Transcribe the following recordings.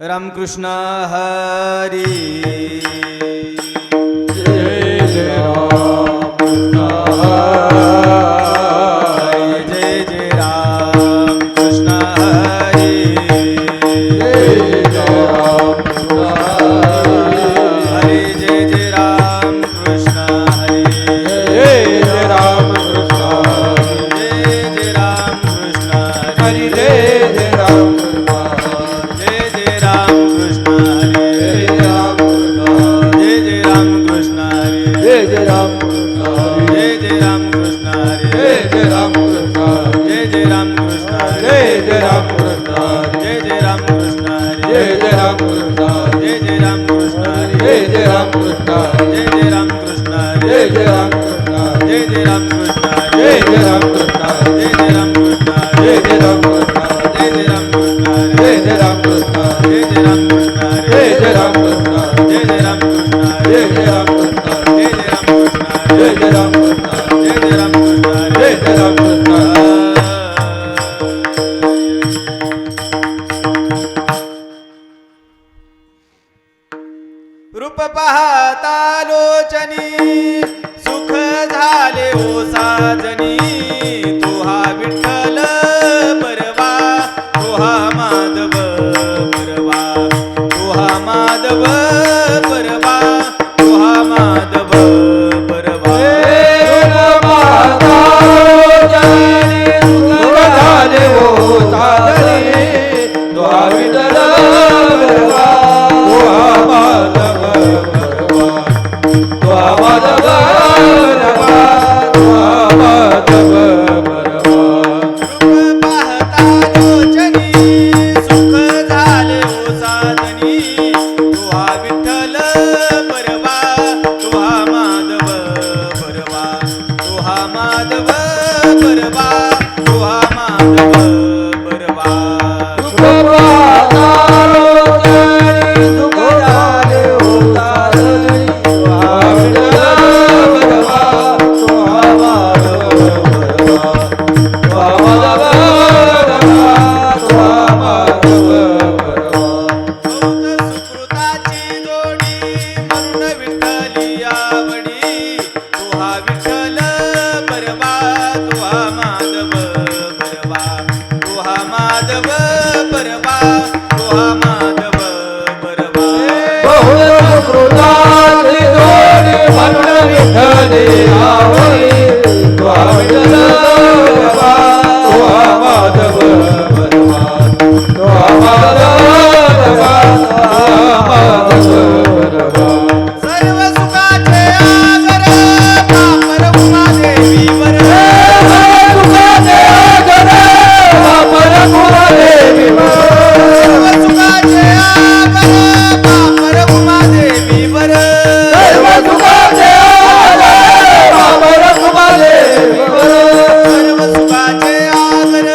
रामकृष्ण हरी जय जय रामकृष्ण हरी जय जय रामकृष्ण हरी जय जय रामकृष्ण हरी जय जय रामकृष्ण हरी जय जय रामकृष्ण जय जय रामकृष्ण हरी जय जय रामकृष्ण जय जय रामकृष्ण हरी जय जय रामकृष्ण जय जय रामकृष्ण हरी जय जय रामकृष्ण जय जय रामकृष्ण हरी जय जय रामकृष्ण जय जय रामकृष्ण हरी जय जय रामकृष्ण जय जय रामकृष्ण हरी जय जय रामकृष्ण जय जय रामकृष्ण हरी जय जय रामकृष्ण जय जय रामकृष्ण हरी जय जय रामकृष्ण जय जय रामकृष्ण हरी जय जय रामकृष्ण जय जय रामकृष्ण जय जय रामकृष्ण जय जय रामकृष्ण जय जय रामकृष्ण जय जय रामकृष्ण जय जय रामकृष्ण जय जय रामकृष्ण जय जय रामकृष्ण जय जय रामकृष्ण जय जय रामकृष्ण जय जय रामकृष्ण जय जय रामकृष्ण रूप पाहता लोचनी सुख झाले ओ साजनी तो हा विठ्ठल बरवा तो हा माधव बरवा तो हा माधव बरवा तो हा माधव बरवा रूप पाहता लोचनी सुख झाले ओ साजनी तो हा विठ्ठल बरवा तो हा माधव बरवा तो हा माधव बरवा तो हा माधव बरवा सुकृताची जोडी म्हणून विठ्ठली आवडी तो हा विठ्ठल बरवा तो हा माधव बरवा तो हा माधव बरवा तो हा माधव बरवा सर्व सुखाचे आगर पापर उमादेवीवर सर्व सुखाचे आगर पापर उमादेवीवर सर्व सुखाचे आगर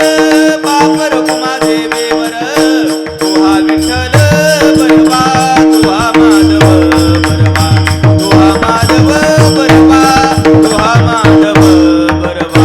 पापर उमादेवीवर तो हा विठ्ठल बरवा तो हा माधव बरवा तो हा माधव बरवा तो हा माधव बरवा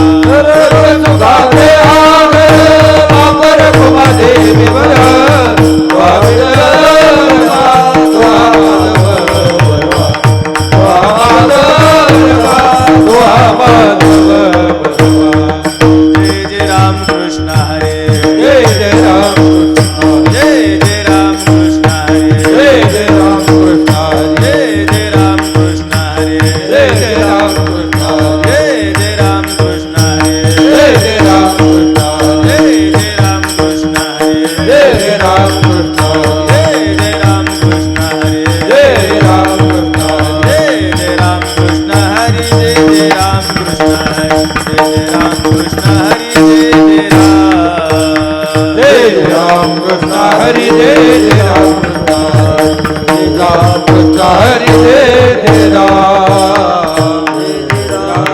जय जय रामकृष्ण हरे जय जय रामकृष्ण जय जय रामकृष्ण हरे जय जय रामकृष्ण जय जय रामकृष्ण हरे जय जय रामकृष्ण जय जय रामकृष्ण हरे जय जय रामकृष्ण जय जय रामकृष्ण हरे जय जय रामकृष्ण जय जय रामकृष्ण हरे जय जय रामकृष्ण जय जय रामकृष्ण हरी जय जय रामकृष्ण हरी जय जय रामकृष्ण हरी जय जय राम जय जय रामकृष्ण हरी जय जय रामकृष्ण जय रामकृष्ण हरी जय जय राम जय जय Ram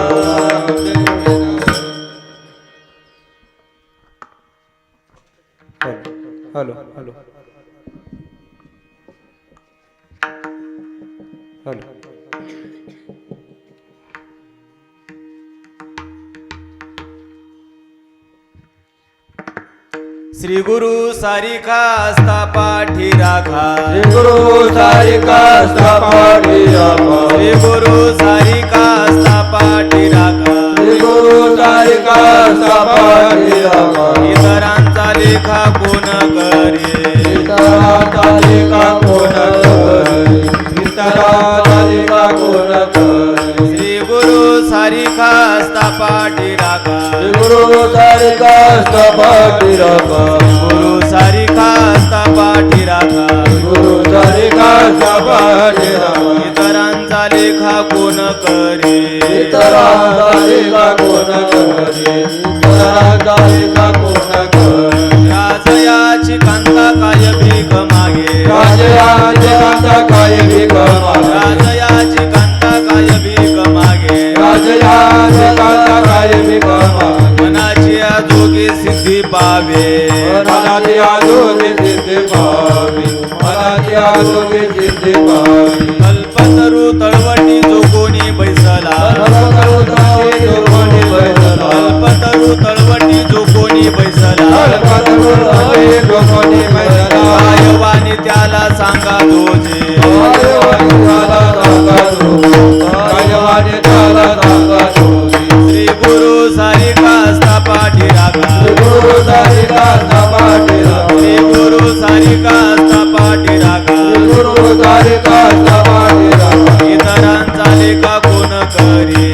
hello hello hello Shri गुरु सारिखा असता पाठी राखा श्री गुरु सारिका पाठी राखा श्री गुरु सारिखा असता पाठी राखा श्री गुरु सारिका पाठी राखा इतरांचा लेखा कोण करे इतरांचा लेखा कोण करे इतरांचा लेखा कोण करे श्री गुरु सारिखा असता पाठी राखा श्री गुरु सारिका पाठी राखा गुरु सारिखा असता पाठी राखा गुरु सारिका पाठी राखा इतरांचा लेखा कोण करे इतरांचा लेखा कोण करे इतरांचा लेखा कोण करे राजयाची कांता काय भीक मागे राजयाची कांता काय भीक मागे राजयाची कांता काय भीक मागे राजयाची कांता काय भीक मागे मनाची जोगी सिद्धी पावे मनाची आजोगी सिद्धी पावी मनाची आजोगी सिद्धी पावी कल्पतरू तळवटी जो कोणी बैसला कल्पतरू तळवटी जो कोणी बैसला आयवानी त्याला सांगा दोजे श्री गुरु सारिका असता पाठी राखा श्री गुरु सारिका असता पाठी राखा इतरांचा लेखा कोण करे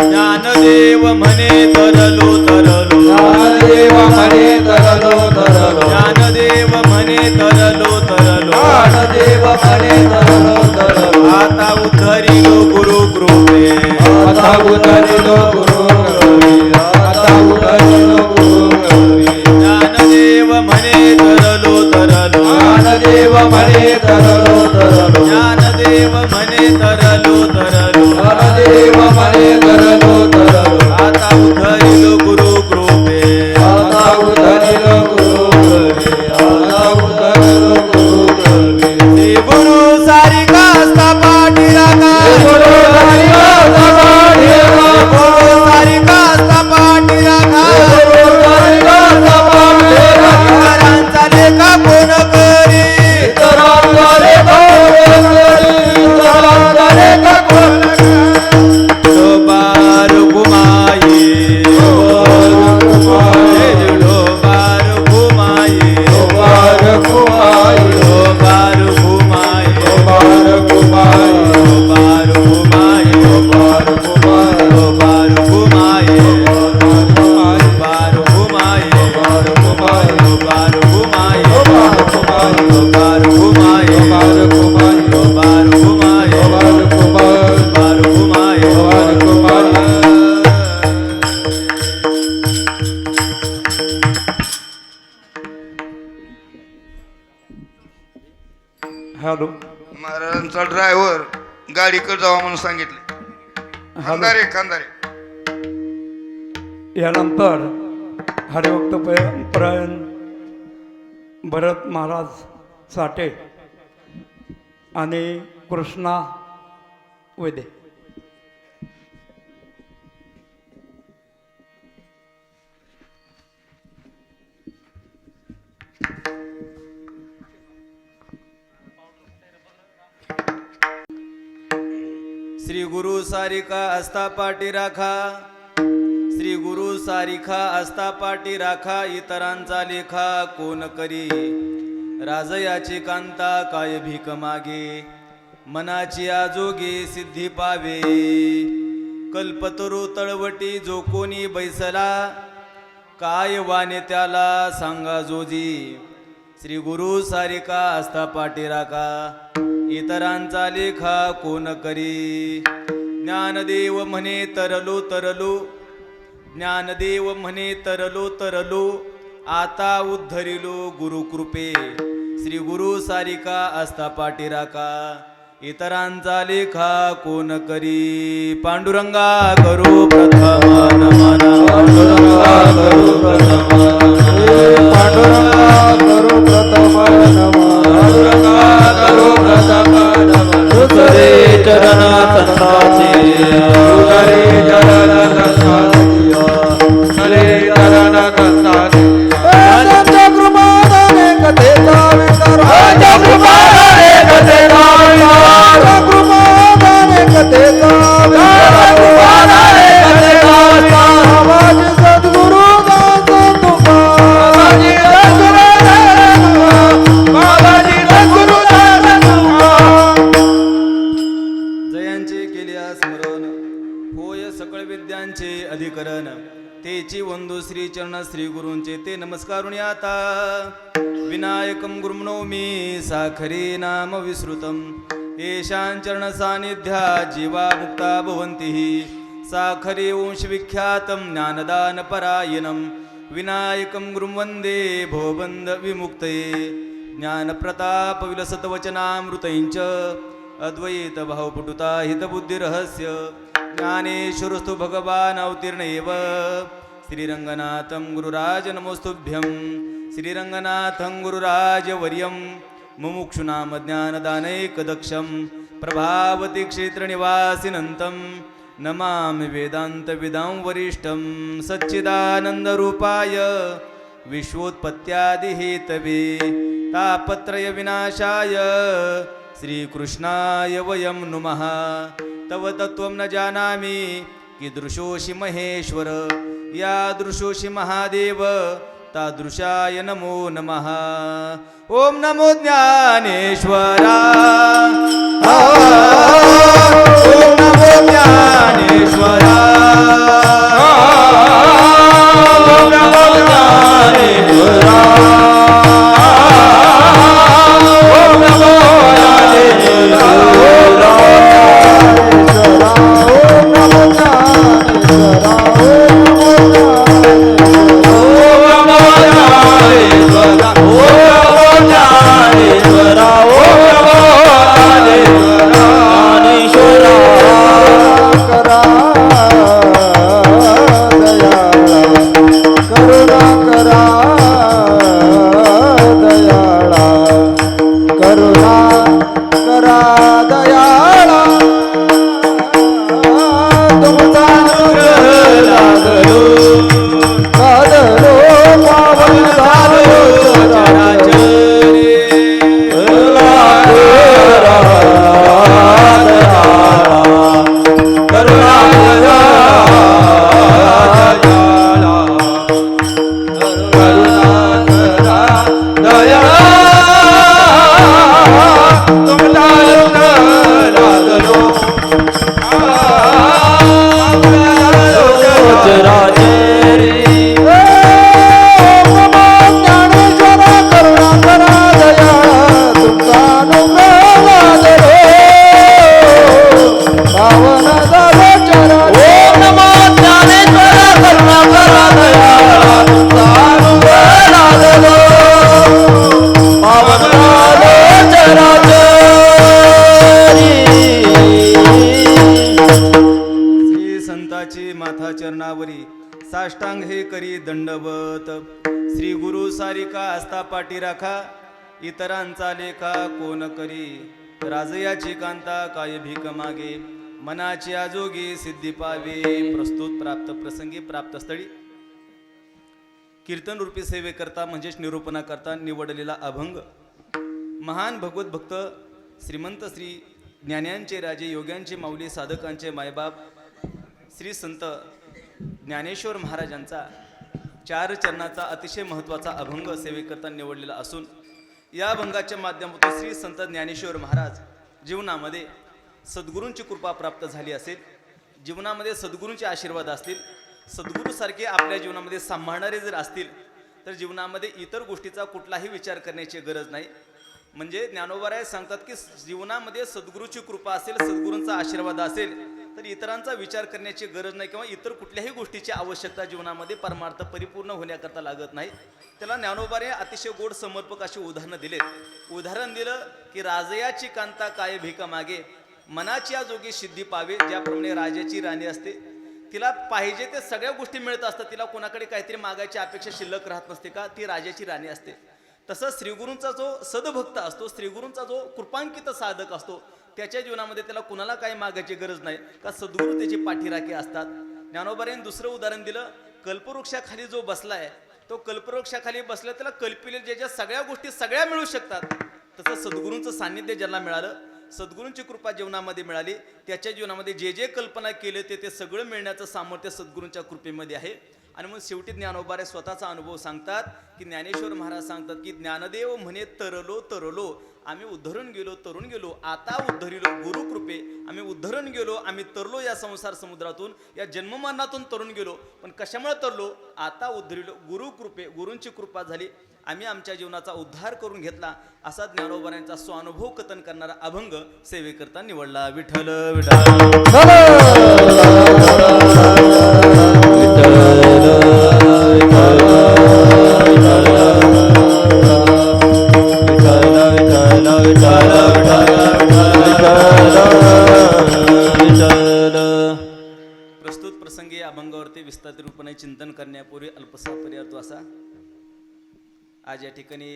ज्ञानदेव म्हणे तरलो तरलो ज्ञानदेव म्हणे तरलो तरलो ज्ञानदेव म्हणे तरलो तरलो ज्ञानदेव म्हणे तरलो तरलो आता उद्धरिलो गुरु कृपे आता उद्धरिलो गुरु कृपे आता उद्धरिलो गुरु कृपे ज्ञानदेव म्हणे तरलो तरलो ज्ञानदेव म्हणे तरलो तरलो ज्ञानदेव म्हणे तरलो तरलो ज्ञानदेव म्हणे तरलो तरलो आता उद्धरिलो गुरु कृपे आता उद्धरिलो गुरु कृपे आता उद्धरिलो गुरु कृपे श्री गुरु सारिका असता पाठी राखा गुरु सारिका पाठी राखा गुरु सारिका असता पाठी राखा गुरु सारिका पाठी राखा इतरांचा लेखा कोण करे इतरांचा लेखा कोण करे इतरांचा लेखा कोण करे डोबार घुमाई डोबार घुमाई बार कुमाई डोबार घुमाई बार कुमाई डोबार घुमाई बार कुमाई डोबार घुमाई बार कुमाई डोबार घुमाई बार कुमाई डोबार घुमाई बार कुमाई डोबार घुमाई बार कुमाई डोबार घुमाई बार कुमाई डोबार घुमाई बार कुमाई हॅलो महाराजांचा ड्रायव्हर गाडीकडे जावा म्हणून सांगितले खांदारे खांदारे यानंतर हरिभक्त परायण भरत महाराज साठे आणि कृष्णा वैदे. श्री गुरु सारिका असता पाठी राखा श्री गुरु सारिखा असता पाठी राखा इतरांचा लेखा कोण करी राजयाची कांता काय भीक मागे मनाची आजोगी सिद्धी पावे कल्पतरू तळवटी जो कोणी बैसला काय वाने त्याला सांगा जोजी श्री गुरु सारिका असता पाठी राखा इतरांचा लेखा कोण करी ज्ञानदेव म्हणे तरलो तरलो ज्ञानदेव म्हणे तरलो तरलो आता उद्धरिलो गुरुकृपे श्री गुरु सारिका असता पाठी राखा इतरांचा लेखा कोण करी पांडुरंगा करू प्रथम नमन पांडुरंगा करू प्रथम पांडुरंगा करू प्रथम पांडुरंगा करू प्रथम दुसरे चरण संताचे दुसरे चरण शुद्धीकरण तेची वंदू श्री चरण श्री गुरूंचे ते नमस्कारुणी आता विनायकं गुरुम्नोमी साखरी नाम विश्रुतम येषां चरण सानिध्या जीवा मुक्ता भवन्ति साखरे वंश विख्यातं ज्ञानदान परायणं विनायकं गुरुं वन्दे भवबन्ध विमुक्तये ज्ञानप्रताप विलसत वचनामृतञ्च अद्वैत भावपुटुता हितबुद्धिरहस्य ज्ञानेश्वरस्तु भगवान् अवतीर्ण एव श्रीरङ्गनाथं गुरुराज नमोस्तुभ्यं श्रीरङ्गनाथं गुरुराजवर्यं मुमुक्षुनाम ज्ञानदानैकदक्षं प्रभावती क्षेत्रनिवासिनन्तं नमामि वेदान्तविदां वरिष्ठं सच्चिदानन्दरूपाय विश्वोत्पत्त्यादिहेतवे तापत्रयविनाशाय श्रीकृष्णाय वयं नुमः तव तत्त्वं न जानामि कीदृशोऽसि महेश्वर यादृशोऽसि महादेव तादृशाय नमो नमः ॐ नमो ज्ञानेश्वरा ॐ नमो ज्ञानेश्वरा ॐ नमो ज्ञानेश्वरा ॐ नमो साष्टांग हे करी दंडवत श्री गुरु सारिका आस्था पाठी राखा इतरांचा लेखा कोण करी राजयाची कांता काय भीक मागे मनाची आजोगी सिद्धी पावे प्रस्तुत प्राप्त प्रसंगी प्राप्त स्थळी कीर्तन रूपी सेवेकरता म्हणजेच निरूपणा करता निवडलेला अभंग महान भगवत भक्त श्रीमंत श्री ज्ञान्यांचे राजे योग्यांचे माऊली साधकांचे मायबाप श्री संत ज्ञानेश्वर महाराजांचा 4 चरणाचा अतिशय महत्त्वाचा अभंग सेवेकरता निवडलेला असून या अभंगाच्या माध्यमातून श्री संत ज्ञानेश्वर महाराज जीवनामध्ये सद्गुरूंची कृपा प्राप्त झाली असेल, जीवनामध्ये सद्गुरूंचे आशीर्वाद असतील, सद्गुरूसारखे आपल्या जीवनामध्ये सांभाळणारे जर असतील तर जीवनामध्ये इतर गोष्टीचा कुठलाही विचार करण्याची गरज नाही. म्हणजे ज्ञानोबाराय सांगतात की जीवनामध्ये सद्गुरूची कृपा असेल, सद्गुरूंचा आशीर्वाद असेल तर इतरांचा विचार करण्याची गरज नाही किंवा इतर कुठल्याही गोष्टीची आवश्यकता जीवनामध्ये परमार्थ परिपूर्ण होण्याकरता लागत नाही. त्याला ज्ञानोबाने अतिशय गोड समर्पक अशी उदाहरणं दिलेत. उदाहरण दिलं की राजयाची कांता काय भीक मागे मनाची जोगी सिद्धी पावे. ज्याप्रमाणे राजाची राणी असते, तिला पाहिजे ते सगळ्या गोष्टी मिळत असतात, तिला कोणाकडे काहीतरी मागायची अपेक्षा शिल्लक राहत नसते का, ती राजाची राणी असते. तसंच श्रीगुरूंचा जो सदभक्त असतो, श्रीगुरूंचा जो कृपांकित साधक असतो, त्याच्या जीवनामध्ये त्याला कुणाला काही मागायची गरज नाही का सद्गुरू त्याची पाठीराखी असतात. ज्ञानोबाने दुसरं उदाहरण दिलं, कल्पवृक्षाखाली जो बसलाय तो कल्पवृक्षाखाली बसला त्याला कल्पिले ज्याच्या सगळ्या गोष्टी सगळ्या मिळू शकतात. तसं सद्गुरूंचं सान्निध्य ज्याला मिळालं, सद्गुरूंची कृपा जीवनामध्ये मिळाली, त्याच्या जीवनामध्ये जे जे कल्पना केले ते सगळं मिळण्याचं सामर्थ्य सद्गुरूंच्या कृपेमध्ये आहे. आणि मग शेवटी ज्ञानोबारे स्वतःचा अनुभव सांगतात की ज्ञानेश्वर महाराज सांगतात की ज्ञानदेव म्हणे तरलो तरलो, आम्ही उद्धरून गेलो तरुण गेलो, आता उद्धरिलो गुरुकृपे, आम्ही उद्धरून गेलो, आम्ही तरलो या संसार समुद्रातून, या जन्ममरणातून तरुण गेलो, पण कशामुळे तरलो? आता उद्धरिलो गुरुकृपे, गुरूंची कृपा झाली, आम्ही आमच्या जीवनाचा उद्धार करून घेतला. असा ज्ञानोबाऱ्यांचा स्वानुभव कथन करणारा अभंग सेवेकरता निवडला. विठ्ठल विठ्ठल. प्रस्तुत प्रसंगी अभंगावरती विस्तारित रूपाने चिंतन करण्यापूर्वी अल्पसा पर्याय असा, आज या ठिकाणी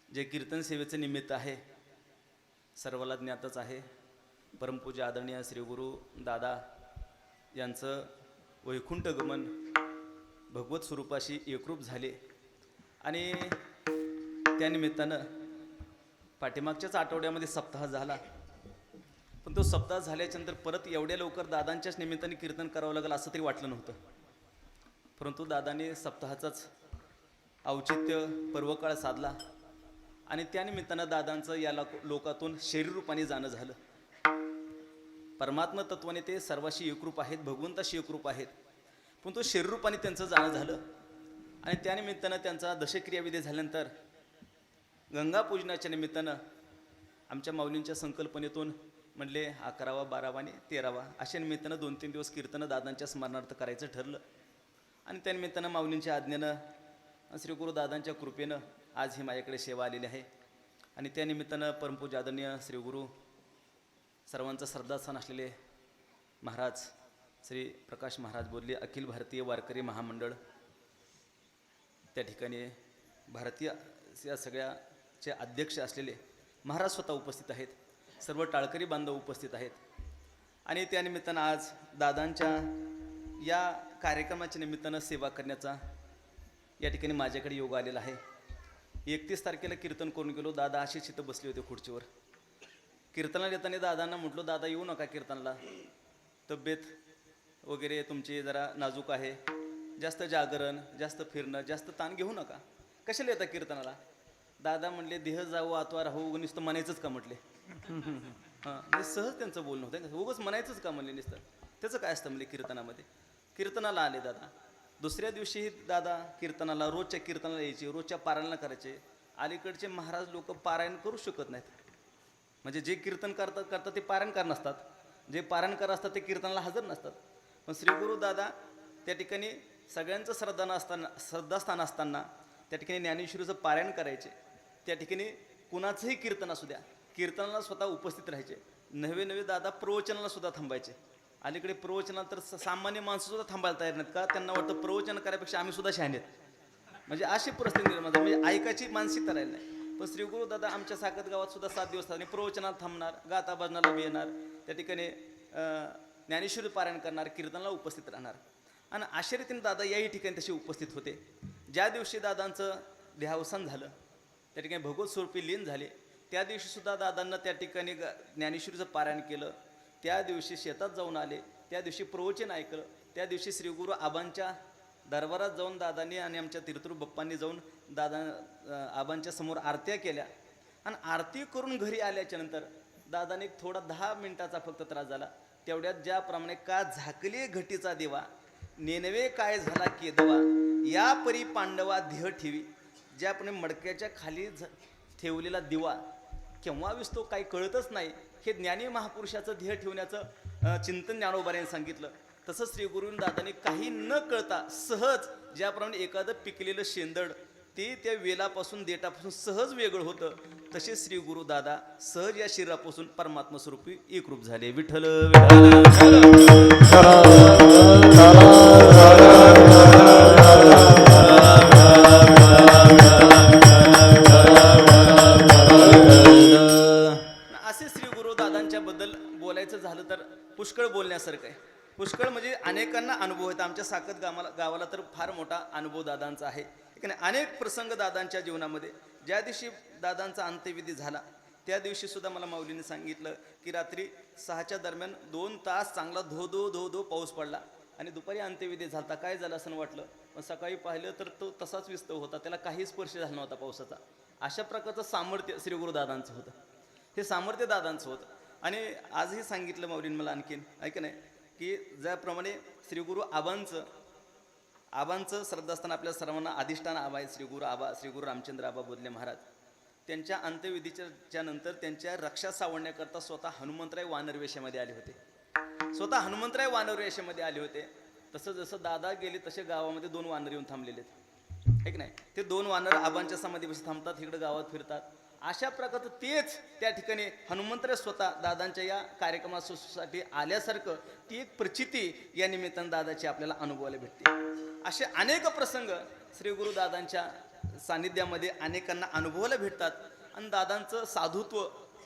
जे कीर्तन सेवेचं निमित्त आहे सर्वाला ज्ञातच आहे. परमपूज्य आदरणीय श्री गुरु दादा यांचं वैकुंठ गमन भगवत स्वरूपाशी एकरूप झाले आणि त्यानिमित्तानं पाठीमागच्याच आठवड्यामध्ये सप्ताह झाला, पण तो सप्ताह झाल्याच्यानंतर परत एवढ्या लवकर दादांच्याच निमित्ताने कीर्तन करावं लागेल असं तरी वाटलं नव्हतं. परंतु दादाने सप्ताहाचाच औचित्य पर्वकाळ साधला आणि त्यानिमित्तानं दादांचं या लोकातून शरीर रूपाने जाणं झालं. परमात्मा तत्वाने ते सर्वाशी एकरूप आहेत, भगवंताशी एकरूप आहेत, पण तो शरीर रूपाने त्यांचं जाणं झालं आणि त्यानिमित्तानं त्यांचा दशक्रियाविधी झाल्यानंतर गंगापूजनाच्या निमित्तानं आमच्या माऊलींच्या संकल्पनेतून म्हणले 11वा 12वा आणि 13वा अशा निमित्तानं 2-3 दिवस कीर्तनं दादांच्या स्मरणार्थ करायचं ठरलं आणि त्यानिमित्तानं माऊलींच्या आज्ञेनं श्री गुरु दादांच्या कृपेनं आज ही माझ्याकडे सेवा आलेली आहे आणि त्यानिमित्तानं परमपूज्य आदरणीय श्री गुरु सर्वांचं श्रद्धास्थान असलेले महाराज श्री प्रकाश महाराज बोलले, अखिल भारतीय वारकरी महामंडळ, त्या ठिकाणी भारतीय या सगळ्याचे अध्यक्ष असलेले महाराज स्वतः उपस्थित आहेत, सर्व टाळकरी बांधव उपस्थित आहेत आणि त्यानिमित्तानं आज दादांच्या या कार्यक्रमाच्या निमित्तानं सेवा करण्याचा या ठिकाणी माझ्याकडे योग आलेला आहे. 31 तारखेला कीर्तन करून गेलो. दादा अशीच इथं बसले होते खुर्चीवर. कीर्तनाला येताना दादांना म्हटलो, दादा येऊ नका कीर्तनाला, तब्येत वगैरे तुमची जरा नाजूक आहे, जास्त जागरण, जास्त फिरणं, जास्त ताण घेऊ नका, कशाला येता कीर्तनाला? दादा म्हणले, देह जाऊ आत्वा राहू, नुसतं म्हणायचंच का म्हटले. हां, सहज त्यांचं बोलणं होतं, उगच म्हणायचंच का म्हणले नुसतं, त्याचं काय असतं म्हणले कीर्तनामध्ये. कीर्तनाला आले दादा. दुसऱ्या दिवशी दादा कीर्तनाला, रोजच्या कीर्तनाला यायचे, रोजच्या पारायणाला करायचे. अलीकडचे महाराज लोक पारायण करू शकत नाहीत, म्हणजे जे कीर्तन करतात ते पारायणकार नसतात, जे पारायणकार असतात ते कीर्तनाला हजर नसतात. पण श्री गुरु दादा त्या ठिकाणी सगळ्यांचं श्रद्धास्थान असताना त्या ठिकाणी ज्ञानेश्वरीचं पारायण करायचे. त्या ठिकाणी कुणाचंही कीर्तन असू द्या, कीर्तनाला स्वतः उपस्थित राहायचे. नवे दादा प्रवचनाला सुद्धा थांबायचे. अलीकडे प्रवचनाला तर सामान्य माणसं सुद्धा थांबायला तयार नाहीत, का त्यांना वाटतं प्रवचन करायपेक्षा आम्ही सुद्धा शहाणे आहेत, म्हणजे अशी परिस्थिती निर्माण झाली, म्हणजे ऐकायची मानसिकता राहिली नाही. पण श्री गुरु दादा आमच्या साकत गावात सुद्धा 7 दिवस आणि प्रवचनाला थांबणार, गाता भजनाला बी येणार, त्या ठिकाणी ज्ञानेश्वरी पारायण करणार, कीर्तनाला उपस्थित राहणार. आणि अशा रीतीने दादा याही ठिकाणी तसे उपस्थित होते. ज्या दिवशी दादांचं देहावसान झालं, त्या ठिकाणी भगवत स्वरूपी लीन झाले, त्या दिवशी सुद्धा दादांना त्या ठिकाणी ज्ञानेश्वरीचं पारायण केलं. त्या दिवशी शेतात जाऊन आले, त्या दिवशी प्रवचन ऐकलं, त्या दिवशी श्री गुरु आबांच्या दरबारात जाऊन दादांनी आणि आमच्या तीर्थरू बाप्पांनी जाऊन आबांच्या समोर आरत्या केल्या. आणि आरती करून घरी आल्याच्या नंतर दादाने थोडा 10 मिनिटाचा फक्त त्रास झाला. तेवढ्यात ज्याप्रमाणे का झाकले घटीचा देवा, नेनवे काय झाला केदवा, या परी पांडवा देह ठेवी, ज्याप्रमाणे मडक्याच्या खाली ठेवलेला दिवा केव्हा विसतो काही कळतच नाही, हे ज्ञानी महापुरुषाचं ध्येय ठेवण्याचं चिंतन ज्ञानोबाऱ्यांनी सांगितलं. तसंच श्री गुरुदादांनी काही न कळता सहज, ज्याप्रमाणे एखादं पिकलेलं शेंदड ते त्या वेलापासून देठापासून सहज वेगळं होतं, तसे श्री गुरुदादा सहज या शरीरापासून परमात्मा स्वरूपी एकरूप झाले. विठ्ठल असे श्री गुरुदादांच्या बद्दल बोलायचं झालं तर पुष्कळ बोलण्यासारखं आहे. पुष्कळ म्हणजे अनेकांना अनुभव आहेत. आमच्या साकत गावाला तर फार मोठा अनुभव दादांचा आहे. अनेक प्रसंग दादांच्या जीवनामध्ये. ज्या दिवशी दादांचा अंत्यविधी झाला त्या दिवशी सुद्धा मला माऊलीने सांगितलं की रात्री 6च्या दरम्यान 2 तास चांगला धो धो पाऊस पडला. आणि दुपारी अंत्यविधी झालता. काय झालं असं वाटलं, पण सकाळी पाहिलं तर तो तसाच विस्तव होता, त्याला काही स्पर्श झाला नव्हता पावसाचा. अशा प्रकारचं सामर्थ्य श्री गुरुदादांचं होतं, हे सामर्थ्य दादांचं होतं. आणि आजही सांगितलं माऊलीन मला आणखीन, ऐक नाही, की ज्याप्रमाणे श्री गुरु आबांचं श्रद्धास्थान आपल्या सर्वांना अधिष्ठान आबा आहे, श्री गुरु रामचंद्र आबा बोधले महाराज. त्यांच्या अंत्यविधीच्या नंतर त्यांच्या रक्षा सावरण्याकरता स्वतः हनुमंतराय वानर वेशामध्ये आले होते. स्वतः हनुमंतराय वानर वेशामध्ये आले होते. तसं जसं दादा गेले तसे गावामध्ये 2 वानर येऊन थांबलेले आहेत, ऐक नाही. ते 2 वानर आबांच्या समाधीपाशी थांबतात, इकडे गावात फिरतात. अशा प्रकारचं तेच त्या ठिकाणी हनुमंतराय स्वतः दादांच्या या कार्यक्रमासाठी आल्यासारखं ती एक प्रचिती या निमित्तानं दादाची आपल्याला अनुभवायला भेटते. असे अनेक प्रसंग श्री गुरु दादांच्या सानिध्यामध्ये अनेकांना अनुभवायला भेटतात. आणि दादांचं साधुत्व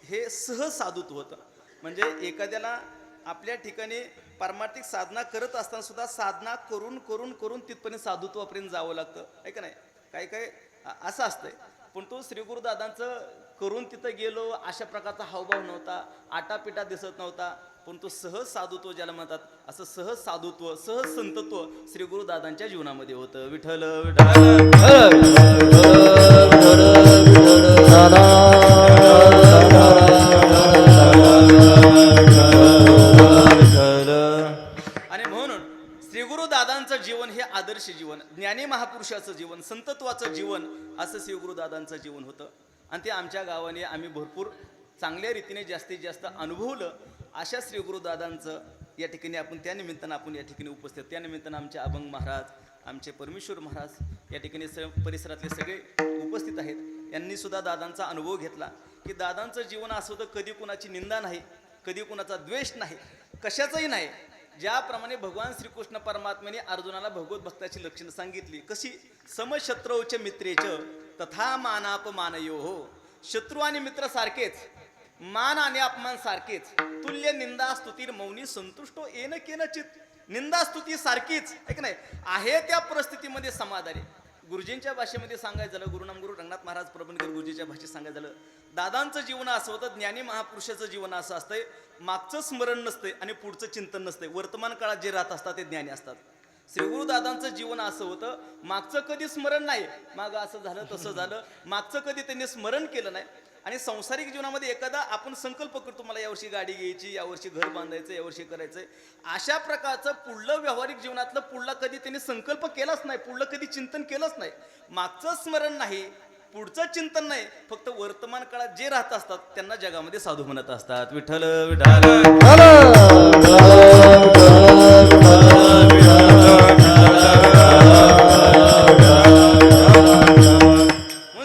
हे सहज साधुत्व होतं. म्हणजे एखाद्याला आपल्या ठिकाणी पारमार्थिक साधना करत असताना सुद्धा साधना करून करून करून तिथपर्यंत साधुत्वापर्यंत जावं लागतं, ऐका नाही. काही काही असं असतंय, पण तो श्री गुरुदादांचं करून तिथं गेलो अशा प्रकारचा हावभाव नव्हता, आटापिटा दिसत नव्हता, पण तो सहज साधुत्व ज्याला म्हणतात, असं सहज साधुत्व, सहज संतत्व श्री गुरुदादांच्या जीवनामध्ये होतं. विठ्ठल आणि म्हणून श्री गुरुदादांचं जीवन हे आदर्श जीवन, ज्ञानी महापुरुषाचं जीवन, संतत्वाचं जीवन, असं श्री गुरुदादांचं जीवन होतं. आणि ते आमच्या गावाने आम्ही भरपूर चांगल्या रीतीने जास्तीत जास्त अनुभवलं. अशा श्री गुरुदादांचं या ठिकाणी आपण त्या निमित्तानं आपण या ठिकाणी उपस्थित, त्या निमित्तानं आमचे अभंग महाराज, आमचे परमेश्वर महाराज या ठिकाणी परिसरातले सगळे उपस्थित आहेत. यांनी सुद्धा दादांचा अनुभव घेतला की दादांचं जीवन असं होतं, कधी कुणाची निंदा नाही, कधी कुणाचा द्वेष नाही, कशाचंही नाही. ज्याप्रमाणे भगवान श्रीकृष्ण परमात्म्याने अर्जुनाला भगवत भक्ताची लक्षणं सांगितली, कशी समशत्रौच मित्रेच तथा मानापमानयो हो. शत्रू आणि मित्र सारखेच, मान आणि अपमान सारखेच, तुल्य निंदा स्तुती मौनी संतुष्टो येन केनचित. निंदा स्तुती सारखीच, ऐक नाही, आहे त्या परिस्थितीमध्ये समाधानी. गुरुजींच्या भाषेमध्ये सांगायचं झालं, गुरु रंगनाथ महाराज प्रबंधकर गुरुजीच्या भाषेत सांगायचं झालं, दादांचं जीवन असं होतं, ज्ञानी महापुरुषाचं जीवन असं असतंय, मागचं स्मरण नसतंय आणि पुढचं चिंतन नसतंय. वर्तमान काळात जे राहत असतात ते ज्ञानी असतात. श्री गुरुदादांचं जीवन असं होतं, मागचं कधी स्मरण नाही, मागं असं झालं तसं झालं, मागचं कधी त्यांनी स्मरण केलं नाही. आणि सांसारिक जीवनामध्ये एखादा आपण संकल्प करतो, मला यावर्षी गाडी घ्यायची, यावर्षी घर बांधायचं, यावर्षी करायचंय, अशा प्रकारचं पुढलं व्यावहारिक जीवनातलं पुढला कधी त्यांनी संकल्प केलाच नाही, पुढलं कधी चिंतन केलंच नाही. मागचं स्मरण नाही, पुढचं चिंतन नाही, फक्त वर्तमान काळात जे राहत असतात त्यांना जगामध्ये साधू म्हणत असतात. विठ्ठल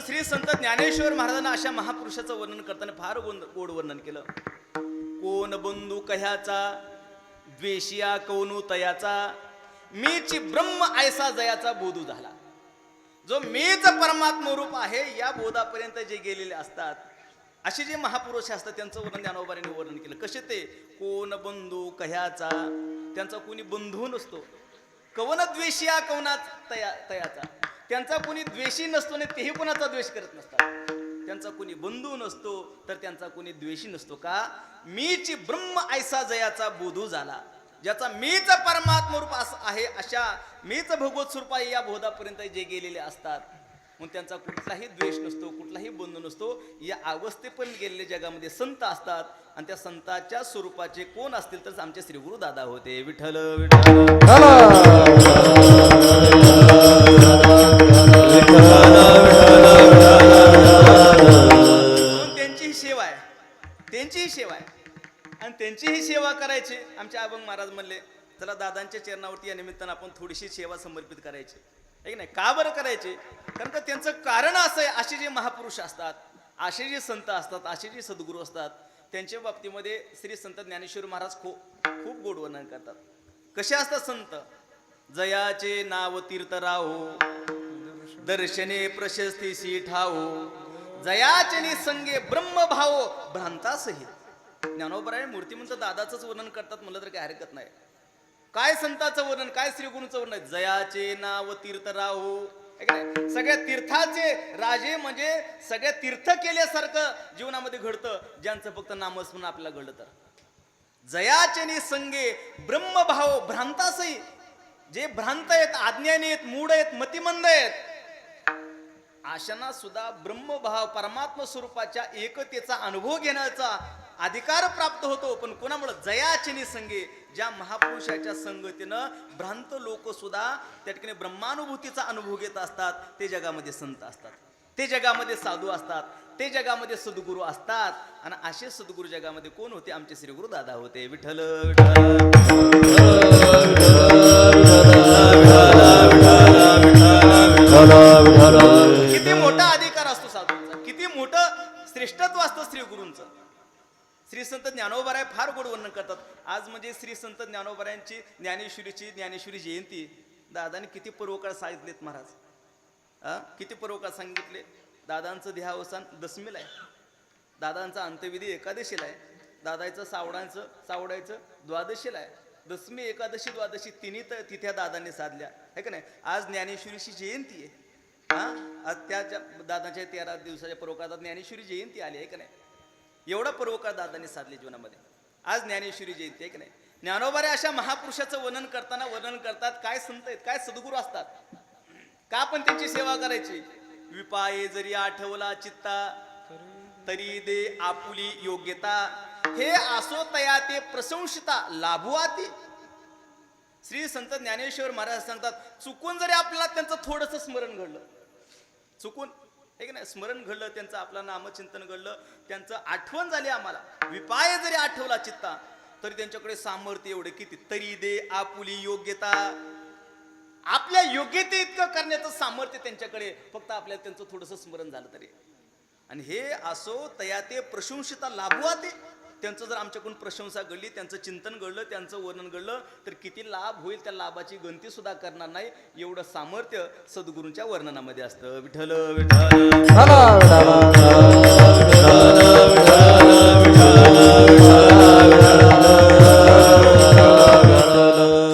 श्री संत ज्ञानेश्वर महाराजांना अशा महापुरुषाचं वर्णन करताना फार गोड वर्णन केलं. कोण बंधू कह्याचा, द्वेषिया कौनू तयाचा, मीची ब्रह्म ऐसा जयाचा बोधू झाला. जो मीच परमात्मा रूप आहे या बोधापर्यंत जे गेलेले असतात, असे जे महापुरुष असतात त्यांचं वर्णन ज्ञानोबांनी वर्णन केलं. कसे ते, कोण बंधू कह्याचा, त्यांचा कोणी बंधू नसतो. कवन द्वेषिया कवनात तयाचा, त्यांचा कोणी द्वेषी नसतो आणि तेही कोणाचा द्वेष करत नसतात. त्यांचा कोणी बंधू नसतो तर त्यांचा कोणी द्वेषी नसतो. का, मीच ब्रह्म ऐसा जयाचा बोधू झाला. ज्याचा मीच परमात्मा रूप आहे, अशा मीच भगवत स्वरूप आहे या बोधापर्यंत जे गेलेले असतात, मग त्यांचा कुठलाही द्वेष नसतो, कुठलाही बंधू नसतो. या अवस्थेपर्यंत गेलेले जगामध्ये संत असतात. आणि त्या संतांच्या स्वरूपाचे कोण असतील तर आमचे श्री गुरु दादा होते. विठ्ठल त्यांचीही सेवा आहे, त्यांचीही सेवा आहे. आणि त्यांचीही सेवा करायची. आमचे अभंग महाराज म्हणले, चला दादांच्या चरणावरती या निमित्तानं आपण थोडीशी सेवा समर्पित करायची, आहे की नाही. का बरं करायचे, कारण का त्यांचं कारण असं आहे, असे जे महापुरुष असतात, असे जे संत असतात, असे जे सद्गुरू असतात, त्यांच्या बाबतीमध्ये श्री संत ज्ञानेश्वर महाराज खूप गोड वर्णन करतात. कसे असतात संत, जयाचे नाव तीर्थ राहो, दर्शने प्रशस्तीसी ठाओ, जयाचे संगे ब्रह्मभाव भ्रांतासहित. ज्ञानोबराय मूर्तिमंत दादाचंच वर्णन करतात म्हणलं तर काय हरकत नाही. काय संतांचं वर्णन, काय श्री गुरूचं वर्णन, जयाचे नाव तीर्थ राहो. सगळ्या तीर्थाचे राजे म्हणजे सगळ्या तीर्थ केल्यासारखं जीवनामध्ये घडतं ज्यांचं फक्त नामस्मरण आपल्याला घडलं तर. जयाचे संगे ब्रह्मभाव भ्रांतासही, जे भ्रांत आहेत, अज्ञानी आहेत, मूढ आहेत, मतिमंद आहेत, अशांना सुद्धा ब्रह्मभाव परमात्मा स्वरूपाच्या एकतेचा अनुभव घेण्याचा अधिकार प्राप्त होतो. पण कोणामुळे? जयाचिनी संगे, ज्या महापुरुषाच्या संगतीनं भ्रांत लोक सुद्धा त्या ठिकाणी ब्रह्मानुभूतीचा अनुभव घेत असतात. ते जगामध्ये संत असतात, ते जगामध्ये साधू असतात, ते जगामध्ये सद्गुरू असतात. आणि असे सद्गुरू जगामध्ये कोण होते? आमचे श्री गुरु दादा होते. विठ्ठल किती मोठा अधिकार असतो साधूंचा, किती मोठं श्रेष्ठत्व असतं श्री गुरूंचं. श्री संत ज्ञानोबाराय फार गोड वर्णन करतात. आज म्हणजे श्री संत ज्ञानोबारायांची ज्ञानेश्वरी जयंती. दादाने किती पर्वकाळ सांगितलेत महाराज, किती पर्वकाळ सांगितले. दादांचं देहावसान दशमीला आहे, दादांचा अंत्यविधी एकादशीला आहे, दादाचं सावडायचं द्वादशीला आहे. दशमी, एकादशी, द्वादशी तिन्ही तिथ्या दादांनी साधल्या आहे का नाही. आज ज्ञानेश्वरीची जयंती आहे. आज त्याच्या दादाच्या 13 दिवसाच्या पर्वकाळात ज्ञानेश्वरी जयंती आली आहे का नाही. एवढा पर्वकाळ दादांनी साधले जीवनामध्ये. आज ज्ञानेश्वरी जयंती आहे की नाही. ज्ञानोबारे अशा महापुरुषाचं वर्णन करताना वर्णन करतात. काय संत आहेत, काय सद्गुरू असतात, का पण त्यांची सेवा करायची. विपाये जरी आठवला चित्ता, तरी दे आपुली योग्यता. हे असो तया ते प्रशंसिता लाभुआती. श्री संत ज्ञानेश्वर महाराज सांगतात, चुकून जरी आपल्याला त्यांचं थोडंसं स्मरण घडलं, चुकून हे की नाही स्मरण घडलं, त्यांचं आपलं नामचिंतन घडलं, त्यांचं आठवण झाली आम्हाला, विपाय जरी आठवला चित्ता, तरी त्यांच्याकडे सामर्थ्य एवढे किती. तरी दे आपुली योग्यता. आपल्या योग्यते इतकं करण्याचं सामर्थ्य त्यांच्याकडे, फक्त आपल्याला त्यांचं थोडंसं स्मरण झालं तरी. आणि हे असो तया ते प्रशंसिता लाभुआते. त्यांचं जर आमच्याकडून प्रशंसा घडली, त्यांचं चिंतन घडलं, त्यांचं वर्णन घडलं, तर किती लाभ होईल त्या लाभाची गणती सुद्धा करणार नाही. एवढं सामर्थ्य सद्गुरूंच्या वर्णनामध्ये असतं. विठ्ठल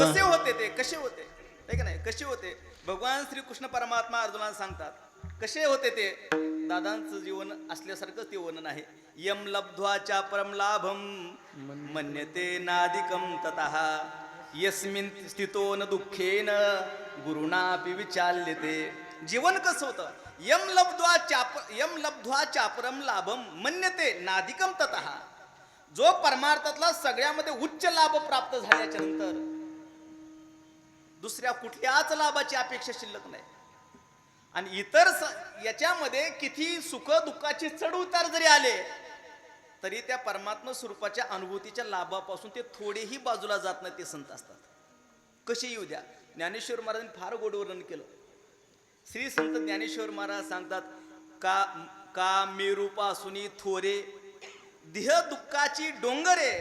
कसे होते ते, कसे होते हे का नाही, कसे होते. भगवान श्रीकृष्ण परमात्मा अर्जुनाला सांगतात कसे होते ते. दादांचं जीवन असल्यासारखंच ते वर्णन आहे. यम लब्ध्वाच्या परम लाभम मन्यते नादिकम ततः यस्मिन स्थितो न दुःखेन गुरुणापि विचाल्यते. जीवन कसं होतं. यम लब्ध्वा परम लाभम मन्यते नादिकम ततः. जो परमार्थातला सगळ्यामध्ये उच्च लाभ प्राप्त झाल्याच्या नंतर दुसऱ्या कुठल्याच लाभाची अपेक्षा शिल्लक नाही. आणि इतर याच्यामध्ये किती सुख दुःखाचे चढ उतार जरी आले, तरी त्या परमात्मा स्वरूपाच्या अनुभूतीच्या लाभापासून ते थोडेही बाजूला जात नाही. ते संत असतात, कसे येऊ द्या. ज्ञानेश्वर महाराजांनी फार गोड वर्णन केलं. श्री संत ज्ञानेश्वर महाराज सांगतात, का मेरूपासुनी थोरे देह दुःखाची डोंगरे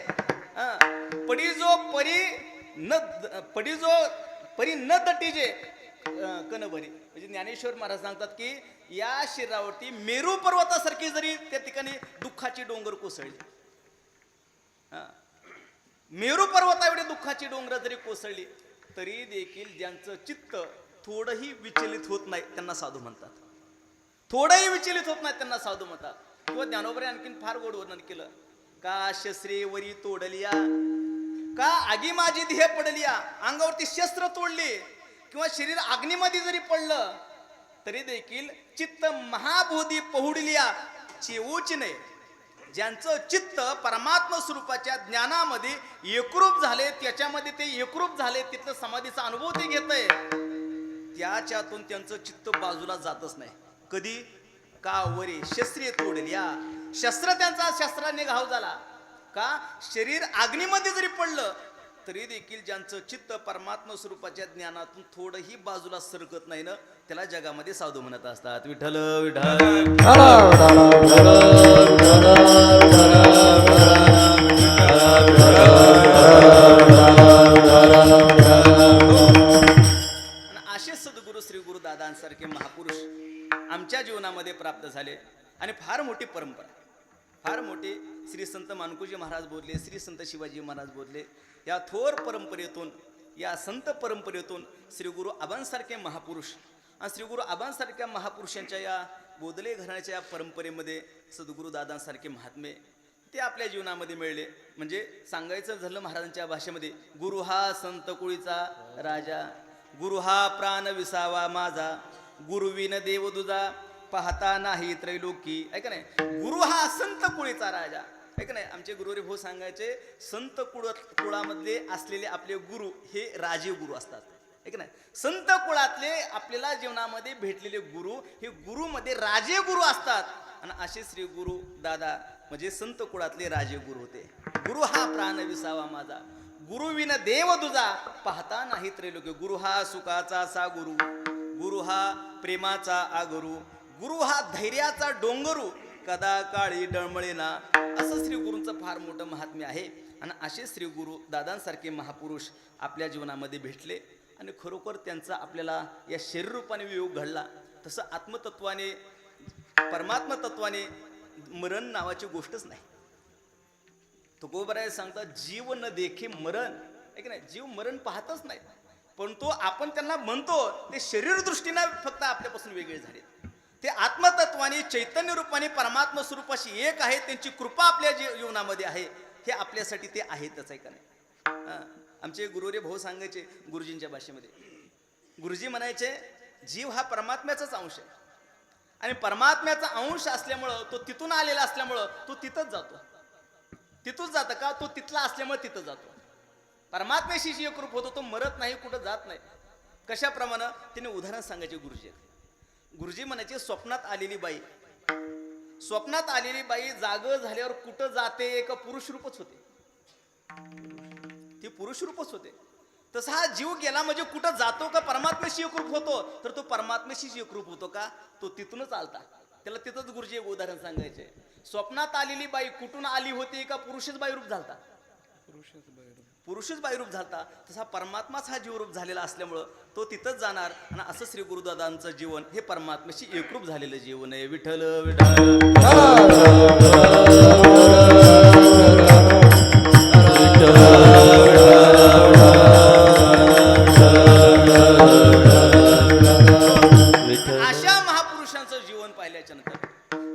परी न तटीजे कनभरी. म्हणजे ज्ञानेश्वर महाराज सांगतात की या शरीरावरती मेरू पर्वतासारखी जरी त्या ठिकाणी दुःखाची डोंगर कोसळली, मेरू पर्वता एवढी दुःखाची डोंगर जरी कोसळली, तरी देखील ज्यांचं चित्त थोडंही विचलित होत नाही त्यांना साधू म्हणतात. थोडंही विचलित होत नाही त्यांना साधू म्हणतात. किंवा ज्ञानोबाने आणखीन फार गोड वर्णन केलं. का शस्त्रेवरी तोडलिया, का आगी माझी देह पडलिया. अंगावरती शस्त्र तोडली किंवा शरीर अग्नीमध्ये जरी पडलं, तरी देखील चित्त महाबोधी पहुडलिया चेवूच नाही. ज्यांचं चित्त परमात्मा स्वरूपाच्या ज्ञानामध्ये एकरूप झाले, त्याच्यामध्ये ते एकरूप झाले, तिथलं समाधीचा अनुभव ते घेतय, त्याच्यातून त्यांचं चित्त बाजूला जातच नाही कधी. का वरी शस्त्रे तोडलिया. शस्त्र त्यांचा शस्त्राने घाव झाला. का शरीर अग्नीमध्ये जरी पडलं, तरी देखील ज्यांचं चित्त परमात्मा स्वरूपाच्या ज्ञानातून थोडंही बाजूला सरकत नाही ना, त्याला जगामध्ये साधू म्हणत असतात. विठ्ठल विठ्ठल. असे सद्गुरू श्री गुरु दादांसारखे महापुरुष आमच्या जीवनामध्ये प्राप्त झाले. आणि फार मोठी परंपरा, फार मोठी. श्री संत मानकुजी महाराज बोलले, श्री संत शिवाजी महाराज बोलले. या थोर परंपरेतून, या संत परंपरेतून श्री गुरु आबांसारखे महापुरुष आणि श्री गुरु आबांसारख्या महापुरुषांच्या या बोधले घराण्याच्या या परंपरेमध्ये सद्गुरू दादांसारखे महात्मे ते आपल्या जीवनामध्ये मिळले. म्हणजे सांगायचं झालं महाराजांच्या भाषेमध्ये, गुरु हा संत कुळीचा राजा, गुरु हा प्राण विसावा माझा, गुरुविन देव दुजा पाहता नाही त्रैलोकी. ऐका नाही, गुरु हा संत कुळीचा राजा. ऐका नाही, आमचे गुरुरे भाऊ सांगायचे, संत कुळामधले असलेले आपले गुरु हे राजे गुरु असतात. ऐक नाही, संत कुळातले आपल्याला जीवनामध्ये भेटलेले गुरु हे गुरुमध्ये राजे गुरु असतात. आणि असे श्री गुरु दादा म्हणजे संत कुळातले राजे गुरु होते. गुरु हा प्राण विसावा माझा, गुरुविन देव तुझा पाहता नाही त्रैलोक्य. गुरु हा सुखाचा सा गुरु, गुरु हा प्रेमाचा आगुरु, गुरु हा धैर्याचा डोंगरू, कदा काळी डळमळेना. असं श्री गुरूंचं फार मोठं महात्म्य आहे. आणि असे श्री गुरु दादांसारखे महापुरुष आपल्या जीवनामध्ये भेटले आणि खरोखर त्यांचा आपल्याला या शरीररूपाने वियोग घडला. तसं आत्मतत्वाने परमात्मा तत्वाने मरण नावाची गोष्टच नाही. तुकोबराय सांगतात, जीव न देखे मरण. ऐक नाही, जीव मरण पाहतच नाही, पण तो आपण त्यांना म्हणतो ते शरीर दृष्टीने फक्त आपल्यापासून वेगळे झाले. ते आत्मतत्वाने चैतन्य रूपाने परमात्मा स्वरूपाशी एक आहे. त्यांची कृपा आपल्या जीवनामध्ये आहे. हे आपल्यासाठी ते आहेतच. आहे का नाही? आमचे गुरुरे भाऊ सांगायचे गुरुजींच्या भाषेमध्ये, गुरुजी म्हणायचे, जीव हा परमात्म्याचाच अंश आहे आणि परमात्म्याचा अंश असल्यामुळं तो तिथून आलेला असल्यामुळं तो तिथंच जातो. तिथूच जातं का? तो तिथला असल्यामुळे तिथं जातो. परमात्म्याशी जी एकरूप होतो तो मरत नाही, कुठं जात नाही. कशाप्रमाणे तिने उदाहरण सांगायचे गुरुजी. गुरुजी म्हणायचे, स्वप्नात आलेली बाई, स्वप्नात आलेली बाई जाग झाल्यावर कुठं जाते? का पुरुष रूपच होते, ती पुरुष रूपच होते. तसा हा जीव गेला म्हणजे कुठं जातो? का परमात्म्याशी एकरूप होतो. तर तो परमात्म्याशी एकरूप होतो का? तो तिथूनच आलता. त्याला तिथंच गुरुजी एक उदाहरण सांगायचे, स्वप्नात आलेली बाई कुठून आली होती? का पुरुषच बाईरूप झालता? पुरुषच बाईरूप झालता. तसा परमात्माच हा जीवरूप झालेला असल्यामुळं तो तिथंच जाणार. आणि असं श्री गुरुदादांचं जीवन हे परमात्म्याशी एकरूप झालेलं जीवन आहे. विठ्ठल विठ्ठल अशा महापुरुषांचं जीवन पाहिल्याच्या नंतर,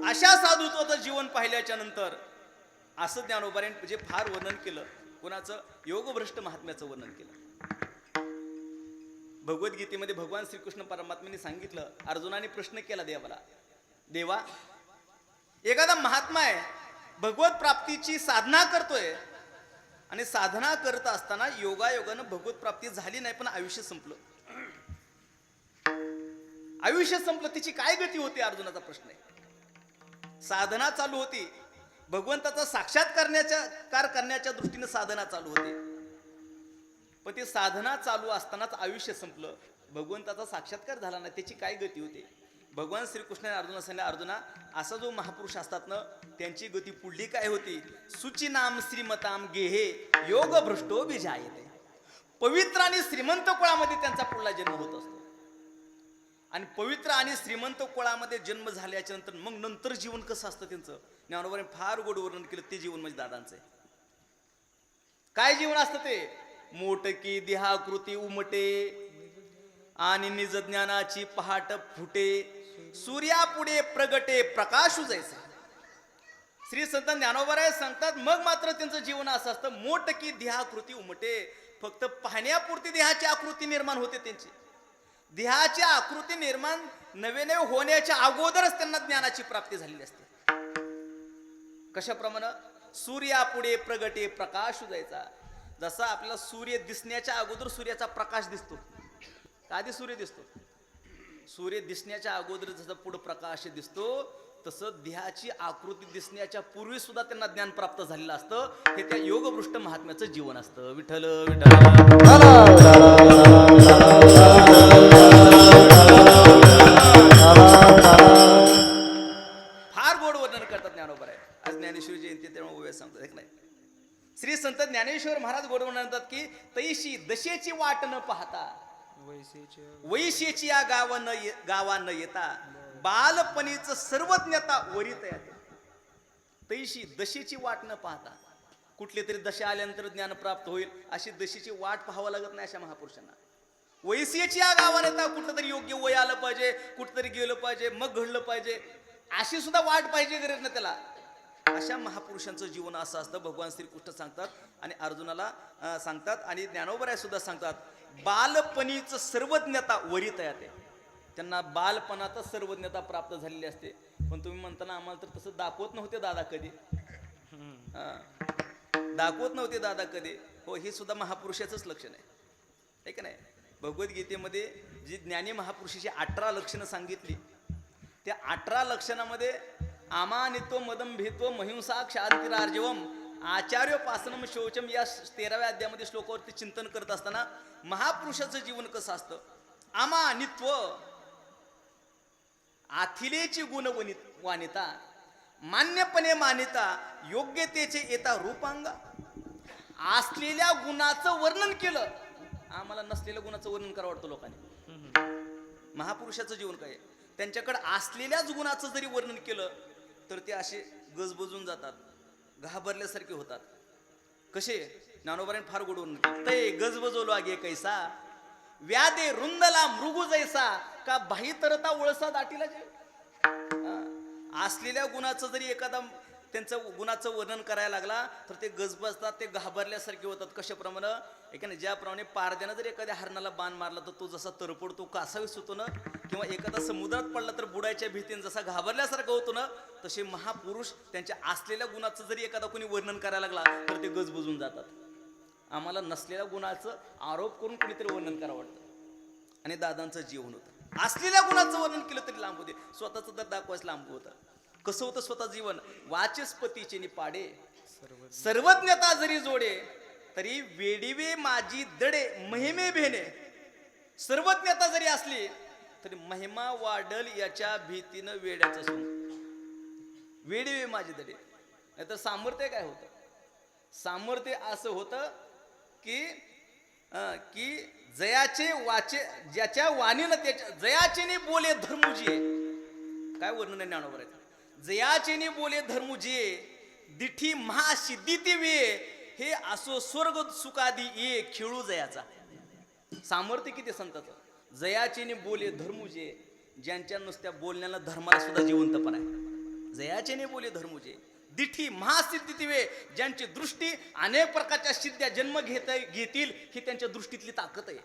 अशा साधुत्वाचं जीवन पाहिल्याच्या नंतर असं ज्ञानोबाने म्हणजे फार वर्णन केलं. कोणाचं? योगभ्रष्ट महात्म्याचं वर्णन केलं. भगवद्गीतेमध्ये भगवान श्रीकृष्ण परमात्म्याने सांगितलं, अर्जुनाने प्रश्न केला देवाला, देवा, एखादा महात्मा आहे, भगवत प्राप्तीची साधना करतोय आणि साधना करत असताना योगायोगानं भगवत प्राप्ती झाली नाही, पण आयुष्य संपलं. आयुष्य संपलं, तिची काय गती होती? अर्जुनाचा प्रश्न आहे. साधना चालू होती, भगवंताचा साक्षात्कार करण्याच्या दृष्टीने साधना चालू होती, पण ती साधना चालू असतानाच आयुष्य संपलं, भगवंताचा साक्षात्कार झाला नाही. त्याची काय गती होती? भगवान श्रीकृष्णाने अर्जुना सांगितलं, अर्जुना, असा जो महापुरुष असतात ना, त्यांची गती पुढली काय होती? सुचिनाम श्रीमताम गेहे योग भ्रष्टो विजायते. पवित्र आणि श्रीमंत कुळामध्ये त्यांचा पुढला जन्म होत असतो. आणि पवित्र आणि श्रीमंत कुळामध्ये जन्म झाल्याच्या नंतर मग नंतर जीवन कसं असतं त्यांचं, ज्ञानोबाने फार गोड वर्णन केलं. ते जीवन म्हणजे दादांचं आहे. काय जीवन असतं ते? मोटकी देहाकृती उमटे आणि निज ज्ञानाची पहाट फुटे, सूर्यापुढे प्रगटे प्रकाश उजायचे. श्री संत ज्ञानोबराय सांगतात, मग मात्र त्यांचं जीवन असं असतं, मोटकी देहाकृती उमटे. फक्त पाहण्यापुरती देहाची आकृती निर्माण होते त्यांची. देहाची आकृती निर्माण नव्याने होण्याच्या अगोदरच त्यांना ज्ञानाची प्राप्ती झालेली असते. कशाप्रमाणे? सूर्यापुढे प्रगटे प्रकाश उजायचा. जसा आपल्याला सूर्य दिसण्याच्या अगोदर सूर्याचा प्रकाश दिसतो, आधी सूर्य दिसतो, सूर्य दिसण्याच्या अगोदर जसं पुढे प्रकाश दिसतो, तसं देहाची आकृती दिसण्याच्या पूर्वी सुद्धा त्यांना ज्ञान प्राप्त झालेलं असतं. हे त्या योगभ्रष्ट महात्म्याचं जीवन असतं. विठ्ठल फार गोड वर्णन करतात ज्ञानोबराय. आज ज्ञानेश्वर जयंती, त्यामुळे ओव्या सांगतात. एक नाही, श्री संत ज्ञानेश्वर महाराज गोड वर्णन करतात की, तैशी दशेची वाट न पाहता, वैशेची या गावा न येता, बालपणीच सर्वज्ञता वरीत येते. तैशी दशेची वाट न पाहता, कुठली तरी दशा आल्यानंतर ज्ञान प्राप्त होईल अशी दशेची वाट पाहावं लागत नाही अशा महापुरुषांना. वैसेची या गावात येता, कुठलं तरी योग्य वय आलं पाहिजे, कुठतरी गेलं पाहिजे, मग घडलं पाहिजे, अशी सुद्धा वाट पाहिजे गरज ना त्याला. अशा महापुरुषांचं जीवन असं असतं. भगवान श्रीकृष्ण सांगतात आणि अर्जुनाला सांगतात आणि ज्ञानोबराय सुद्धा सांगतात, बालपणीच सर्वज्ञता वरित आहे. त्यांना बालपणातच सर्वज्ञता प्राप्त झालेली असते. पण तुम्ही म्हणताना आम्हाला तर तसं दाखवत नव्हते दादा कधी, दाखवत नव्हते दादा कधी. हो, हे सुद्धा महापुरुषाचंच लक्षण आहे का नाही. भगवद्गीतेमध्ये जी ज्ञानी महापुरुषाची 18 लक्षणं सांगितली, त्या 18 लक्षणामध्ये अमानित्व, मदंभित्व, महिंसा, क्षांतिरार्जवम, आचार्योपासनम, शौचम या 13व्या अध्यायामध्ये श्लोकावरती चिंतन करत असताना महापुरुषाचं जीवन कसं असतं. अमानित्व, आथिलेची गुणवानिता, मान्यपणे मानिता, योग्यतेचे येता रूपांगा. असलेल्या गुणाचं वर्णन केलं, आम्हाला नसलेल्या गुणाचं वर्णन करावं वाटतं लोकांनी. महापुरुषाचं जीवन काय, त्यांच्याकडे असलेल्याच गुणाचं जरी वर्णन केलं तर ते असे गजबजून जातात, घाबरल्यासारखे होतात. कसे, ज्ञानोबाने फार गोड वर्णन केलं. ते गजबजवलो आगे कैसा, व्यादे रुंदला मृगू जैसा, का बाही तरता वळसा दाटीला जे. असलेल्या गुणाचं जरी एखादा त्यांचं गुणाचं वर्णन करायला लागला तर ते गजबजतात, ते घाबरल्यासारखे होतात. कशाप्रमाणे, एकाने ज्याप्रमाणे पारद्यानं जर एखाद्या हरणाला बाण मारला तर तो जसा तरपडतो, कासावीस होतो ना, किंवा एखादा समुद्रात पडला तर बुडायच्या भीतीने जसा घाबरल्यासारखं होतो ना, तसे महापुरुष त्यांच्या असलेल्या गुणाचं जरी एखादा कोणी वर्णन करायला लागला तर ते गजबजून जातात. आम्हाला नसलेल्या गुणाचं आरोप करून कोणीतरी वर्णन करावं वाटतं. आणि दादांचं जीवन होतं, असलेल्या गुणाचं वर्णन केलं तरी लांब होते, स्वतःचं तर दाखवायच लांब होतं. कसं होतं स्वतः जीवन, वाचस्पतीचे निपाडे, सर्वज्ञता जरी जोडे, तरी वेडीवे माझी दडे, महिमे भेने. सर्वज्ञता जरी असली तरी महिमा वाढल याच्या भीतीनं वेड्याचं सोंग. वेडीवे माझी दडे. नाहीतर सामर्थ्य काय होतं, सामर्थ्य असं होतं की जयाचे वाचे, ज्याच्या वाणीनं त्याच्या, जयाचेने बोले धर्मुजिये. काय वर्णन आहे ज्ञानोबरायचं. जयाचेने बोले धर्मुजिये, दिठी महासिद्धी वे, हे असो स्वर्ग सुखादी ये खेळू जयाचा. सामर्थ्य किती संताचं. जयाचेने बोले धर्मुजिये, ज्यांच्या नुसत्या बोलण्याला धर्माला सुद्धा जिवंतपणा आहे. जयाचेने बोले धर्मुजिये, दिठी महासिद्धी वे, ज्यांची दृष्टी अनेक प्रकारच्या सिद्ध्या जन्म घेतील ही त्यांच्या दृष्टीतली ताकद आहे.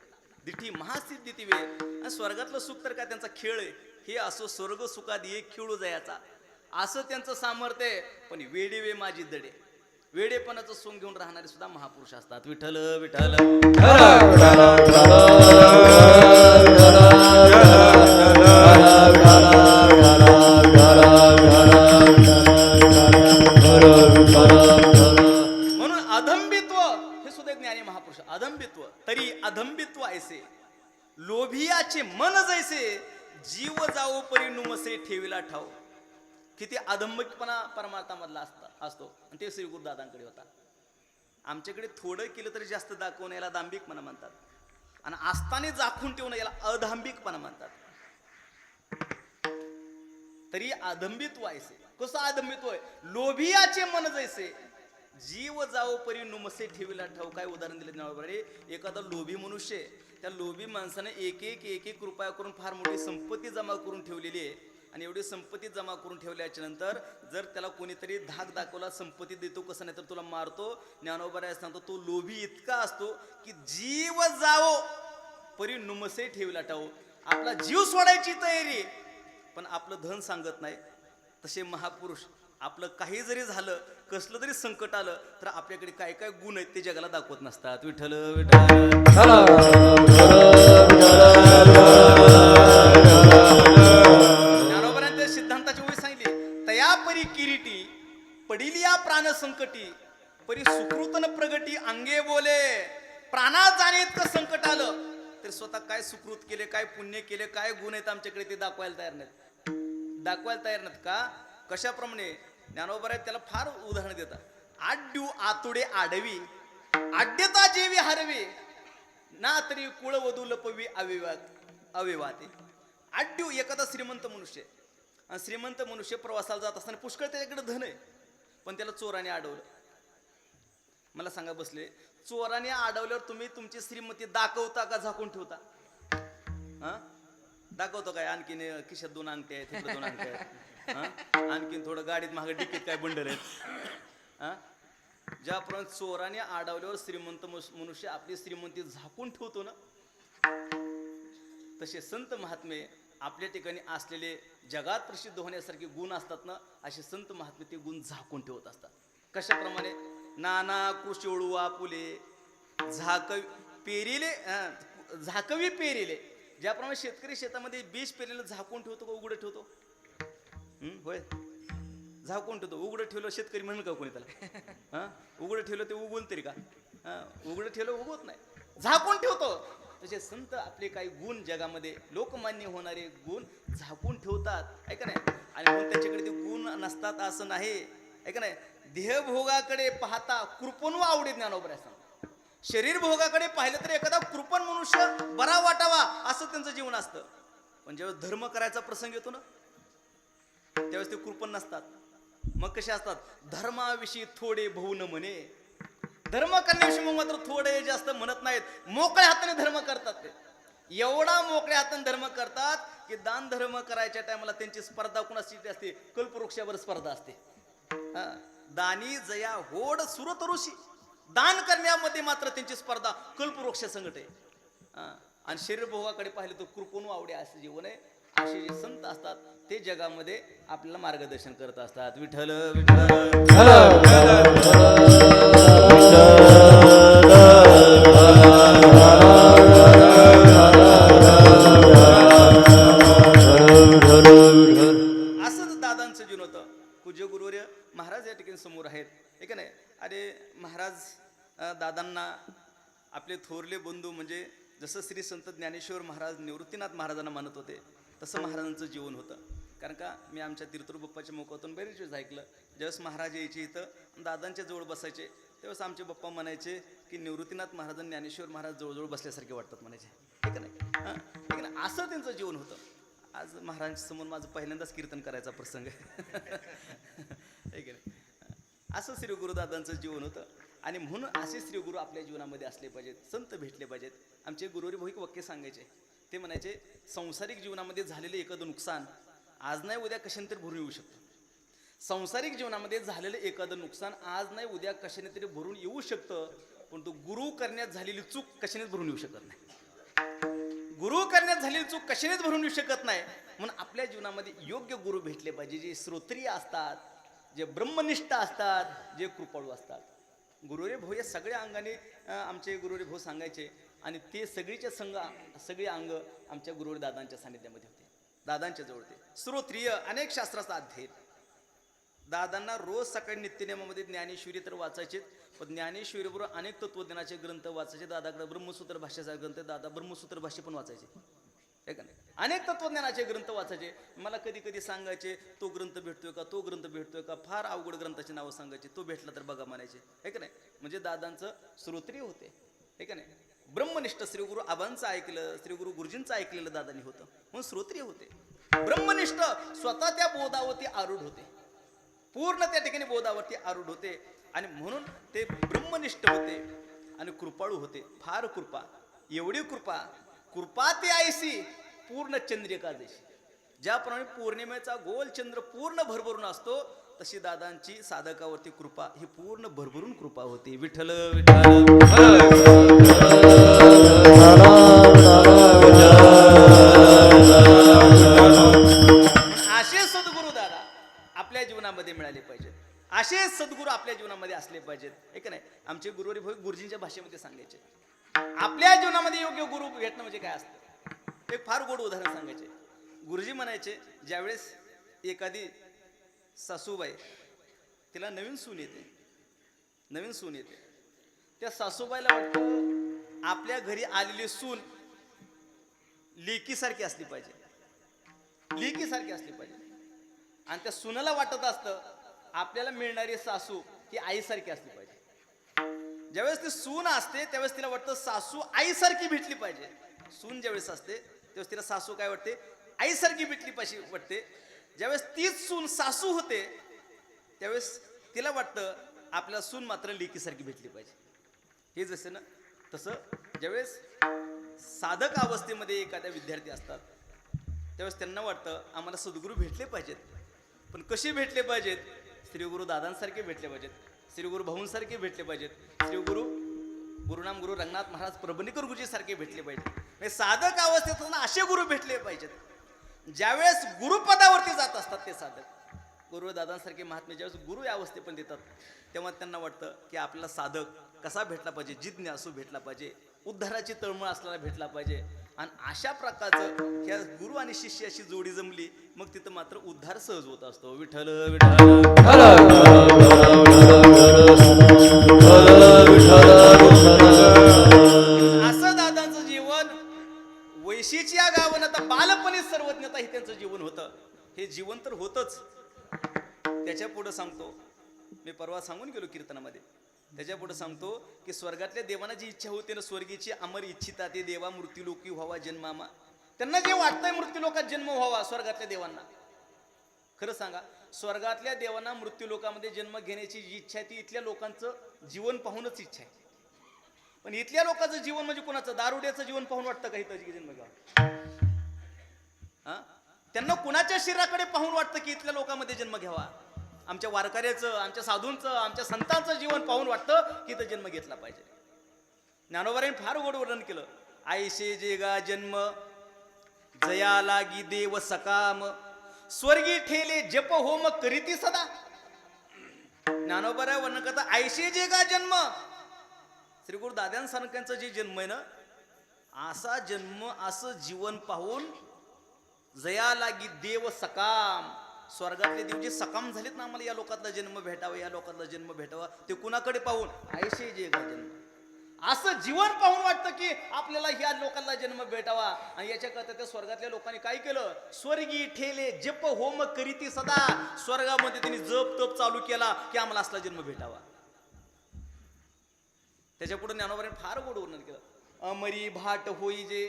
दिठी महासिद्धी वे. आणि स्वर्गातलं सुख तर काय त्यांचा खेळ आहे. हे असो स्वर्ग सुखादी एक खेळू जायचा, असं त्यांचं सामर्थ्य आहे. पण वेडेवे माझी दडे, वेडेपणाचं सोंग घेऊन राहणारे सुद्धा महापुरुष असतात. विठ्ठल विठ्ठल म्हणून अधंबित्व हे सुद्धा ज्ञानी महापुरुष. अधंबित्व तरी अधंबित्व ऐसे, लोभियाचे मन जैसे, जीव जाओ परी नुमसे ठेविला ठाव. किती अधंबिकपणा परमार्थामधला असतो. आणि ते श्री गुरुदादांकडे होता. आमच्याकडे थोडं केलं तरी जास्त दाखवणं याला दांभिकपणा म्हणतात, आणि आस्थाने दाखवून ठेवणं याला अधांबिकपणा म्हणतात. तरी अधंबित्व ऐसे. कसं अधंबित्व आहे, लोभियाचे मन जैसे, जीव जाओ परी नुमसे ठेविला ठाव. काय उदाहरण दिलं ज्ञानोबाने. एखादा लोभी मनुष्य आहे, त्या लोभी माणसाने एक एक रुपया करून फार मोठी संपत्ती जमा करून ठेवलेली आहे. आणि एवढी संपत्ती जमा करून ठेवल्याच्या नंतर जर त्याला कोणीतरी धाक दाखवला, संपत्ती देतो कसं नाही तर तुला मारतो, ज्ञानोबराय सांगतो तो लोभी इतका असतो की जीव जावो परी नुमसे ठेवला ठाव. आपला जीव सोडायची तयारी, पण आपलं धन सांगत नाही. तसे महापुरुष आपलं काही जरी झालं, कसलं तरी संकट आलं तर आपल्याकडे काय काय गुण आहेत ते जगाला दाखवत नसतात. विठ्ठल विठ्ठल ज्ञानोबरांच्या सिद्धांताची ओळी सांगितली. तया परी किरीटी पडिलिया प्राण संकटी, परी सुकृतन प्रगटी अंगे बोले. प्राणात जाणे इतकं संकट आलं तर स्वतः काय सुकृत केले, काय पुण्य केले, काय गुण आहेत आमच्याकडे ते दाखवायला तयार नाहीत. दाखवायला तयार नाहीत का. कशाप्रमाणे ज्ञानोबराय त्याला फार उदाहरण देतात. आड्यू आतुडे आडवी, आड्यता जेवी हरवी, ना तरी कुळवधू लपवी अविवाते. आड्यू एखादा श्रीमंत मनुष्य, आणि श्रीमंत मनुष्य प्रवासाला जात असताना पुष्कळ त्याच्याकडे धन आहे, पण त्याला चोराने अडवलं. मला सांगा बसले, चोराने अडवल्यावर तुम्ही तुमची श्रीमती दाखवता का झाकून ठेवता. हा, दाखवतो काय. आणखीन खिशात 2 अंगठे आहेत, 2 अंगठे आहेत. हा? आणखीन थोडं गाडीत मागे डिकीत काय बंडल आहेत हा? ज्याप्रमाणे चोराने आडवल्यावर श्रीमंत मनुष्य आपली श्रीमंती झाकून ठेवतो ना, तसे संत महात्मे आपल्या ठिकाणी असलेले जगात प्रसिद्ध होण्यासारखे गुण असतात ना, असे संत महात्मे ते गुण झाकून ठेवत असतात. कशाप्रमाणे? नाना कृषिवळू आपुले झाक पेरिले झाकवी पेरिले. ज्याप्रमाणे शेतकरी शेतामध्ये बीज पेरलेलं झाकून ठेवतो का उघडं ठेवतो? होय, झाकून ठेवतो. उघडं ठेवलं शेतकरी म्हणून का कोणी त्याला? हा, उघडं ठेवलं ते उगवल तरी का? उघडं ठेवलं उगवत नाही, झाकून ठेवतो. तसे संत आपले काही गुण जगामध्ये लोकमान्य होणारे गुण झाकून ठेवतात, आहे का नाही? आणि म्हणून त्याच्याकडे ते गुण नसतात असं नाही, आहे का नाही? देहभोगाकडे पाहता कृपण व आवडी ज्ञानोबऱ्या सांग. शरीर भोगाकडे पाहिलं तर एखादा कृपण मनुष्य बरा वाटावा असं त्यांचं जीवन असतं. पण ज्यावेळेस धर्म करायचा प्रसंग येतो ना, त्यावेळेस ते कृपण नसतात. मग कसे असतात? धर्माविषयी थोडे भाऊ न म्हणे. धर्म करण्याविषयी मग मात्र थोडे जास्त म्हणत नाहीत. मोकळ्या हाताने धर्म करतात. ते एवढा मोकळ्या हाताने धर्म करतात की दान धर्म करायच्या टायमाला त्यांची स्पर्धा कुणाची असते? कल्पवृक्षावर स्पर्धा असते. दानी जया होड सुरतरुषी. दान करण्यामध्ये मात्र त्यांची स्पर्धा कल्पवृक्ष संगत आहे. आणि शरीर भोगाकडे पाहिलं तर कृपण आवडे असं जीवन आहे. असे जे संत असतात ते जगामध्ये आपल्याला मार्गदर्शन करत असतात. विठ्ठल विठ्ठल असंच दादांचं जीवन होतं. पूज्य गुरुवर्य महाराज या ठिकाणी समोर आहेत, हे का नाही? अरे महाराज दादांना आपले थोरले बंधू म्हणजे जसं श्री संत ज्ञानेश्वर महाराज निवृत्तीनाथ महाराजांना मानत होते तसं महाराजांचं जीवन होतं. कारण का मी आमच्या तीर्थरूप बाप्पाच्या मुखातून बरेच वेळेस ऐकलं, ज्यावेळेस महाराज यायचे इथं दादांच्या जवळ बसायचे त्यावेळेस आमचे बाप्पा म्हणायचे की निवृत्तीनाथ महाराज आणि ज्ञानेश्वर महाराज जवळजवळ बसल्यासारखे वाटतात म्हणायचे, हे का नाही? हां, हे का नाही? असं त्यांचं जीवन होतं. आज महाराजांच्या समोर माझं पहिल्यांदाच कीर्तन करायचा प्रसंग आहे की नाही? असं श्री गुरुदादांचं जीवन होतं. आणि म्हणून असे श्री गुरु आपल्या जीवनामध्ये असले पाहिजेत, संत भेटले पाहिजेत. आमचे गुरुवारी भाऊ एक वाक्य सांगायचे, ते म्हणायचे संसारिक जीवनामध्ये झालेले एखादं नुकसान आज नाही उद्या कशाने तरी भरून येऊ शकतं. संसारिक जीवनामध्ये झालेलं एखादं नुकसान आज नाही उद्या कशाने तरी भरून येऊ शकतं, पण तो गुरु करण्यात झालेली चूक कशानेच भरून येऊ शकत नाही. गुरु करण्यात झालेली चूक कशानेच भरून येऊ शकत नाही. म्हणून आपल्या जीवनामध्ये योग्य गुरु भेटले पाहिजे, जे श्रोत्रिय असतात, जे ब्रह्मनिष्ठ असतात, जे कृपाळू असतात. गुरुरे भाऊ या सगळ्या अंगाने आमचे गुरुरे भाऊ सांगायचे. आणि ते सगळीचे सगळे अंग आमच्या गुरुवारी दादांच्या सानिध्यामध्ये होते, दादांच्या जवळ होते. श्रोत्रिय अनेक शास्त्राचा अध्ययन. दादांना रोज सकाळी नित्यनेमामध्ये ज्ञानेश्वरी तर वाचायचे, पण ज्ञानेश्वरीबरोबर अनेक तत्वज्ञानाचे ग्रंथ वाचायचे. दादाकडे ब्रह्मसूत्र भाष्याचा ग्रंथ, दादा ब्रह्मसूत्र भाष्य पण वाचायचे, हे का नाही? अनेक तत्वज्ञानाचे ग्रंथ वाचायचे. मला कधी कधी सांगायचे तो ग्रंथ भेटतोय का, तो ग्रंथ भेटतोय का. फार अवघड ग्रंथाची नावं सांगायचे, तो भेटला तर बघा म्हणायचे, हे का नाही? म्हणजे दादांचं श्रोत्रिय होते, हे का नाही? ब्रह्मनिष्ठ श्री गुरु आबांचं ऐकलं, श्री गुरु गुरुजींचं ऐकलेलं दादांनी होतं म्हणून श्रोत्रिय होते. ब्रह्मनिष्ठ स्वतः त्या बोधावरती आरूढ होते, पूर्ण त्या ठिकाणी बोधावरती आरूढ होते. आणि म्हणून ते ब्रह्मनिष्ठ होते आणि कृपाळू होते. फार कृपा, एवढी कृपा, कृपा ते ऐसी पूर्ण चंद्रिका जैसी. ज्याप्रमाणे पौर्णिमेचा गोल चंद्र पूर्ण भरभरून असतो, तशी दादांची साधकावरती कृपा ही पूर्ण भरभरून कृपा होती. विठ्ठल विठ्ठल असे सद्गुरु दादा आपल्या जीवनामध्ये मिळाले पाहिजेत, असे सद्गुरू आपल्या जीवनामध्ये असले पाहिजेत, हे का नाही? आमचे गुरुवारी भाऊ गुरुजींच्या भाषेमध्ये सांगायचे, आपल्या जीवनामध्ये योग्य गुरु भेटणं म्हणजे काय असतं. एक फार गोड उदाहरण सांगायचे. गुरुजी म्हणायचे, ज्यावेळेस एखादी सासूबाई, तिला नवीन सून येते, त्या सासूबाईला वाटतं आपल्या घरी आलेली सून लेकीसारखी असली पाहिजे, लेकीसारखी असली पाहिजे. आणि त्या सुनाला वाटत असतं आपल्याला मिळणारी सासू ही आईसारखी असली पाहिजे. ज्यावेळेस ती सून असते त्यावेळेस तिला वाटतं सासू आईसारखी भेटली पाहिजे. सून ज्यावेळेस असते त्यावेळेस तिला सासू काय वाटते? आईसारखी भेटली पाहिजे वाटते. ज्यावेळेस तीच सून सासू होते त्यावेळेस तिला वाटतं आपल्याला सून मात्र लेकीसारखी भेटली पाहिजे. हे जसं ना तसं ज्यावेळेस साधक अवस्थेमध्ये एखाद्या विद्यार्थी असतात त्यावेळेस त्यांना वाटतं आम्हाला सद्गुरू भेटले पाहिजेत. पण कसे भेटले पाहिजेत? श्री गुरु दादांसारखे भेटले पाहिजेत, श्री गुरु भाऊंसारखे भेटले पाहिजेत, श्री गुरु गुरुनाम गुरु रंगनाथ महाराज प्रबंधकर गुरुजी सारखे भेटले पाहिजेत. म्हणजे साधक अवस्थेत असताना असे गुरु भेटले पाहिजेत. ज्यावेळेस गुरुपदावरती जात असतात ते साधक, गुरु दादांसारखे महात्मे ज्यावेळेस गुरु या अवस्थे पण देतात, तेव्हा त्यांना वाटतं की आपला साधक कसा भेटला पाहिजे, जिज्ञासू भेटला पाहिजे, उद्धाराची तळमळ असलेला भेटला पाहिजे. आणि अशा प्रकारचं ह्या गुरु आणि शिष्याची जोडी जमली, मग तिथं मात्र उद्धार सहज होत असतो. विठ्ठल असं दादांचं जीवन. वैशीची या गावानं आता बालपणी सर्वज्ञता हे त्यांचं जीवन होतं. हे जीवन तर होतच. त्याच्या पुढे सांगतो, मी परवा सांगून गेलो कीर्तनामध्ये, त्याच्या पुढे सांगतो की स्वर्गातल्या देवांना जी इच्छा होते ना, स्वर्गीची अमर इच्छिता ते देवा मृत्यूलोकी व्हावा जन्मामा. त्यांना जे वाटतंय मृत्यूलोकात जन्म व्हावा स्वर्गातल्या देवांना, खरं सांगा, स्वर्गातल्या देवांना मृत्यूलोकामध्ये जन्म घेण्याची जी इच्छा आहे ती इथल्या लोकांचं जीवन पाहूनच इच्छा आहे. पण इथल्या लोकांचं जीवन म्हणजे कोणाचं? दारुड्याचं जीवन पाहून वाटतं का इथं जन्म घ्यावा? हा, त्यांना कुणाच्या शरीराकडे पाहून वाटतं की इथल्या लोकांमध्ये जन्म घ्यावा? आमच्या वारकऱ्याचं, आमच्या साधूंचं, आमच्या संतांचं जीवन पाहून वाटतं की इथं जन्म घेतला पाहिजे. ज्ञानोबारांनी फार गोड वर्णन केलं. आयशे जेगा जन्म जया लागी देव सकाम, स्वर्गी ठेले जप होम करीती सदा. ज्ञानोबाराय वर्णन करता आयशे जेगा जन्म. श्री गुरु दादांसारख्यांचा जे जन्म आहे ना, असा जन्म, असं जीवन पाहून जया लागी देव सकाम, स्वर्गातले देव जे सकाम झालेत ना, आम्हाला या लोकातला जन्म भेटावा, या लोकातला जन्म भेटावा, ते कुणाकडे पाहून? आयशे जेगा जन्म. असं जीवन पाहून वाटतं की आपल्याला ह्या लोकांना जन्म भेटावा. आणि याच्याकरता त्या स्वर्गातल्या लोकांनी काय केलं? स्वर्गी ठेले जप होम करीती सदा. स्वर्गामध्ये त्यांनी जप तप चालू केला की आम्हाला असला जन्म भेटावा. त्याच्या पुढे ज्ञानोबाने फार गोड वर्णन केलं. अमरी भाट होई जे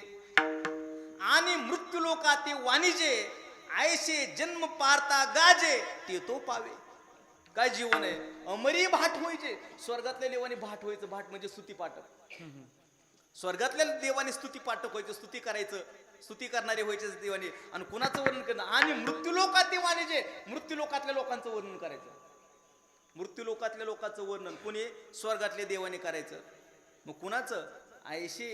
आणि मृत्यू लोका ते वाणिजे, आयशे जन्म पारता गाजे ते तो पावे. काय जीवन आहे? अमरी भाट व्हायचे. स्वर्गातल्या देवाने भाट व्हायचं. भाट म्हणजे स्तुती पाठक. स्वर्गातल्या देवाने स्तुती पाठक व्हायचं, स्तुती करायचं, स्तुती करणारे व्हायचे देवाने. आणि कुणाचं वर्णन करणं? आणि मृत्यूलोकात ते वाणिजे, मृत्यूलोकातल्या लोकांचं वर्णन करायचं. मृत्यूलोकातल्या लोकांचं वर्णन कोणी? स्वर्गातल्या देवाने करायचं. मग कुणाचं? आयशे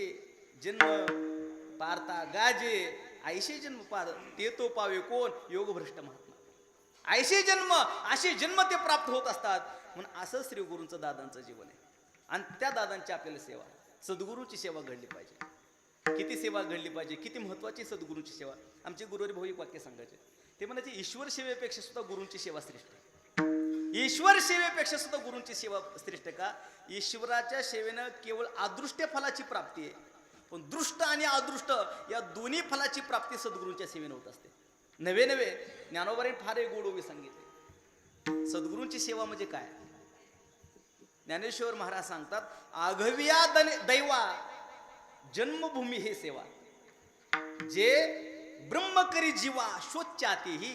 जन्म पारता गाजे, आयशे जन्म पार ते तो पावे कोण? योगभ्रष्ट महात्मा. आयशे जन्म, असे जन्म ते प्राप्त होत असतात. म्हणून असं श्री गुरूंचं दादांचं जीवन आहे. आणि त्या दादांची आपल्याला सेवा, सद्गुरूची सेवा घडली पाहिजे. किती सेवा घडली पाहिजे, किती महत्वाची सद्गुरूची सेवा. आमचे गुरुवारी भाऊ एक वाक्य सांगायचे, ते म्हणायचे ईश्वर सेवेपेक्षा सुद्धा गुरूंची सेवा श्रेष्ठ आहे. ईश्वर सेवेपेक्षा सुद्धा गुरूंची सेवा श्रेष्ठ का? ईश्वराच्या सेवेनं केवळ अदृष्ट फलाची प्राप्ती आहे, पण दृष्ट आणि अदृष्ट या दोन्ही फलाची प्राप्ती सद्गुरूंच्या सेवेने होत असते. नवे नवे ज्ञानोबाने फार एक गोड ओवी सांगितले. सद्गुरूंची सेवा म्हणजे काय? ज्ञानेश्वर महाराज सांगतात, आघविया दैवा जन्मभूमी हे सेवा, जे ब्रह्म करी जीवा शोच्याती ही.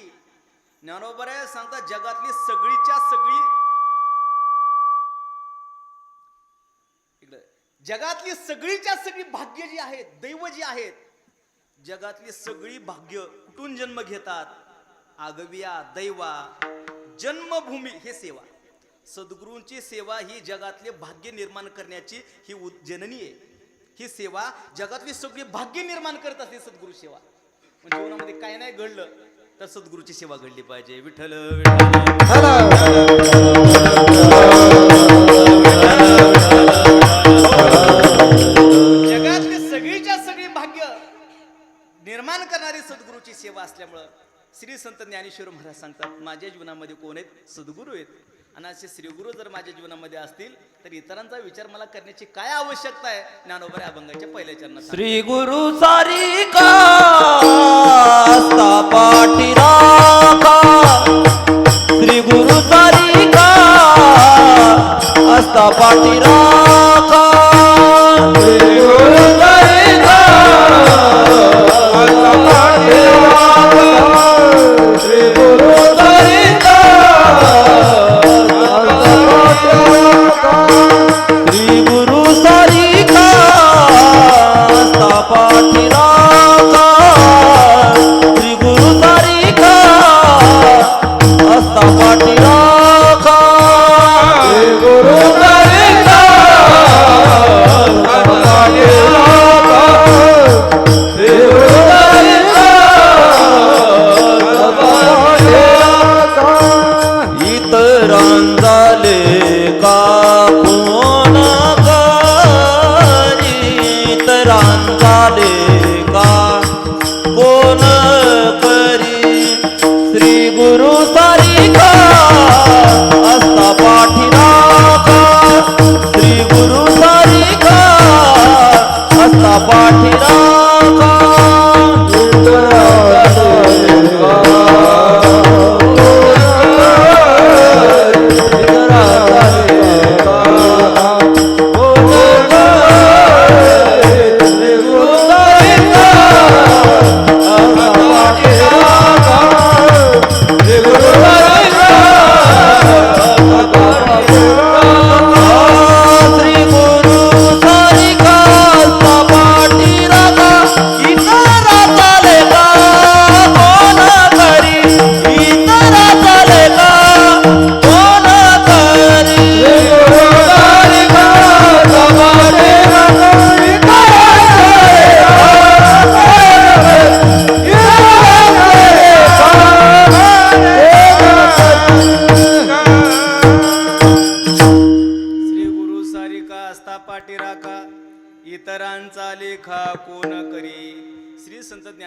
ज्ञानोबा सांगतात, जगातली सगळीच्या सगळी, जगातली सगळीच्या सगळी भाग्य जी आहेत, दैव जी आहेत, जगातली सगळी भाग्य कुठून जन्म घेतात? आगविया दैवा जन्मभूमी हे सेवा. सद्गुरूंची सेवा ही जगातले भाग्य निर्माण करण्याची ही जननी आहे. ही सेवा जगातली सगळी भाग्य निर्माण करत असते सद्गुरू सेवा. म्हणजे जीवनामध्ये काय नाही घडलं तर सद्गुरूची सेवा घडली पाहिजे. विठ्ठल जगातली सगळीच्या सगळी भाग्य निर्माण करणारी सद्गुरूची सेवा असल्यामुळं श्री संत ज्ञानेश्वर महाराज सांगतात, माझ्या जीवनामध्ये कोण आहेत? सद्गुरू आहेत. आणि असे श्रीगुरू जर माझ्या जीवनामध्ये असतील तर इतरांचा विचार मला करण्याची काय आवश्यकता आहे? ज्ञानोबा अभंगाच्या पहिल्या चरणात श्री गुरु सारिका पाठी राखा, श्री गुरु सारिका अस्ता पाठी राखा, श्री गुरु सारिका अस्ता पाठी राखा, श्री गुरु सारिका श्री गुरु सारिका अस्ता पाठी राखा, श्री गुरु सारिका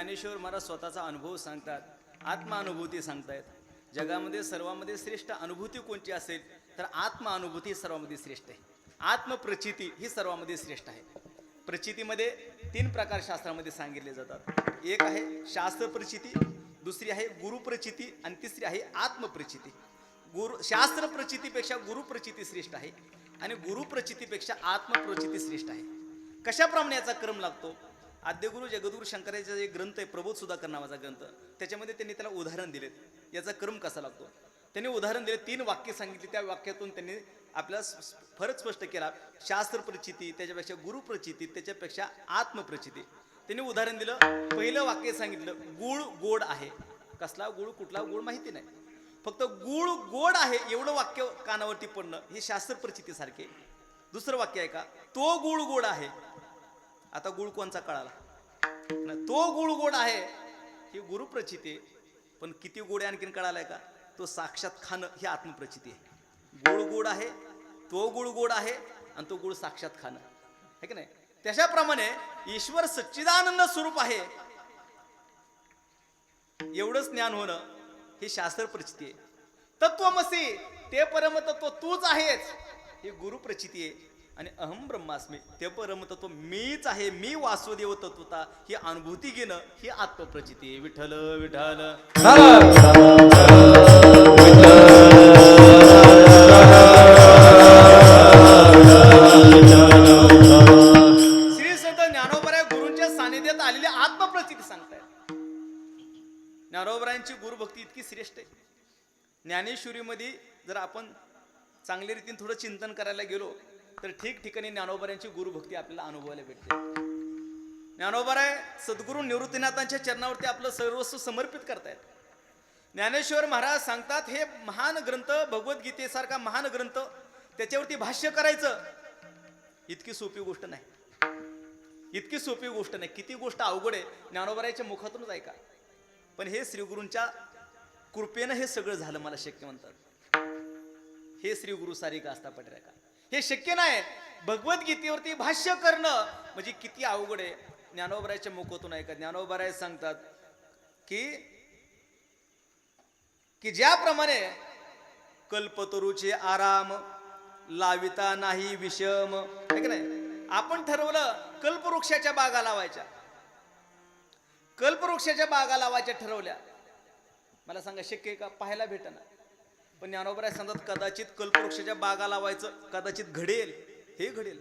ज्ञानेश्वर महाराज स्वतःचा अनुभव सांगतात, आत्मानुभूती सांगतायत। जगामध्ये सर्वांमध्ये श्रेष्ठ अनुभूती कोणती असेल तर आत्मानुभूती सर्वांमध्ये श्रेष्ठ आहे। आत्मप्रचिती ही सर्वांमध्ये श्रेष्ठ आहे। प्रचितीमध्ये 3 प्रकार शास्त्रामध्ये सांगितले जातात। एक आहे शास्त्र प्रचिती, दुसरी आहे गुरुप्रचिती आणि तिसरी आहे आत्मप्रचिती। शास्त्र प्रचितीपेक्षा गुरुप्रचिती श्रेष्ठ आहे आणि गुरुप्रचितीपेक्षा आत्मप्रचिती श्रेष्ठ आहे। कशाप्रमाणे याचा क्रम लागतो? आद्यगुरु जगद्गुरु शंकराचार्याचा एक ग्रंथ आहे प्रबोध सुधाकर नावाचा ग्रंथ, त्याच्यामध्ये त्यांनी त्याला उदाहरण दिलेत, याचा क्रम कसा लागतो। त्यांनी उदाहरण दिले, 3 वाक्य सांगितली, त्या वाक्यातून त्यांनी आपल्याला फरक स्पष्ट केला। शास्त्र प्रचिती, त्याच्यापेक्षा गुरुप्रचिती, त्याच्यापेक्षा आत्मप्रचिती। त्यांनी उदाहरण दिलं, पहिलं वाक्य सांगितलं, गुळ गोड आहे। कसला गुळ, कुठला गुळ माहिती नाही, फक्त गुळ गोड आहे एवढं वाक्य कानावरती पडणं हे शास्त्र प्रचिती सारखे। दुसरं वाक्य आहे का, तो गुळ गोड आहे। आता गुळ कोणचा कळाला, तो गुळ गोड आहे ही गुरुप्रचिती, पण किती गोड आहे आणखीन कळालाय का, तो साक्षात खाणं ही आत्मप्रचिती आहे। गुळ गोड आहे, तो गुळ गोड आहे आणि तो गुळ साक्षात खाणं आहे की नाही। त्याच्याप्रमाणे ईश्वर सच्चिदानंद स्वरूप आहे एवढंच ज्ञान होणं ही शास्त्र प्रचिती आहे। तत्वमसी, ते परमतत्व तूच आहेस, ही गुरुप्रचिती आहे। आणि अहम ब्रह्मास्मी, ते परमतत्व मीच आहे, मी वासुदेव तत्वता ही अनुभूती घेणं ही आत्मप्रचिती आहे। विठ्ठल विठ्ठल श्री संत ज्ञानोबराय गुरूंच्या सानिध्यात आलेली आत्मप्रचिती सांगतायत। ज्ञानोबरायांची गुरुभक्ती इतकी श्रेष्ठ आहे। ज्ञानेश्वरीमध्ये जर आपण चांगल्या रीतीने थोडं चिंतन करायला गेलो तर ठिकठिकाणी ज्ञानोबरायांची गुरुभक्ती आपल्याला अनुभवायला भेटते। ज्ञानोबराय सद्गुरू निवृत्तीनाथांच्या चरणावरती आपलं सर्वस्व समर्पित करतायत। ज्ञानेश्वर महाराज सांगतात, हे महान ग्रंथ, भगवद्गीतेसारखा महान ग्रंथ, त्याच्यावरती भाष्य करायचं इतकी सोपी गोष्ट नाही, इतकी सोपी गोष्ट नाही। किती गोष्ट अवघड आहे, ज्ञानोबरायाच्या मुखातूनच ऐका। पण हे श्रीगुरूंच्या कृपेनं हे सगळं झालं, मला शक्य म्हणतात। हे श्री गुरु सारिका आस्था पाटीराखा, हे शक्य नाही। भगवद्गीतेवरती भाष्य करणं म्हणजे किती अवघड आहे, ज्ञानोबरायाच्या मुखातून ऐका। ज्ञानोबराय सांगतात की ज्याप्रमाणे कल्पतरूचे आराम लाविता नाही विषम, आहे की नाही। आपण ठरवलं कल्पवृक्षाच्या बागा लावायच्या, कल्पवृक्षाच्या बागा लावायच्या ठरवल्या, मला सांगा शक्य आहे का? पाहायला भेटना। पण ज्ञानोबराय सांगतात कदाचित कल्पवृक्षाच्या बागा लावायचं कदाचित घडेल, हे घडेल।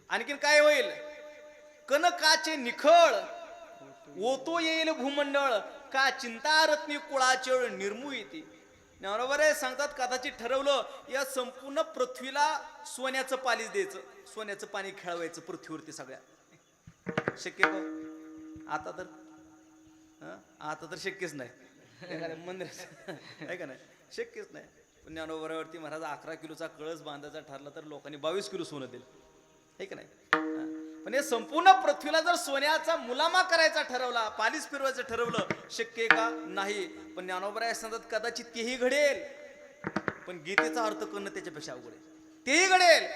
आणखीन काय होईल, कनकाचे निखळ ओतो येईल भूमंडळ, का चिंता रत्नी कुळाचळ निर्मू येते। ज्ञानोबराय सांगतात कदाचित ठरवलं या संपूर्ण पृथ्वीला सोन्याचं पालीच द्यायचं, सोन्याचं पाणी खेळवायचं पृथ्वीवरती सगळ्या, शक्य का? आता तर शक्यच नाही, मंदिर आहे का नाही, शक्यच नाही। पण ज्ञानोबरावरती महाराज 11 किलोचा कळस बांधायचा ठरला तर लोकांनी 22 किलो सोनं दिलं, आहे का नाही। पण हे संपूर्ण पृथ्वीला जर सोन्याचा मुलामा करायचा ठरवला, पालीस फिरवायचं ठरवलं, शक्य आहे का? नाही। पण ज्ञानोबराय सांगतात कदाचित तेही घडेल, पण गीतेचा अर्थ करणं त्याच्यापेक्षा अवघड आहे। तेही घडेल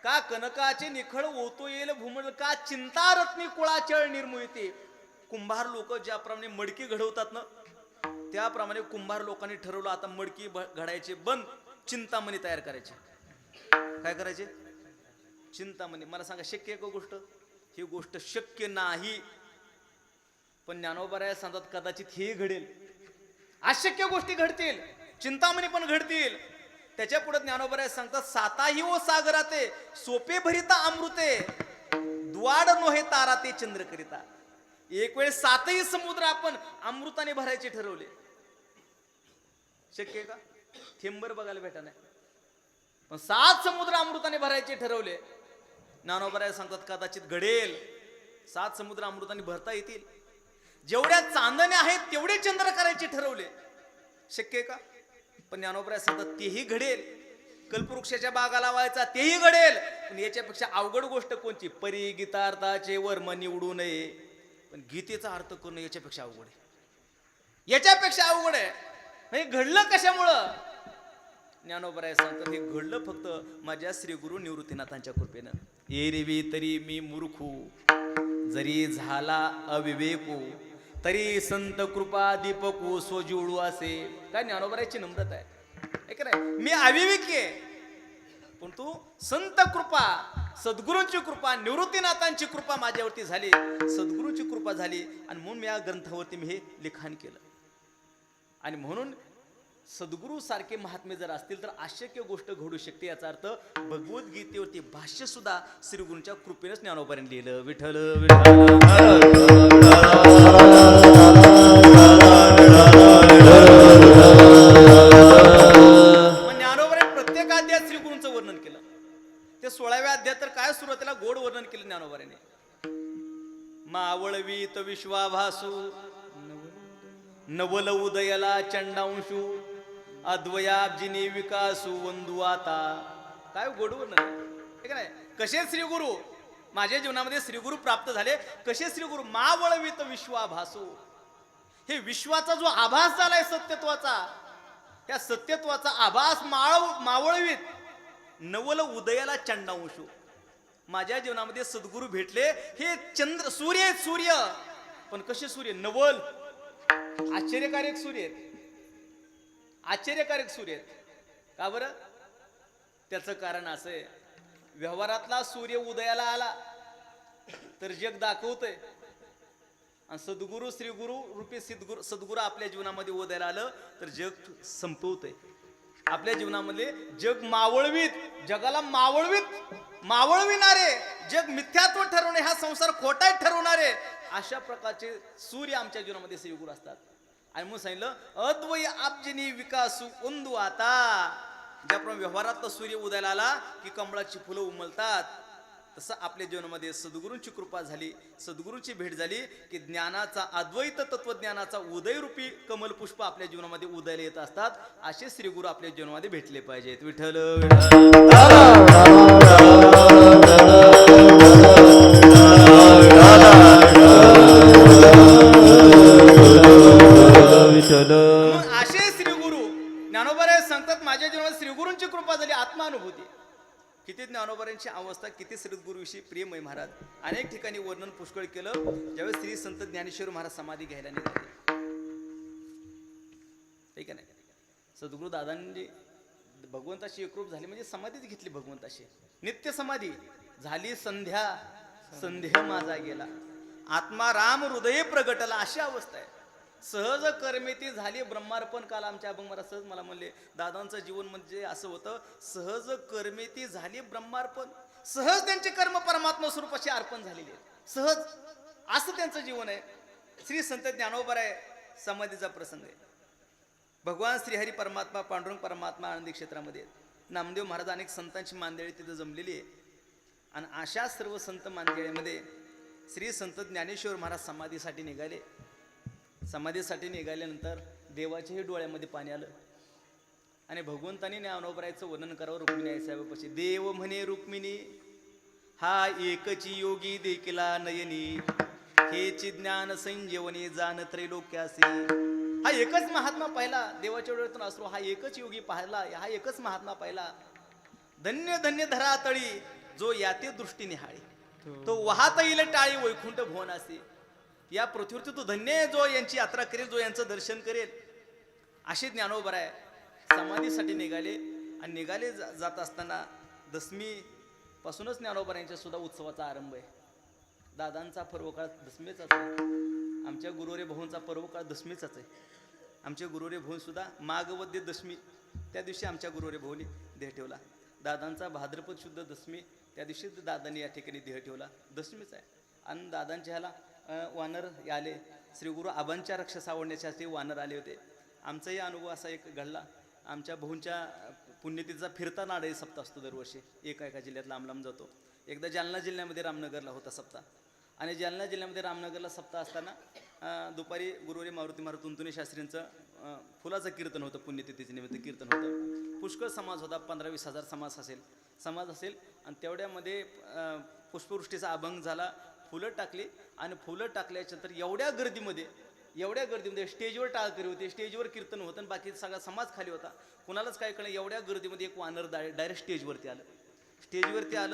का, कनकाचे निखळ ओतो येईल भूमंडळ, का चिंता रत्नी कुळाचळ निर्मू येते। कुंभार लोक ज्याप्रमाणे मडकी घडवतात ना, त्याप्रमाणे कुंभार लोकांनी ठरवलं आता मडकी घडायचे बंद, चिंतामणी तयार करायचे। काय करायचे? चिंतामणी। मला सांगा शक्य आहे का गोष्ट? ही गोष्ट शक्य नाही। पण ज्ञानोबराय सांगतात कदाचित हे घडेल, अशक्य गोष्टी घडतील, चिंतामणी पण घडतील। त्याच्या पुढे ज्ञानोबराय सांगतात साताही ओ सागराते सोपे भरिता अमृते, द्वाड नोहे ताराते चंद्र करिता। एक वेळ 7ही समुद्र आपण अमृताने भरायचे ठरवले, शक्य आहे का? थेंबर बघायला भेटा नाही, पण 7 समुद्र अमृताने भरायचे ठरवले। ज्ञानोबराय सांगतात कदाचित घडेल, 7 समुद्र अमृताने भरता येतील। जेवढ्या चांदण्या आहेत तेवढे चंद्र करायचे ठरवले, शक्य आहे का? पण ज्ञानोबराय सांगतात तेही घडेल, कल्पवृक्षाच्या बागा लावायचा तेही घडेल। पण याच्यापेक्षा अवघड गोष्ट कोणती? परी गीतार्थाचे वर्म निवडू नये, पण गीतेचा अर्थ करणं याच्यापेक्षा अवघड आहे, याच्यापेक्षा अवघड आहे। हे घडलं कशामुळं? ज्ञानोबराय सांगतात हे घडलं फक्त माझ्या श्री गुरु निवृत्तीनाथांच्या कृपेनं। एरवी तरी मी मूर्खू जरी झाला अविवेकू तरी संत कृपा दीपकू सोजिवळू असे. काय ज्ञानोबराची नम्रता आहे का नाही? मी अविवेकी आहे पण तू संत कृपा, सद्गुरूंची कृपा, निवृत्तीनाथांची कृपा माझ्यावरती झाली, सद्गुरूंची कृपा झाली आणि म्हणून मी या ग्रंथावरती मी हे लिखाण केलं. आणि म्हणून सद्गुरू सारखे महात्मे जर असतील तर अशक्य गोष्ट घडू शकते. याचा अर्थ भगवद्गीतेवरती भाष्य सुद्धा श्रीगुरूंच्या कृपेनेच ज्ञानोबाने लिहिलं. विठ्ठल ज्ञानोबाने प्रत्येक अध्यायात श्रीगुरूंचं वर्णन केलं. ते 16व्या अध्यायात तर काय सुरुवातीला गोड वर्णन केलं ज्ञानोबाने. मावळवीत विश्वाभासू नवल उदयला चंडांशू अद्वयाब्जिनी विकासू वंदू आता. काय गोड वर्णन आहे का नाही? कसे श्रीगुरु माझ्या जीवनामध्ये श्रीगुरु प्राप्त झाले, कसे श्रीगुरु मावळवीत विश्वाभासू. हे विश्वाचा जो आभास झालाय सत्यत्वाचा, त्या सत्यत्वाचा आभास मावळवीत नवल उदयाला चंडांशू. माझ्या जीवनामध्ये सद्गुरू भेटले. हे चंद्र सूर्य आहेत, सूर्य. पण कसे सूर्य? नवल, आश्चर्यकारक सूर्य आहेत, आश्चर्यकारक सूर्य आहेत. का बरं? त्याचं कारण असं आहे, व्यवहारातला सूर्य उदयाला आला तर जग दाखवतंय आणि सद्गुरू श्रीगुरु रूपी सद्गुरू आपल्या जीवनामध्ये उदयाला आलं तर जग संपवतंय. आपल्या जीवनामध्ये जग मावळवीत, जगाला मावळविणारे, जग मिथ्यात्व ठरवणे, हा संसार खोटा ठरवणारे अशा प्रकारचे सूर्य आमच्या जीवनामध्ये श्रीगुरु असतात. आणि म्हणून सांगितलं अद्वय आब्जिनी विकासू उंदू आता. ज्याप्रमाणे व्यवहारातला सूर्य उदयाला आला की कमळाची फुलं उमलतात, तसं आपल्या जीवनामध्ये सद्गुरूंची कृपा झाली, सद्गुरूंची भेट झाली की ज्ञानाचा, अद्वैत तत्वज्ञानाचा उदयरूपी कमल पुष्प आपल्या जीवनामध्ये उदयाला येत असतात. असे श्रीगुरु आपल्या जीवनामध्ये भेटले पाहिजेत. विठ्ठल असे श्रीगुरु ज्ञानोबा सांगतात माझ्या जीवनात श्रीगुरूंची कृपा झाली, आत्मानुभूती. किती ज्ञानोबारांची अवस्था, किती सद्गुरूविषयी प्रेम आहे महाराज. अनेक ठिकाणी वर्णन पुष्कळ केलं. ज्यावेळेस श्री संत ज्ञानेश्वर महाराज समाधी घ्यायला निघाले, ठीक आहे नाही, सद्गुरू दादांनी भगवंताशी एकरूप झाले म्हणजे समाधीच घेतली भगवंताशी. नित्य समाधी झाली. संध्या माझा गेला, आत्मा राम हृदय प्रगटला, अशी अवस्था आहे. सहज कर्मेती झाली ब्रह्मार्पण. काल आमच्या अभंग महाराज सहज मला म्हणले दादांचं जीवन म्हणजे असं होतं, सहज कर्मेती झाली ब्रह्मार्पण. सहज त्यांचे कर्म परमात्मा स्वरूपाशी अर्पण झालेले आहेत, सहज असं त्यांचं जीवन आहे. श्री संत ज्ञानोबा आहे समाधीचा प्रसंग आहे. भगवान श्रीहरी परमात्मा, पांडुरंग परमात्मा आनंदी क्षेत्रामध्ये, नामदेव महाराज, अनेक संतांची मांदेळी तिथं जमलेली आहे. आणि अशा सर्व संत मांदेळीमध्ये श्री संत ज्ञानेश्वर महाराज समाधीसाठी निघाले. समाधीसाठी निघाल्यानंतर देवाच्याही डोळ्यामध्ये पाणी आलं आणि भगवंतानी ज्ञानोबरायचं वर्णन करावं रुक्मिणी आई साहेबापाशी. देव म्हणे रुक्मिणी हा एकची योगी देखिला नयनी, हेची ज्ञान संजीवनी जाण त्रैलोक्यासी. हा एकच महात्मा पाहिला, देवाच्या डोळ्यातून असलो, हा एकच योगी पाहिला, हा एकच महात्मा पाहिला. धन्य धन्य धरातळी जो याते दृष्टी निहाळी, तो वाहता येईल टाळी वैकुंठ भुवनासी. या पृथ्वीवरती तो धन्य आहे जो यांची यात्रा करेल, जो यांचं दर्शन करेल. असे ज्ञानोबा आहे समाधीसाठी निघाले. आणि निघाले जात असताना दशमी पासूनच ज्ञानोबा यांच्या सुद्धा उत्सवाचा आरंभ आहे. दादांचा पर्वकाळ दशमीचाच आहे, आमच्या गुरुरे भाऊंचा पर्वकाळ दशमीचाच आहे. आमचे गुरुरे भाऊ सुद्धा माघवद्य दशमी त्या दिवशी आमच्या गुरुरे भाऊनी देह ठेवला. दादांचा भाद्रपद शुद्ध दशमी त्या दिवशी दादांनी या ठिकाणी देह ठेवला, दशमीच आहे. आणि दादांच्या ह्याला वानर आले, श्री गुरु आबांच्या रक्षस आवडण्यासाठी वानर आले होते. आमचाही अनुभव असा एक घडला. आमच्या भाऊंच्या पुण्यतिथीचा फिरता नारळी सप्ताह असतो दरवर्षी, एका जिल्ह्यात लांब लांब जातो. एकदा जालना जिल्ह्यामध्ये रामनगरला होता सप्ताह. आणि जालना जिल्ह्यामध्ये रामनगरला सप्ताह असताना दुपारी गुरुवारी मारुती महाराज तुंतुणे शास्त्रींचं फुलाचं कीर्तन होतं, पुण्यतिथीच्या निमित्त कीर्तन होतं. पुष्कळ समाज होता, 15-20 हजार समाज असेल. आणि तेवढ्यामध्ये पुष्पवृष्टीचा अभंग झाला, फुलं टाकली. आणि फुलं टाकल्याच्यानंतर एवढ्या गर्दीमध्ये स्टेजवर टाळकरी होती, स्टेजवर कीर्तन होतं आणि बाकी सगळा समाज खाली होता. कुणालाच काय कळलं, एवढ्या गर्दीमध्ये एक वानर डायरेक्ट स्टेजवरती आलं.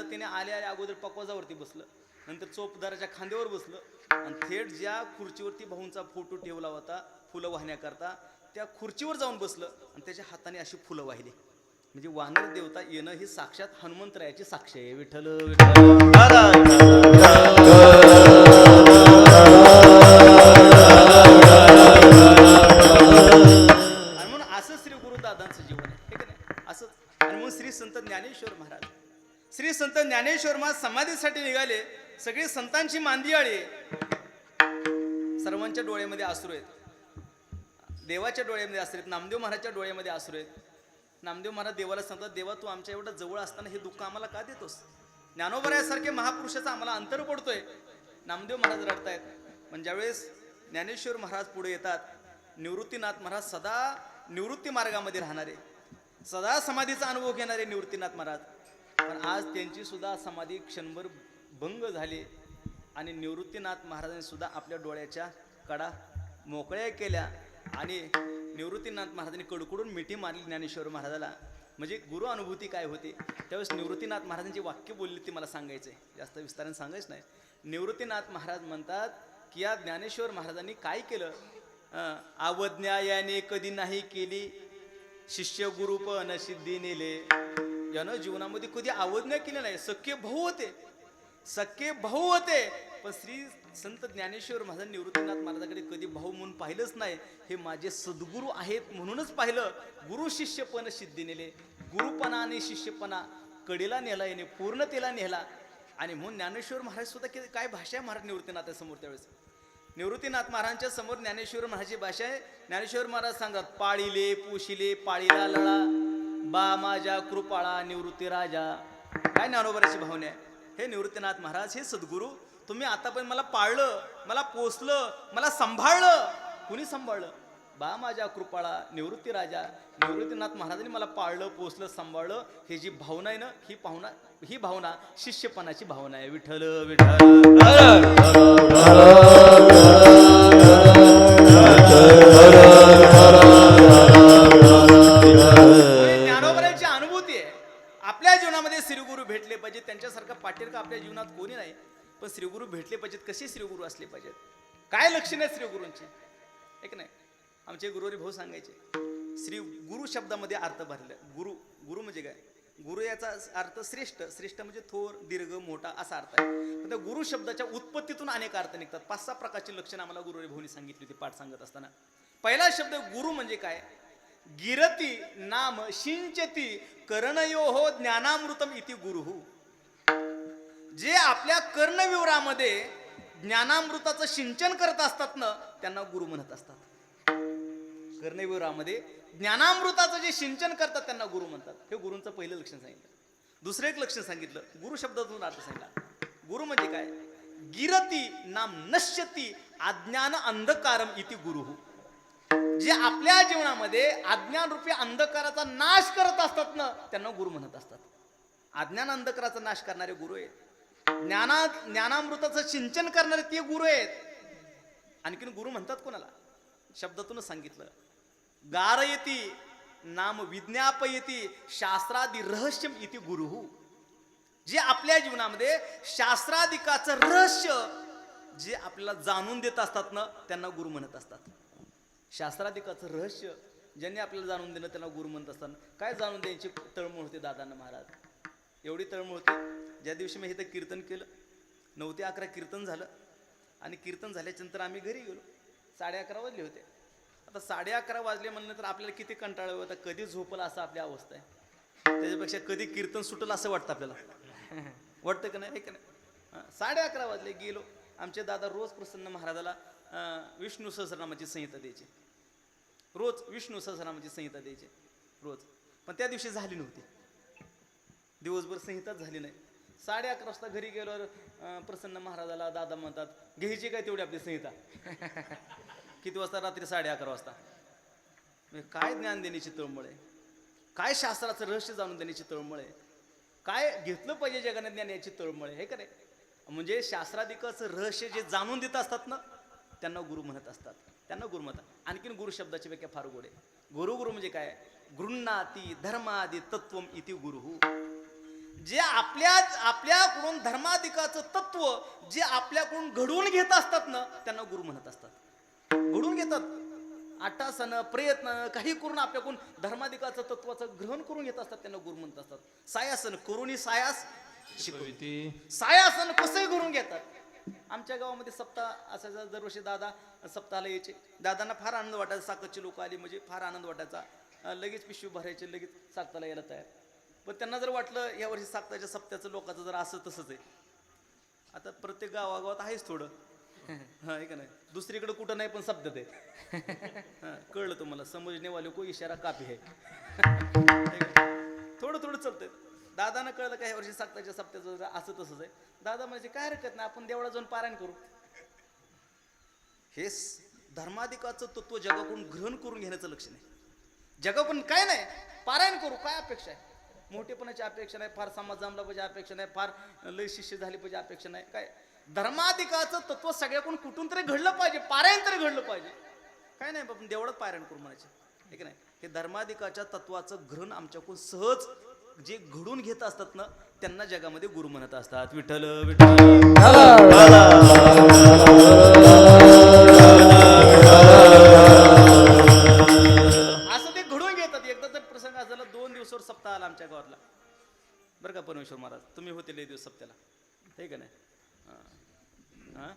त्याने आल्या अगोदर पकवाजावरती बसलं नंतर चोपदाराच्या खांद्यावर बसलं आणि थेट ज्या खुर्चीवरती भाऊंचा फोटो ठेवला होता फुलं वाहण्याकरता त्या खुर्चीवर जाऊन बसलं आणि त्याच्या हाताने अशी फुलं वाहिली. म्हणजे वानर देवता येणं ही साक्षात हनुमंतरायाची साक्ष आहे. विठ्ठल आणि म्हणून असं श्री गुरुदादांचं जीवन आहे, हे का नाही? असंच. आणि म्हणून श्री संत ज्ञानेश्वर महाराज महाराज समाधीसाठी निघाले. सगळी संतांची मांदियाळी, सर्वांच्या डोळ्यामध्ये अश्रू आहेत. देवाच्या डोळ्यामध्ये अश्रू आहेत, नामदेव महाराजच्या डोळ्यामध्ये अश्रू आहेत. नामदेव महाराज देवाला सांगतात, देवा तू आमच्या एवढं जवळ असताना हे दुःख आम्हाला का देतोस? ज्ञानोबरायासारखे महापुरुषाचा आम्हाला अंतर पडतोय. नामदेव महाराज रडतायत. पण ज्यावेळेस ज्ञानेश्वर महाराज पुढे येतात, निवृत्तीनाथ महाराज सदा निवृत्ती मार्गामध्ये राहणारे, सदा समाधीचा अनुभव घेणारे निवृत्तीनाथ महाराज, पण आज त्यांची सुद्धा समाधी क्षणभर भंग झाली आणि निवृत्तीनाथ महाराजांनी सुद्धा आपल्या डोळ्याच्या कडा मोकळ्या केल्या आणि निवृत्तीनाथ महाराजांनी कडकडून मिठी मारली ज्ञानेश्वर महाराजाला. म्हणजे गुरु अनुभूती काय होती त्यावेळेस निवृत्तीनाथ महाराजांची वाक्य बोलली ती मला सांगायचं आहे, जास्त विस्ताराने सांगायचं नाही. निवृत्तीनाथ महाराज म्हणतात की या ज्ञानेश्वर महाराजांनी काय केलं? अवज्ञा याने कधी नाही केली, शिष्य गुरु पण सिद्धी नेले. यानं जीवनामध्ये कधी अवज्ञा केली नाही. सख्खे भाऊ होते पण श्री संत ज्ञानेश्वर महाराज निवृत्तीनाथ महाराजांकडे कधी भाऊ म्हणून पाहिलंच नाही. हे माझे सद्गुरू आहेत म्हणूनच पाहिलं. गुरु शिष्यपण सिद्धी नेले. गुरुपणा आणि शिष्यपणा कडेला नेला, याने पूर्णतेला नेला. आणि म्हणून ज्ञानेश्वर महाराज सुद्धा काय भाषा आहे महाराज निवृत्तीनाथासमोर त्यावेळेस? निवृत्तीनाथ महाराजांच्या समोर ज्ञानेश्वर महाराजांची भाषा आहे. ज्ञानेश्वर महाराज सांगतात, पाळिले पुशिले पाळीला लळा, बा माझ्या कृपाळा निवृत्ती राजा. काय ज्ञानोबराची भावना आहे? हे निवृत्तीनाथ महाराज, हे सद्गुरू, तुम्ही आतापर्यंत मला पाळलं, मला पोसलं, मला सांभाळलं. कुणी सांभाळलं? बा माझ्या कृपाळा निवृत्ती राजा. निवृत्तीनाथ महाराजांनी मला पाळलं, पोसलं, सांभाळलं. ही जी भावना आहे ना, ही भावना शिष्यपणाची भावना आहे. विठ्ठल ज्ञानोबराची अनुभूती आहे. आपल्या जीवनामध्ये श्रीगुरु भेटले पाहिजेत. त्यांच्यासारखा पाटीरका आपल्या जीवनात कोणी नाही, पण श्रीगुरु भेटले पाहिजेत. कसे श्रीगुरु असले पाहिजेत? काय लक्षण आहे श्रीगुरूंची? एक नाही, आमचे गुरुवारी भाऊ सांगायचे, श्री गुरु शब्दामध्ये अर्थ भरले. गुरु म्हणजे काय? गुरु याचा अर्थ श्रेष्ठ म्हणजे थोर, दीर्घ, मोठा असा अर्थ आहे. पण त्या गुरु शब्दाच्या उत्पत्तीतून अनेक अर्थ निघतात. 5-6 प्रकारची लक्षणं आम्हाला गुरुवारी भाऊनी सांगितली होती पाठ सांगत असताना. पहिला शब्द गुरु म्हणजे काय? गिरती नाम शिंचती कर्णयोहो ज्ञानामृतम इति गुरुहु. जे आपल्या कर्णविवरामध्ये ज्ञानामृताचं सिंचन करत असतात ना, त्यांना गुरु म्हणत असतात. कर्णविवरामध्ये ज्ञानामृताचं जे सिंचन करतात त्यांना गुरु म्हणतात. हे गुरूंचं पहिलं लक्षण सांगितलं. दुसरं एक लक्षण सांगितलं, गुरु शब्दातून अर्थ सांगितला. गुरु म्हणजे काय? गिरती नाम नश्यती अज्ञान अंधकारम इति गुरुहु. जे आपल्या जीवनामध्ये अज्ञान रूपी अंधकाराचा नाश करत असतात ना, त्यांना गुरु म्हणत असतात. अज्ञान अंधकाराचा नाश करणारे गुरु आहेत. ज्ञानामृताचं सिंचन करणारे ते गुरु आहेत. आणखीन गुरु म्हणतात कोणाला? शब्दातूनच सांगितलं. गारयती नाम विज्ञापयती शास्त्रादि रहस्यम इति गुरुहु. जे आपल्या जीवनामध्ये शास्त्राधिकाचं रहस्य जे आपल्याला जाणून देत असतात ना, त्यांना गुरु म्हणत असतात. शास्त्राधिकाचं रहस्य ज्यांनी आपल्याला जाणून दिलं त्यांना गुरु म्हणत असतात. काय जाणून द्यायची तळमळ होती दादांना महाराज? एवढी तळमळ होती, ज्या दिवशी मी इथं कीर्तन केलं, 9 ते 11 कीर्तन झालं. आणि कीर्तन झाल्याच्यानंतर आम्ही घरी गेलो. 11:30 वाजले होते. आता 11:30 वाजले म्हणलं तर आपल्याला किती कंटाळा होता, कधी झोपला असं आपली अवस्था आहे. त्याच्यापेक्षा कधी कीर्तन सुटलं असं वाटतं आपल्याला. वाटतं का नाही? का नाही? 11:30 वाजले. गेलो. आमचे दादा रोज प्रसन्न महाराजाला विष्णू सहस्रनामाची संहिता द्यायची. रोज विष्णू सहस्रनामाची संहिता द्यायची रोज. पण त्या दिवशी झाली नव्हती. दिवसभर संहिताच झाली नाही. 11:30 वाजता घरी गेल्यावर प्रसन्न महाराजाला दादा म्हणतात, घ्यायची काय तेवढी आपली संहिता? किती वाजता? रात्री 11:30 वाजता. काय ज्ञान देण्याची तळमळ आहे, काय शास्त्राचं रहस्य जाणून देण्याची तळमळ आहे, काय घेतलं पाहिजे जगाने ज्ञान याची तळमळ आहे. हे का नाही? म्हणजे शास्त्राधिकाचं रहस्य जे जाणून देत असतात ना, त्यांना गुरु म्हणत असतात. त्यांना गुरु म्हणतात. आणखीन गुरु शब्दाची व्याख्या फार गोड आहे. गुरु म्हणजे काय? गृह्णाती धर्मादि तत्वम इति गुरुहु. जे आपल्याकडून धर्माधिकाचं तत्व जे आपल्याकडून घडवून घेत असतात ना त्यांना गुरु म्हणत असतात. घडवून घेतात आटासनं प्रयत्न काही करून आपल्याकडून धर्माधिकाचं तत्वाचं ग्रहण करून घेत असतात त्यांना गुरु म्हणत असतात. सायासन करुणी सायास शिकवते. सायासन कसंही करून घेतात. आमच्या गावामध्ये सप्ताह असायचा दरवर्षी दादा सप्ताहाला यायचे. दादांना फार आनंद वाटायचा. साकतची लोक आली म्हणजे फार आनंद वाटायचा. लगेच पिशवी भरायचे लगेच साकताला यायला तयार. पण त्यांना जर वाटलं यावर्षी साकताच्या सप्त्याचं लोकांचं जर असं तसंच आहे. आता प्रत्येक गावागावात आहेच थोडं हा का नाही. दुसरीकडे कुठं नाही पण सप्त्यात आहे. कळलं तुम्हाला समजणे वाले को इशारा काफी आहे. थोडं थोडं चालतंय. दादानं कळलं का ह्या वर्षी साकताच्या सप्त्याचं असं तसंच आहे. दादा म्हणजे काय हरकत नाही आपण देवळा जाऊन पारायण करू. हे धर्माधिकाचं तत्व जगाकडून ग्रहण करून घेण्याचं लक्ष नाही. जगाकडून काय नाही पारायण करू काय अपेक्षा आहे. मोठेपणाची अपेक्षा नाही. फार समाज जमला पाहिजे अपेक्षा नाही. फार लय शिष्य झाली पाहिजे अपेक्षा नाही. काय धर्माधिकाचं तत्व सगळ्याकडून कुठून तरी घडलं पाहिजे. पारायण तरी घडलं पाहिजे. काय नाही आपण देवळात पारायण करू म्हणायचे ठीक नाही. हे धर्माधिकाच्या तत्वाचं ग्रहण आमच्याकडून सहज जे घडून घेत असतात ना त्यांना जगामध्ये गुरु म्हणत असतात. विठ्ठल विठ्ठल असं ते घडून घेतात. एकदा तर प्रसंग झाला 2 दिवसावर सप्ताह आला आमच्या गावातला बरं का परमेश्वर महाराज. तुम्ही होते लय दिवस सप्त्याला ठीक आहे ना. हा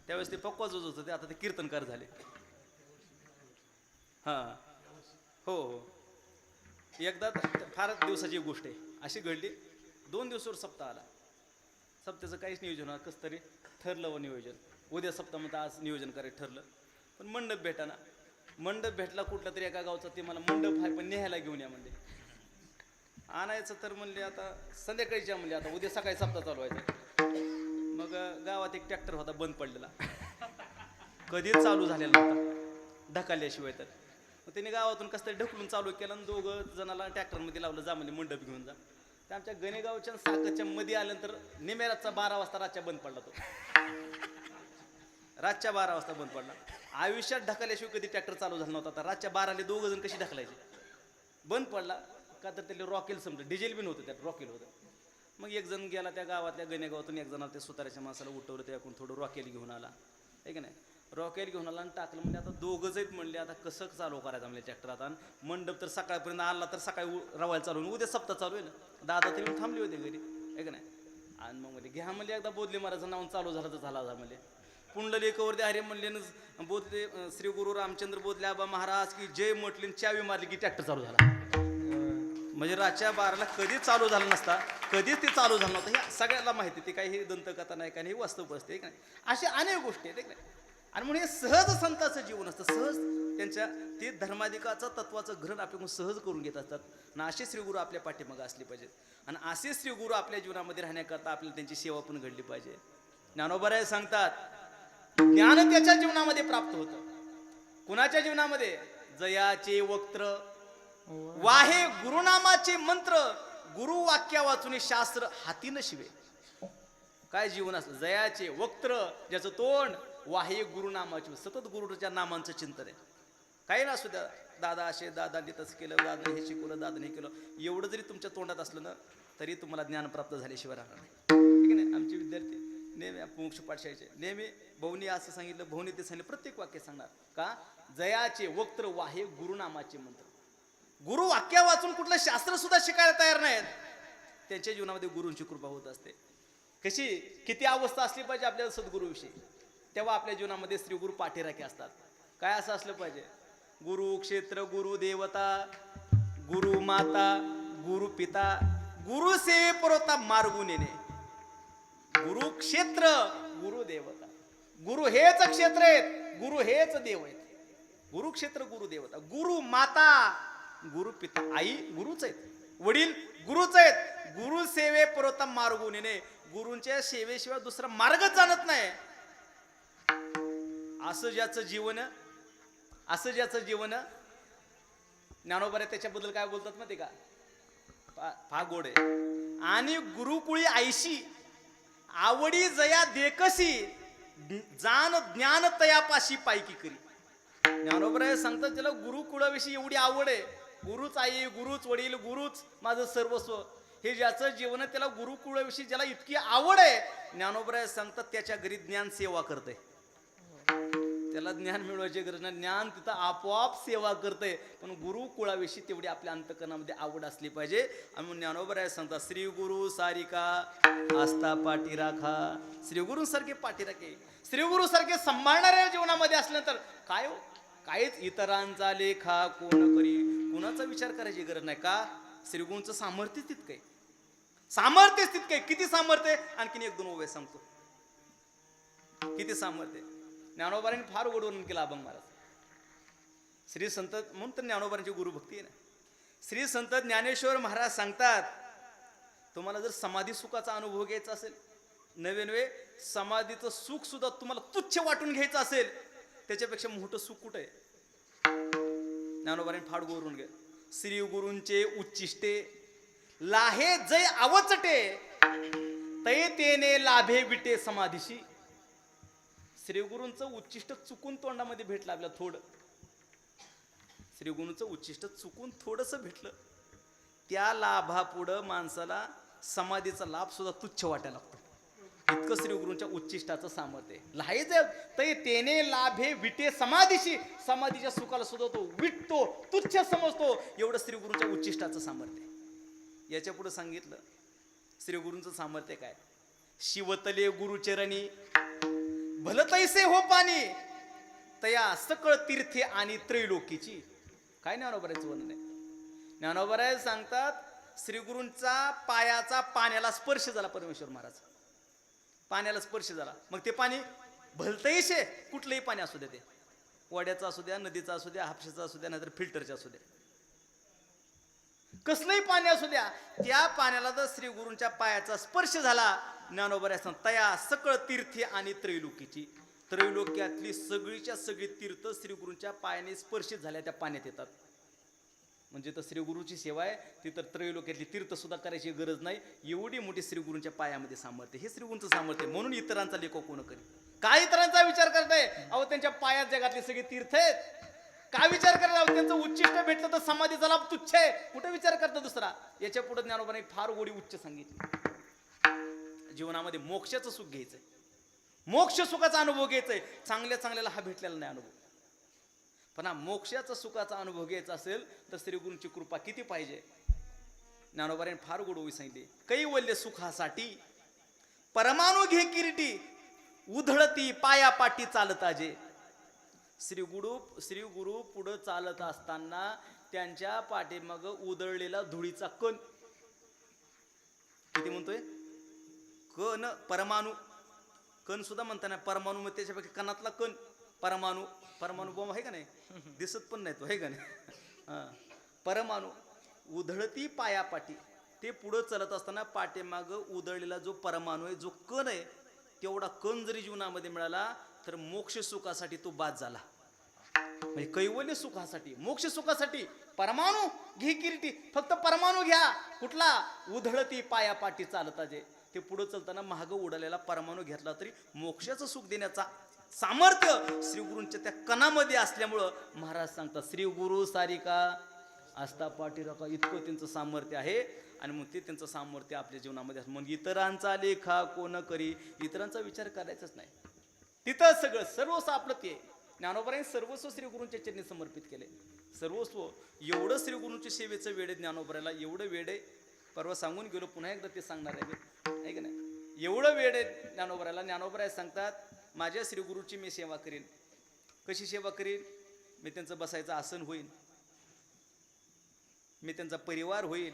त्यावेळेस ते पक्वा जोज होतं ते आता ते कीर्तनकार झाले. हा हो हो एकदा फार दिवसाची गोष्ट आहे अशी घडली. 2 दिवसावर सप्ताह आला. सप्त्याचं काहीच नियोजन होणार कसं तरी ठरलं व नियोजन. उद्या सप्ताह म्हणता आज नियोजन करायचं ठरलं पण मंडप भेटाना. मंडप भेटला कुठला तरी एका गावचा. ते मला मंडप आहे पण नेहायला घेऊन या म्हणले. आणायचं तर म्हणले आता संध्याकाळीच्या म्हणले आता उद्या सकाळी सप्ताह चालू व्हायचा. मग गावात एक ट्रॅक्टर होता बंद पडलेला कधीच चालू झालेला नव्हता ढकलल्याशिवाय. तर मग त्याने गावातून कसं तरी ढकलून चालू केलं आणि 2 जणाला ट्रॅक्टरमध्ये लावलं जा म्हणजे मंडप घेऊन जा. तर आमच्या गणेगावच्या साकतच्या मध्ये आल्यानंतर निमेरातचा 12 वाजता रातच्या बंद पडला. तो रातच्या 12 वाजता बंद पडला. आयुष्यात ढकलल्याशिवाय कधी ट्रॅक्टर चालू झाला नव्हता. आता रातच्या 12ला 2 जण कशी ढकलायचे. बंद पडला का तर त्याला रॉकेल समजा डिझेल बी नव्हतं त्यात रॉकेल होतं. मग एक जण गेला त्या गावातल्या गणेगावातून एक जण त्या सुताराच्या माणसाला उठवलं त्याकडून थोडं रॉकेल घेऊन आला आहे की नाही. रॉकेल घेऊन आला आणि टाकलं म्हणजे आता 2 आहेत म्हणले आता कसं चालू करायचं म्हणले ट्रॅक्टर. आता मंडप तर सकाळपर्यंत आला तर सकाळी रवायला चालू उद्या सप्ताह चालू आहे ना. दादा तरी येऊन थांबले होते घरी आहे का नाही. आणि मग म्हणजे घ्या म्हणले एकदा बोधले महाराजांचं नाव चालू झालं तर झाला म्हणले. पुंडलिकावरती अरे म्हणले बोधले श्री गुरु रामचंद्र बोधले आबा महाराज की जय म्हटले चावी मारली की ट्रॅक्टर चालू झाला. म्हणजे रातच्या 12ला कधीच चालू झाला नसता. कधीच ते चालू झालं नव्हतं. हे सगळ्याला माहिती. ते काही हे दंतकथा नाही काही वास्तव असते नाही. अशा अनेक गोष्टी आहेत नाही. आणि म्हणून हे सहज संतांचं जीवन असतं. सहज त्यांच्या ते धर्माधिकाचं तत्वाचं ग्रहण आपल्याकडून सहज करून घेत असतात. आणि असे श्रीगुरु आपल्या पाठीमागे असले पाहिजेत. आणि असे श्रीगुरु आपल्या जीवनामध्ये राहण्याकरता आपल्याला त्यांची सेवा पण घडली पाहिजे. ज्ञानोबराय सांगतात ज्ञान त्याच्या जीवनामध्ये प्राप्त होतं. कुणाच्या जीवनामध्ये जयाचे वक्त्र वाहे गुरुनामाचे मंत्र गुरु वाक्या वाचून शास्त्र हातीनं शिवे. काय जीवन असतं. जयाचे वक्त्र ज्याचं तोंड वाहे गुरुनामाचे सतत गुरुच्या नामांचं चिंतन आहे. काही नसू द्या. दादा असे दादांनी तसं केलं दादा हे शिकवलं दादाने हे केलं एवढं जरी तुमच्या तोंडात असलं ना तरी तुम्हाला ज्ञान प्राप्त झाल्याशिवाय राहणार नाही. ठीक आहे. आमचे विद्यार्थी नेहमी मोक्ष पाठशाळेचे नेहमी भाऊनी असं सांगितलं भाऊनी ते सांगितलं प्रत्येक वाक्य सांगणार का जयाचे वक्त्र वाहे गुरुनामाचे मंत्र. गुरु वाक्या वाचून कुठलं शास्त्र सुद्धा शिकायला तयार नाहीत. त्यांच्या जीवनामध्ये गुरूंची कृपा होत असते. कशी किती अवस्था असली पाहिजे आपल्याला सद्गुरूविषयी तेव्हा आपल्या जीवनामध्ये श्री गुरु पाठीराखे असतात. काय असं असलं पाहिजे. गुरु क्षेत्र गुरु देवता गुरु माता गुरु पिता गुरु सेवे पुरवता मार्गून येणे. गुरु क्षेत्र गुरु देवता. गुरु हेच क्षेत्र आहेत. गुरु हेच देव आहेत. गुरु क्षेत्र गुरु देवता गुरु माता गुरु पिता आई गुरुच आहेत. वडील गुरुच आहेत. गुरु सेवे पुरवता मार्गून येणे. गुरूंच्या सेवेशिवाय दुसरा मार्गच जाणत नाही. असं ज्याचं जीवन ज्ञानोबा त्याच्याबद्दल काय बोलतात माहिती का फार गोड आहे. आणि गुरुकुळी आईशी आवडी जया देखसी जान ज्ञान तयापाशी पायकी करी. ज्ञानोबा सांगतात त्याला गुरुकुळाविषयी एवढी आवड आहे. गुरुच आई गुरुच वडील गुरुच माझं सर्वस्व हे ज्याचं जीवन आहे, त्याला गुरुकुळाविषयी ज्याला इतकी आवड आहे, ज्ञानोबराय सांगतात त्याच्या घरी ज्ञान सेवा करते. त्याला ज्ञान मिळवायची गरज नाही, ज्ञान तिथं आपोआप सेवा करते. पण गुरुकुळाविषयी तेवढी आपल्या अंतकरणामध्ये आवड असली पाहिजे. आणि ज्ञानोबराय सांगतात श्री गुरु सारिका आस्था पाठी राखा. श्री गुरूंसारखे पाठी राखे, श्री गुरु सारखे सांभाळणाऱ्या जीवनामध्ये असल्यानंतर काय हो, काहीच इतरांचा लेखा कोण करी, कुणाचा विचार करायची गरज नाही. का? श्रीगुरूंचं सामर्थ्य तितकंय, सामर्थ्य तितकंय. किती सामर्थ्य? आणखीन एक दोन ओवे सांगतो. किती सामर्थ्य. ज्ञानोबारांनी फार वर्णन केलं अभंग महाराज. श्री संत म्हणून तर ज्ञानोबारांची गुरुभक्ती आहे ना. श्री संत ज्ञानेश्वर महाराज सांगतात, तुम्हाला जर समाधी सुखाचा अनुभव घ्यायचा असेल, नवे नवे समाधीचं सुख सुद्धा तुम्हाला तुच्छ वाटून घ्यायचं असेल, त्याच्यापेक्षा मोठं सुख कुठं आहे? ज्ञानोबारांनी फार गोरून घे. श्री गुरूंचे उच्चिष्टे लाहे जय आवचटे, तै तेने लाभे विटे समाधीशी. श्री गुरूंचं उच्चिष्ट चुकून तोंडामध्ये भेटलं आपल्या थोडं. श्री गुरूंचं उच्चिष्ट चुकून थोडंसं भेटलं, त्या लाभापुढं माणसाला समाधीचा लाभ सुद्धा तुच्छ वाटायला लागतो. इतकं श्री गुरूंच्या उच्चिष्टाचं सामर्थ्य आहे. लाहे जय तै तेने लाभे विटे समाधीशी. समाधीच्या सुखाला सुद्धा तो विटतो, तुच्छ समजतो. एवढं श्री गुरूंच्या उच्चिष्टाचं सामर्थ्य आहे. याच्या पुढे सांगितलं श्री गुरूंचं सामर्थ्य काय. शिवतले गुरुचरणी भलतैसे हो पाणी, तया सकळ तीर्थे आणि त्रैलोकीची. काय ज्ञानोबारायचं वर्णन आहे. ज्ञानोबाराय सांगतात श्री गुरूंचा पायाचा पाण्याला स्पर्श झाला. परमेश्वर महाराज पाण्याला स्पर्श झाला, मग ते पाणी भलतैसे कुठलंही पाणी असू द्या, ते वड्याचं असू द्या, नदीचं असू द्या, हापशाचं असू द्या, नाहीतर फिल्टरचं असू द्या, कसलंही पाणी असू द्या, त्या पाण्याला जर श्री गुरूंच्या पायाचा स्पर्श झाला, ज्ञानोबाराय सांगतात तया सकळ तीर्थे आणि त्रैलोकीची. त्रैलोक्यातली सगळीच्या सगळी तीर्थ श्री गुरूंच्या पायाने स्पर्शित झाल्या त्या पाण्यात येतात. म्हणजे तर श्री गुरुची सेवा आहे, ती तर त्रैलोक्यातली तीर्थ सुद्धा करायची गरज नाही. एवढी मोठी श्री गुरूंच्या पायामध्ये सामर्थ्य. हे श्री गुरूंचं सामर्थ्य. म्हणून इतरांचा लेखो कोण करी. काय इतरांचा विचार करताय? अहो त्यांच्या पायात जगातले सगळे तीर्थ आहेत. काय विचार करता? त्यांचं उच्चिष्ट भेटलं तर समाधीचा लाभ तुच्छ आहे. कुठे विचार करता दुसरा? याच्या पुढे ज्ञानोबाने फार गोडी उच्च सांगितली. जीवनामध्ये मोक्षाचं सुख घ्यायचंय, मोक्ष सुखाचा अनुभव घ्यायचाय. चांगल्या चांगल्याला हा भेटलेला नाही अनुभव. पण हा मोक्षाचा सुखाचा अनुभव घ्यायचा असेल तर श्री गुरूंची कृपा किती पाहिजे. ज्ञानोबाने फार गोड ओवी सांगितली. कैवल्य सुखासाठी परमाणु घे किरीटी, उधळती पायापाटी चालत आजे. श्री गुरु पुढं चालत असताना त्यांच्या पाठीमाग उधळलेला धुळीचा कण, किती म्हणतोय? कण, परमाणु. कण सुद्धा म्हणताना परमाणु मध्ये त्याच्यापैकी कणातला कण परमाणु. परमाणु बॉम्ब आहे का नाही, दिसत पण नाही तो, आहे का नाही. परमाणु उधळती पायापाटी. ते पुढं चालत असताना पाठीमाग उधळलेला जो परमाणु आहे, जो कण आहे, तेवढा कण जरी जीवनामध्ये मिळाला तर मोक्ष सुखासाठी तो बाद झाला. म्हणजे कैवल्य सुखासाठी, मोक्ष सुखासाठी परमाणु घे किरीटी. फक्त परमाणु घ्या. कुठला? उधळती पायापाटी चालता जे. ते पुढे चालताना महाग उडालेला परमाणु घेतला तरी मोक्षाचं सुख देण्याचा सामर्थ्य श्री गुरूंच्या त्या कणामध्ये असल्यामुळं महाराज सांगतात श्री गुरु सारिका आस्था पाठी राखा. इतकं त्यांचं सामर्थ्य आहे. आणि मग ते त्यांचं सामर्थ्य आपल्या जीवनामध्ये असतं. मग इतरांचा लेखा कोण करी. इतरांचा विचार करायचाच नाही. तिथं सगळं सर्वस्व आपलं ते. ज्ञानोबारांनी सर्वस्व श्री गुरूंच्या चरणी समर्पित केले. सर्वस्व. एवढं श्री गुरूंच्या सेवेचं वेळ आहे ज्ञानोबाराला. एवढं वेळ आहे, परवा सांगून गेलो, पुन्हा एकदा ते सांगणार आहे का नाही. एवढं वेळ आहे ज्ञानोबाराला. ज्ञानोबाराय सांगतात माझ्या श्री गुरूची मी सेवा करीन. कशी सेवा करीन? मी त्यांचं बसायचं आसन होईल, मी त्यांचा परिवार होईल,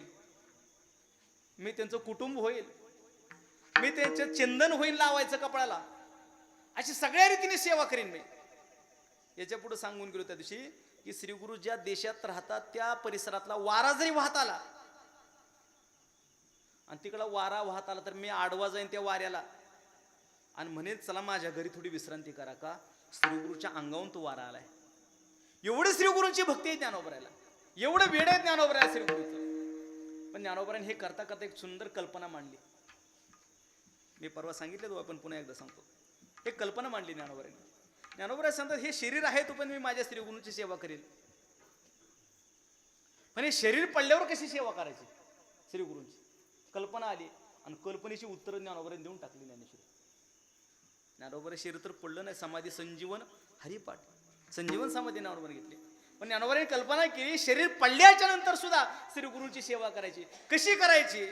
मी त्यांचं कुटुंब होईल, मी त्यांचं चंदन होईल लावायचं कपड्याला. अशी सगळ्या रीतीने सेवा करीन मी. याच्या पुढे सांगून गेलो त्या दिवशी की श्री गुरु ज्या देशात राहतात त्या परिसरातला वारा जरी वाहत आला आणि तिकडला वारा वाहत आला तर मी आडवा जाईन त्या वाऱ्याला आणि म्हणेन चला माझ्या घरी थोडी विश्रांती करा. का? श्री गुरुच्या अंगावून तो वारा आलाय. एवढी श्री गुरूंची भक्ती आहे ज्ञानोबारायला. एवढं वेळ आहे ज्ञानोबाराय श्री गुरुचं. पण ज्ञानोबारायने हे करता करता एक सुंदर कल्पना मांडली. मी परवा सांगितलं तो, आपण पुन्हा एकदा सांगतो. एक कल्पना मांडली ज्ञानोबारायने. ज्ञानोबाराय सांगतात हे शरीर आहे तो पण मी माझ्या श्री गुरूंची सेवा करेल. पण हे शरीर पडल्यावर कशी सेवा करायची श्री गुरूंची? कल्पना आली आणि कल्पनेची उत्तर ज्ञानोबाने देऊन टाकली. ज्ञानोबाने शरीर तर पडलं नाही, समाधी संजीवन हरिपाठ संजीवन समाधी ज्ञानोबाने घेतली. पण ज्ञानोबाने कल्पना केली शरीर पडल्याच्या नंतर सुद्धा श्री गुरूंची सेवा करायची. कशी करायची?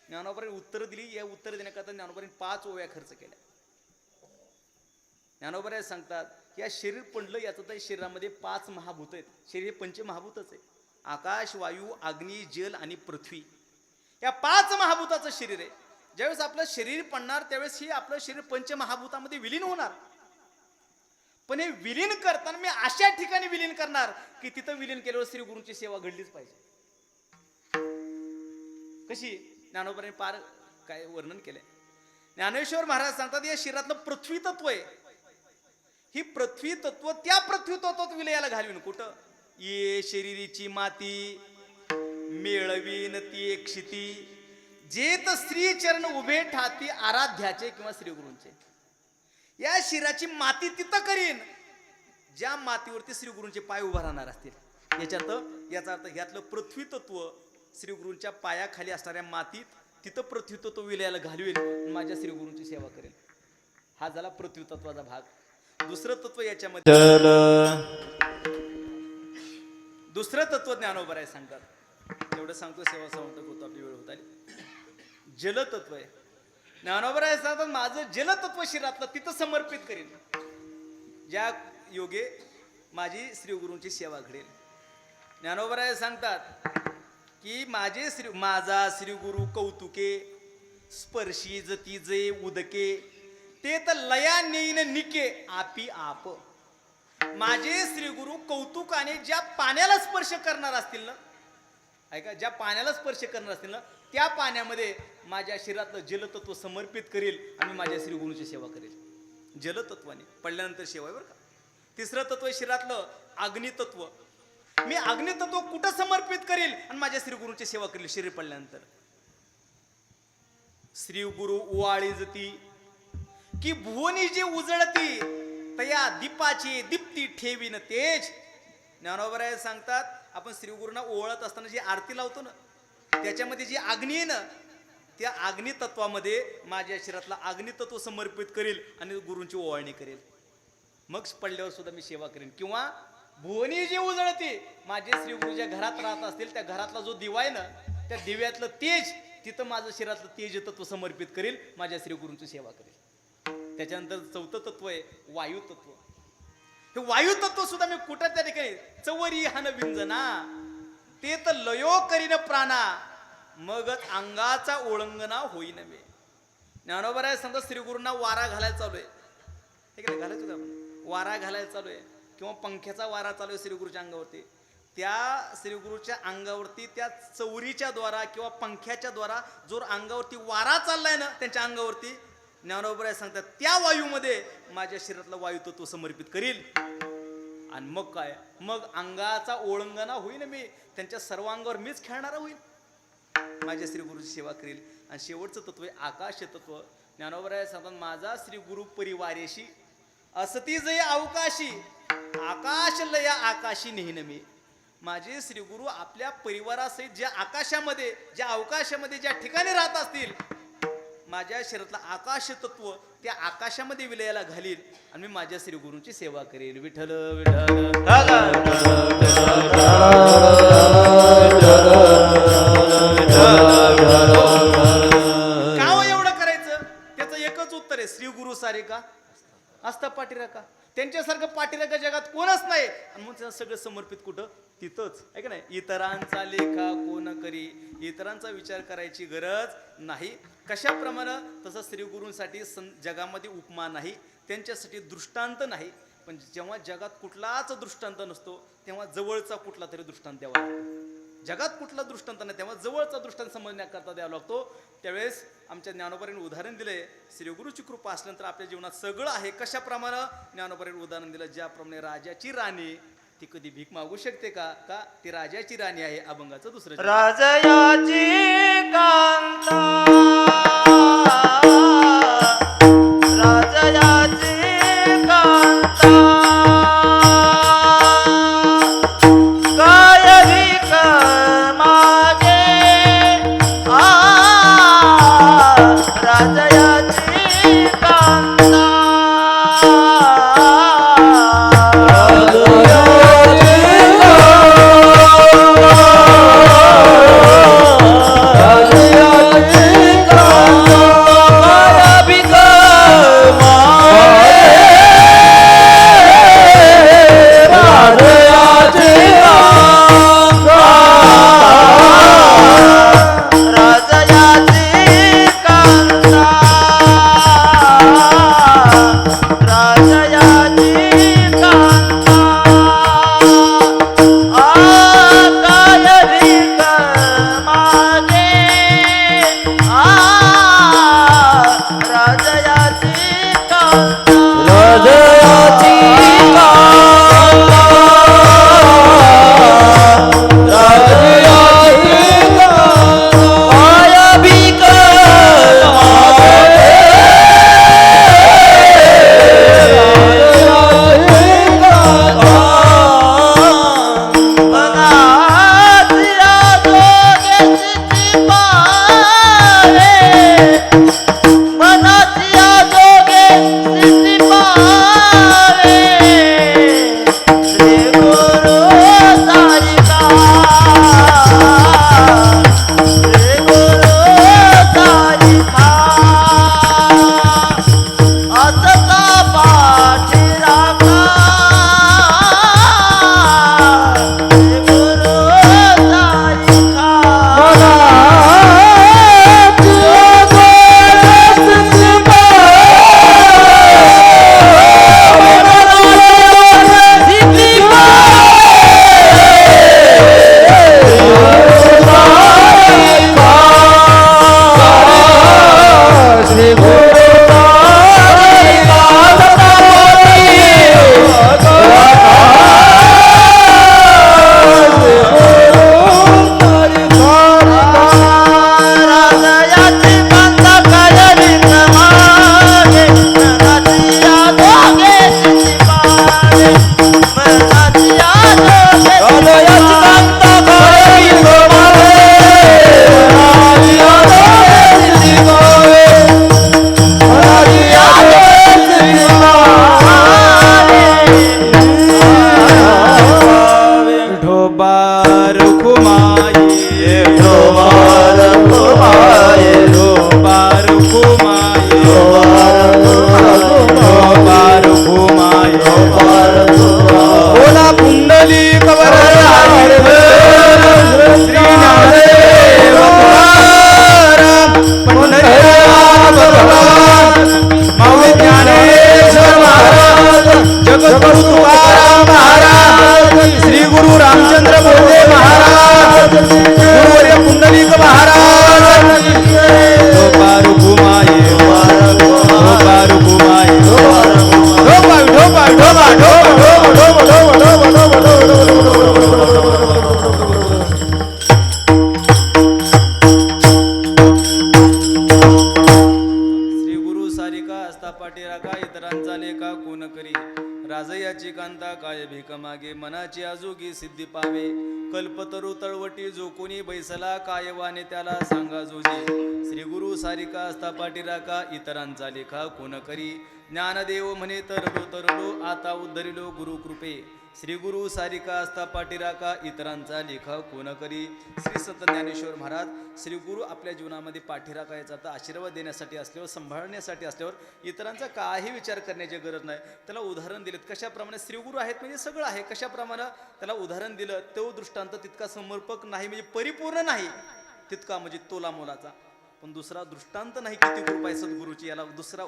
ज्ञानोबाने उत्तर दिली. या उत्तर देण्याकरता ज्ञानोबाने 5 ओव्या खर्च केल्या. ज्ञानोबा सांगतात या शरीर पडलं याचं तर शरीरामध्ये 5 महाभूत आहेत. शरीर हे पंचमहाभूतच आहे. आकाश, वायू, अग्नी, जल आणि पृथ्वी या 5 महाभूताचं शरीर आहे. ज्यावेळेस आपलं शरीर पडणार त्यावेळेस हे आपलं शरीर पंचमहाभूतामध्ये विलीन होणार. पण हे विलीन करताना मी अशा ठिकाणी विलीन करणार की तिथं विलीन केल्यावर श्री गुरूंची सेवा घडलीच पाहिजे. कशी? ज्ञानोबाने पार काय वर्णन केलंय. ज्ञानेश्वर महाराज सांगतात या शरीरातलं पृथ्वी तत्व आहे. ही पृथ्वी तत्व त्या पृथ्वी तत्वात विलयाला घालवीन. कुठं? ये शरीरीची माती मेळवीन ती एक क्षिती, जेत श्री चरण उभे ठाती आराध्याचे किंवा श्री गुरूंचे. या शिराची माती तिथं करीन ज्या मातीवरती श्री गुरूंचे पाय उभा राहणार असतील. याचा अर्थ यातलं पृथ्वी तत्व श्री गुरूंच्या पायाखाली असणाऱ्या मातीत तिथं पृथ्वी तत्व विलयाला घालवेल, माझ्या श्री गुरूंची सेवा करेल. हा झाला पृथ्वी तत्वाचा भाग. दुसरं तत्व याच्यामध्ये दुसरं तत्व ज्ञानोबा सांगतात. एवढं सांगतो सेवा समाप्त होतो, आपली वेळ होत आली. जलतत्व आहे. ज्ञानोबा सांगतात माझं जलतत्व शरीरातलं तिथं समर्पित करीन ज्या योगे माझी श्री गुरूंची सेवा घडेल. ज्ञानोबा सांगतात की माझा श्री गुरु कौतुके स्पर्शी जती जे उदके ते तर लया नेईन निके आपी आप. माझे श्री गुरु कौतुकाने ज्या पाण्याला स्पर्श करणार असतील ना, ऐका, ज्या पाण्याला स्पर्श करणार असतील ना त्या पाण्यामध्ये माझ्या शरीरातलं जलतत्व समर्पित करेल आणि माझ्या श्री गुरूची सेवा करेल. जलतत्वाने पडल्यानंतर सेवा आहे बरं का. तिसरं तत्व शरीरातलं अग्नितत्व. मी अग्नितत्व कुठं समर्पित करेल आणि माझ्या श्री गुरूची सेवा करेल शरीर पडल्यानंतर. श्री गुरु उवाळीजती की भुवनी जे उजळती तया दीपाची दीप्ती ठेवीन तेज. ज्ञानोबा सांगतात आपण श्री गुरूंना ओवाळत असताना जी आरती लावतो ना त्याच्यामध्ये जी अग्नी आहे ना त्या अग्नितत्वामध्ये माझ्या शरीरातला अग्नितत्व समर्पित करेल आणि गुरूंची ओवाळणी करेल. मग पडल्यावर सुद्धा मी सेवा करेन. किंवा भुवनी जी उजळते माझे श्री गुरु ज्या घरात राहत असतील त्या घरातला जो दिवा आहे ना त्या दिव्यातलं तेज तिथं माझं शरीरातलं तेज तत्व समर्पित करेल, माझ्या श्री गुरूंची सेवा करेल. त्याच्यानंतर चौथं तत्व आहे वायू तत्व. हे वायू तत्व सुद्धा मी कुठं त्या ठिकाणी चवरी हन विंजना ते तर लयो करीन प्राणा मगच अंगाचा ओळंगना होईन मे. ज्ञानोबा समजा श्री गुरूंना वारा घालायला चालू आहे, ठीक आहे, घालायचं आपण वारा घालायला चालू आहे किंवा पंख्याचा वारा चालू आहे श्री गुरूच्या अंगावरती. त्या श्री गुरूच्या अंगावरती त्या चौरीच्या द्वारा किंवा पंख्याच्या द्वारा जो अंगावरती वारा चाललाय ना त्यांच्या अंगावरती ज्ञानोबा सांगतात त्या वायूमध्ये माझ्या शरीरातला वायू तत्व समर्पित करील आणि मग काय, मग अंगाचा ओळंगना होईल. मी त्यांच्या सर्व अंगावर मीच खेळणारा होईल, माझ्या श्री गुरूची सेवा करील. आणि शेवटचं तत्व आहे आकाश तत्व. ज्ञानोबा सांगतात माझा श्री गुरु परिवारेशी असती जय अवकाशी आकाश लया आकाशी नेहन मी. माझे श्री गुरु आपल्या परिवारासहित ज्या आकाशामध्ये ज्या अवकाशामध्ये ज्या ठिकाणी राहत असतील माझ्या शरीरातला आकाश तत्व त्या आकाशामध्ये विलयाला घालील आणि मी माझ्या श्री गुरूंची सेवा करेल. विठ्ठल विठ्ठल. का एवढं करायचं? त्याचं एकच उत्तर आहे श्री गुरु सारिका असता पाठीराखा. त्यांच्यासारखं पाठीराखा जगात कोणच नाही. आणि मग त्यांना सगळं समर्पित कुठं? तिथंच आहे का नाही. इतरांचा लेखा कोण करी, इतरांचा विचार करायची गरज नाही. कशाप्रमाणे तसं श्री गुरूंसाठी जगामध्ये उपमा नाही, त्यांच्यासाठी दृष्टांत नाही. पण जेव्हा जगात कुठलाच दृष्टांत नसतो तेव्हा जवळचा कुठला तरी दृष्टांत द्यावा लागतो. जगात कुठला दृष्टांत नाही तेव्हा जवळचा दृष्टांत समजण्याकरता द्यावा लागतो. त्यावेळेस आमच्या ज्ञानोबांनी उदाहरण दिले श्री गुरूची कृपा असल्यानंतर आपल्या जीवनात सगळं आहे. कशाप्रमाणे ज्ञानोबांनी उदाहरण दिलं, ज्याप्रमाणे राजाची राणी ती कधी भीक मागू शकते का? का ती राजाची राणी आहे. अभंगाचं दुसरं राजयाची कांता राजयाची कांता काय भीक मागे आ काय भीक मागे मनाची आजोगी सिद्धी पावे कल्पतरू तळवटी जो कोणी बैसला काय वाने त्याला सांगा जोजी श्री गुरु सारिका असता पाठीराखा इतरांचा लेखा कोण करी ज्ञानदेव म्हणे तरलो आता उद्धरिलो गुरु कृपे श्री गुरु सारिका असता पाठीराखा इतरांचा लेखा कोण करी श्री संत ज्ञानेश्वर महाराज श्री गुरु आपल्या जीवनामध्ये पाठीराखा याचा तर आशीर्वाद देण्यासाठी असल्यावर सांभाळण्यासाठी असल्यावर इतरांचा काही विचार करण्याची गरज नाही. त्याला उदाहरण दिलेत कशाप्रमाणे श्री गुरु आहेत म्हणजे सगळं आहे कशाप्रमाणे त्याला उदाहरण दिलं तो दृष्टांत तितका समर्पक नाही म्हणजे परिपूर्ण नाही तितका म्हणजे तोला मोलाचा पण दुसरा दृष्टांत नाही किती कृपा आहे सद्गुरूची याला दुसरा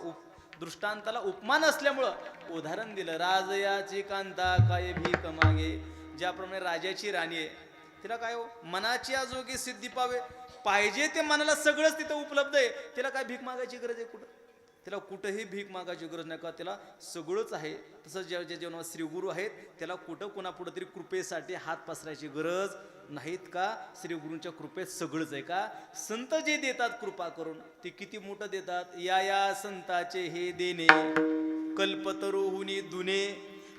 दृष्टांताला उपमान असल्यामुळं उदाहरण दिलं राजयाची कांता काय भीक मागे ज्याप्रमाणे राजाची राणी आहे तिला काय हो मनाची आजोगी सिद्धी पावे पाहिजे ते मनाला सगळंच तिथं उपलब्ध आहे तिला काय भीक मागायची गरज आहे कुठं त्याला कुठंही भीक मागायची गरज नाही का त्याला सगळंच आहे तसंच ज्या ज्या जीवनात श्रीगुरू आहेत त्याला कुठं कोणापुढं तरी कृपेसाठी हात पसरायची गरज नाहीत का श्रीगुरूंच्या कृपेत सगळंच आहे का संत जे देतात कृपा करून ते किती मोठं देतात या संताचे हे देणे कल्पतरुहुनी दुने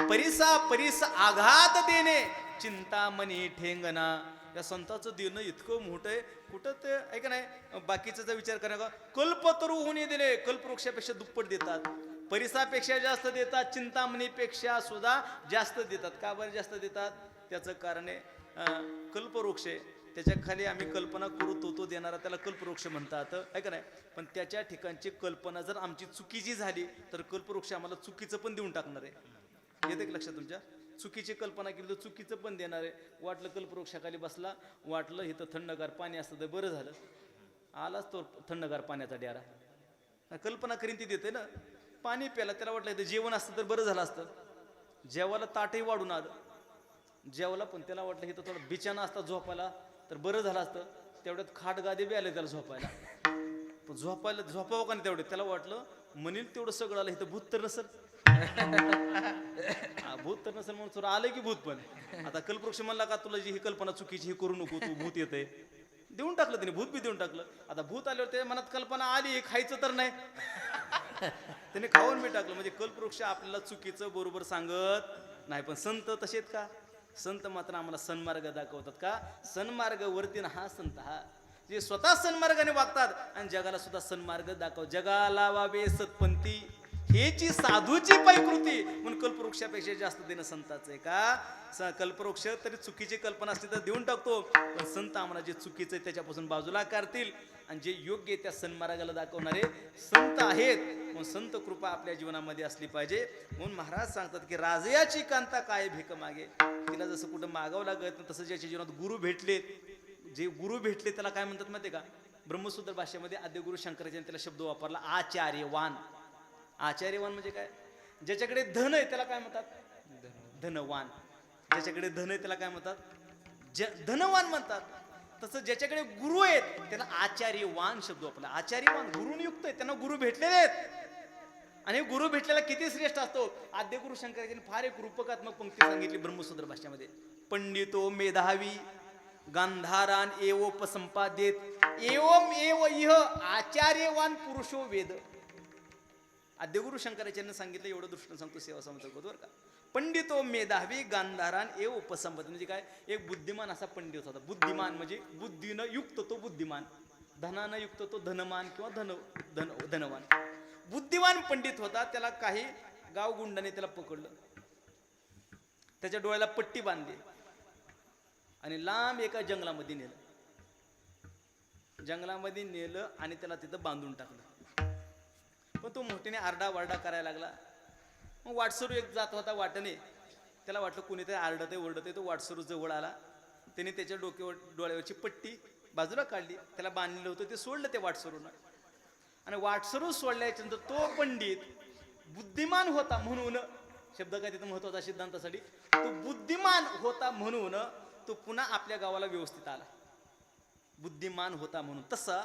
परिस आघात देणे चिंतामणी ठेंगणा या संताचं देणं इतकं मोठं आहे कुठं ते ऐका नाही बाकीचा विचार करा का कल्पतरू होणे दिले कल्पवृक्षापेक्षा दुप्पट देतात परिसापेक्षा जास्त देतात चिंतामणीपेक्षा सुद्धा जास्त देतात का बरं जास्त देतात त्याचं कारण आहे कल्पवृक्ष आहे त्याच्या खाली आम्ही कल्पना करू तो देणारा त्याला कल्पवृक्ष म्हणतात ऐका नाही पण त्याच्या ठिकाणची कल्पना जर आमची चुकीची झाली तर कल्पवृक्ष आम्हाला चुकीचं पण देऊन टाकणार आहे येते लक्षात तुमच्या चुकीची कल्पना केली तर चुकीचं पण देणार आहे वाटलं कल्पवृक्षाखाली बसला वाटलं इथं थंडगार पाणी असतं तर बरं झालं आलाच तो थंडगार पाण्याचा डेरा कल्पना करीन ती देते ना पाणी प्याला त्याला वाटलं इथं जेवण असतं तर बरं झालं असतं जेवायला ताटही वाढून आलं जेवला पण त्याला वाटलं इथं थोडं बिछाना असता झोपायला तर बरं झालं असतं तेवढ्यात खाट गादी बी आले त्याला झोपायला पण झोपावं का नाही तेवढे त्याला वाटलं म्हणील तेवढं सगळं आलं इथं भूत तर नसत भूत तर नसेल म्हणून आलं की भूत पण आता कल्पवृक्ष म्हणला का तुला जी ही कल्पना चुकीची ही करू नको तू भूत येते देऊन टाकलं त्याने भूत बी देऊन टाकलं आता भूत आल्यावर ते मनात कल्पना आली खायचं तर नाही त्याने खाऊन बी टाकलं म्हणजे कल्पवृक्ष आपल्याला चुकीचं बरोबर सांगत नाही पण संत तसेत का संत मात्र आम्हाला सन्मार्ग दाखवतात का सन्मार्ग वरती ना हा संत हा जे स्वतः सन्मार्गाने वागतात आणि जगाला सुद्धा सन्मार्ग दाखवतात जगाला वावे सत्पंथी हेची साधूची पैकृती म्हणून कल्पवृक्षापेक्षा जास्त देणं संताचं आहे का कल्पवृक्ष तरी चुकीची कल्पना असली तर देऊन टाकतो पण संत आम्हाला जे चुकीचं आहे त्याच्यापासून बाजूला करतील आणि जे योग्य आहे त्या सन्मार्गाला दाखवणारे संत आहेत म्हणून संत कृपा आपल्या जीवनामध्ये असली पाहिजे म्हणून महाराज सांगतात की राजयाची कांता काय भीक मागे तिला जसं कुठं मागावं लागत तसं ज्याच्या जीवनात गुरु भेटलेत जे गुरु भेटले त्याला काय म्हणतात माहिती का ब्रह्मसूत्र भाषेमध्ये आद्य गुरु शंकराचार्य त्याला शब्द वापरला आचार्यवान आचार्यवान म्हणजे काय ज्याच्याकडे धन आहे त्याला काय म्हणतात धनवान ज्याच्याकडे धन आहे त्याला काय म्हणतात धनवान म्हणतात तसं ज्याच्याकडे गुरु आहेत त्याला आचार्यवान शब्द वापरला आचार्यवान गुरुनियुक्त आहे त्यांना गुरु भेटलेले आहेत आणि गुरु भेटलेला किती श्रेष्ठ असतो आद्य गुरु शंकराचार्यांनी फार एक रूपकात्मक पंक्ती सांगितली ब्रह्मसूत्र भाषेमध्ये पंडितो मेधावी गांधारान एवोपसंपादेत एवम एव इह आचार्यवान पुरुषो वेद आद्यगुरु शंकराचार्यांनी सांगितलं एवढं दृष्टीने सांगतो सेवा समर्थ बरं का पंडितो मेधावी गांधारान एव उपसंपद म्हणजे काय एक बुद्धिमान असा पंडित होता बुद्धिमान म्हणजे बुद्धीनं युक्त तो बुद्धिमान धनानं युक्त तो धनमान किंवा धनवान बुद्धिमान पंडित होता त्याला काही गावगुंडाने त्याला पकडलं त्याच्या डोळ्याला पट्टी बांधली आणि लांब एका जंगलामध्ये नेलं आणि त्याला तिथं बांधून टाकलं पण तो मोठ्याने आरडावारडा करायला लागला मग वाटसरू एक जात होता वाटणे त्याला वाटलं कोणीतरी आरडत आहे ओरडत आहे तो वाटसरू जवळ आला त्याने त्याच्या डोळ्यावरची पट्टी बाजूला काढली त्याला बांधलेलं होतं ते सोडलं ते वाटसरूनं आणि वाटसरू सोडल्याच्या नंतर तो पंडित बुद्धिमान होता म्हणून शब्द काय तिथं महत्वाचा सिद्धांतासाठी तो बुद्धिमान होता म्हणून तो पुन्हा आपल्या गावाला व्यवस्थित आला बुद्धिमान होता म्हणून तसा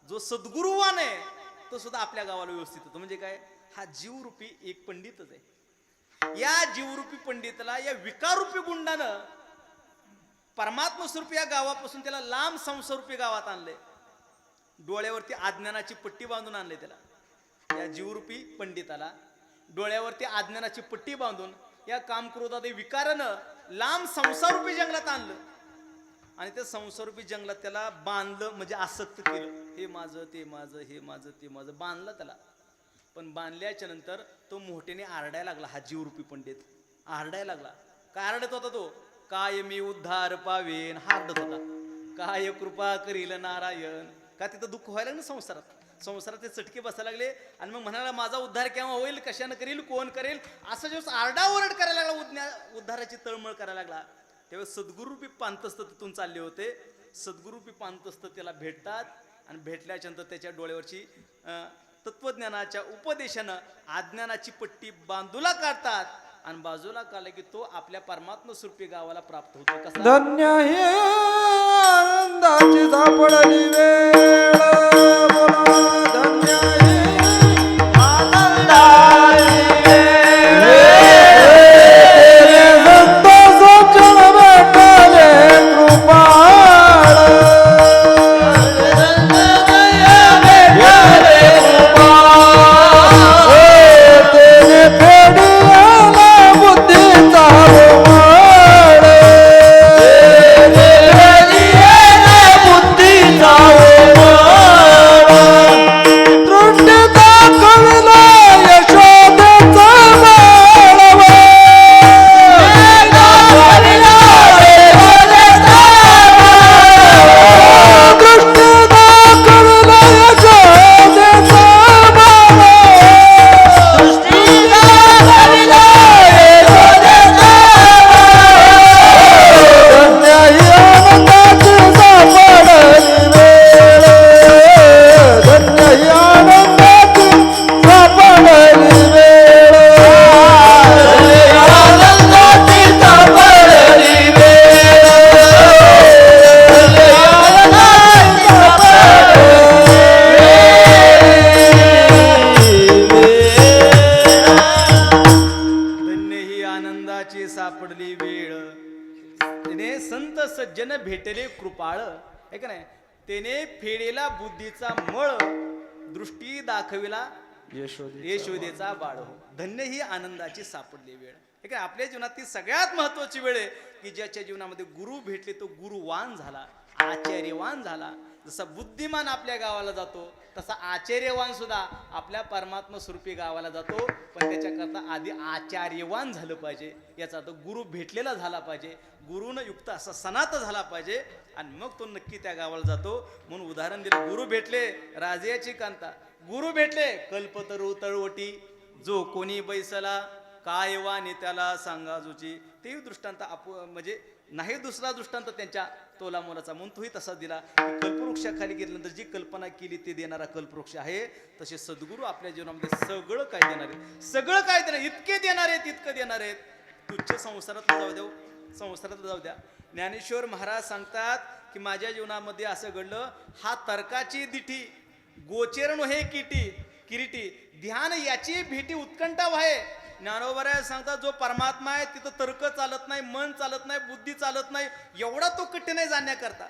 जो सद्गुरुवान आहे तो सुद्धा आपल्या गावाला व्यवस्थित होतो म्हणजे काय हा जीवरूपी एक पंडितच आहे या जीवरूपी पंडितला या विकाररूपी गुंडानं परमात्मा स्वरूपी या गावापासून त्याला लांब संसारूपी गावात आणले डोळ्यावरती अज्ञानाची पट्टी बांधून आणले त्याला या जीवरूपी पंडिताला डोळ्यावरती अज्ञानाची पट्टी बांधून या काम क्रोधादी विकारानं लांब संसारूपी जंगलात आणलं आणि त्या संसारूपी जंगलात त्याला बांधलं, म्हणजे आसक्त केलं. हे माझं ते माझं, हे माझं ते माझं, बांधलं त्याला. पण बांधल्याच्या नंतर तो मोठ्याने आरडायला लागला. हा जीवरूपी पंडित आरडायला लागला. काय आरडत होता तो? काय मी उद्धार पावेन, हा आरडत होता. काय कृपा करील नारायण. का तिथं दुःख व्हायला ना संसारात ते चटके बसायला लागले आणि मग म्हणाला माझा उद्धार केव्हा होईल, कशानं करील, कोण करेल, असं जेव्हा आरडाओरड करायला लागला, उद्धाराची तळमळ करायला लागला, त्यावेळेस सद्गुरूपी पांतस्थ तिथून चालले होते. सद्गुरूपी पांतस्थ त्याला भेटतात आणि भेटल्याच्या नंतर त्याच्या डोळ्यावरची तत्वज्ञानाच्या उपदेशानं अज्ञानाची पट्टी बांधूला काढतात आणि बाजूला काढला की तो आपल्या परमात्मा स्वरूपी गावाला प्राप्त होतो. कसा? धन्य हे आनंदाची सापडली वेळ, बोला धन्य हे आनंदाची सापडली वेळ. त्याने संत सज्जन भेटले कृपाळ, है का नाही. त्याने फेडेला बुद्धीचा मळ, दृष्टी दाखविला यशोदेचा बाळ. धन्य ही आनंदाची सापडली वेळ. हे काय आपल्या जीवनात ती सगळ्यात महत्वाची वेळ आहे की ज्याच्या जीवनामध्ये गुरु भेटले तो गुरुवान झाला, आचार्यवान झाला. जसा बुद्धिमान आपल्या गावाला जातो तसा आचार्यवान सुद्धा आपल्या परमात्मा स्वरूपी गावाला जातो. पण त्याच्याकरता आधी आचार्यवान झालं पाहिजे. याचा अर्थ गुरु भेटलेला झाला पाहिजे, गुरुनं युक्त असा सनात झाला पाहिजे आणि मग तो नक्की त्या गावाला जातो. म्हणून उदाहरण दिलं, गुरु भेटले राजाची कांता, गुरु भेटले कल्पतरू तळवटी, जो कोणी बैसला काय वाणी त्याला सांगा जुची. तेही दृष्टांत म्हणजे नाही दुसरा दृष्टांत त्यांच्या तोला मोलाचा, म्हणून तोही तसा दिला. कल्पवृक्षाखाली गेल्यानंतर जी कल्पना केली ते देणारा कल्पवृक्ष आहे. तसे सद्गुरू आपल्या जीवनामध्ये सगळं काय देणार आहेत, सगळं काय देणार, इतके देणार आहेत, इतकं देणार आहेत. तुच्छ संसारात जाऊ द्या, संसारात जाऊ द्या. ज्ञानेश्वर महाराज सांगतात की माझ्या जीवनामध्ये असं घडलं, हा तर्काची दिठी गोचरण हे किरीटी ध्यान याची भेटी उत्कंठा व्हाय. ज्ञानोबा सांगतात जो परमात्मा आहे तिथं तर्क चालत नाही, मन चालत नाही, बुद्धी चालत नाही. एवढा तो कठीण आहे जाण्याकरता,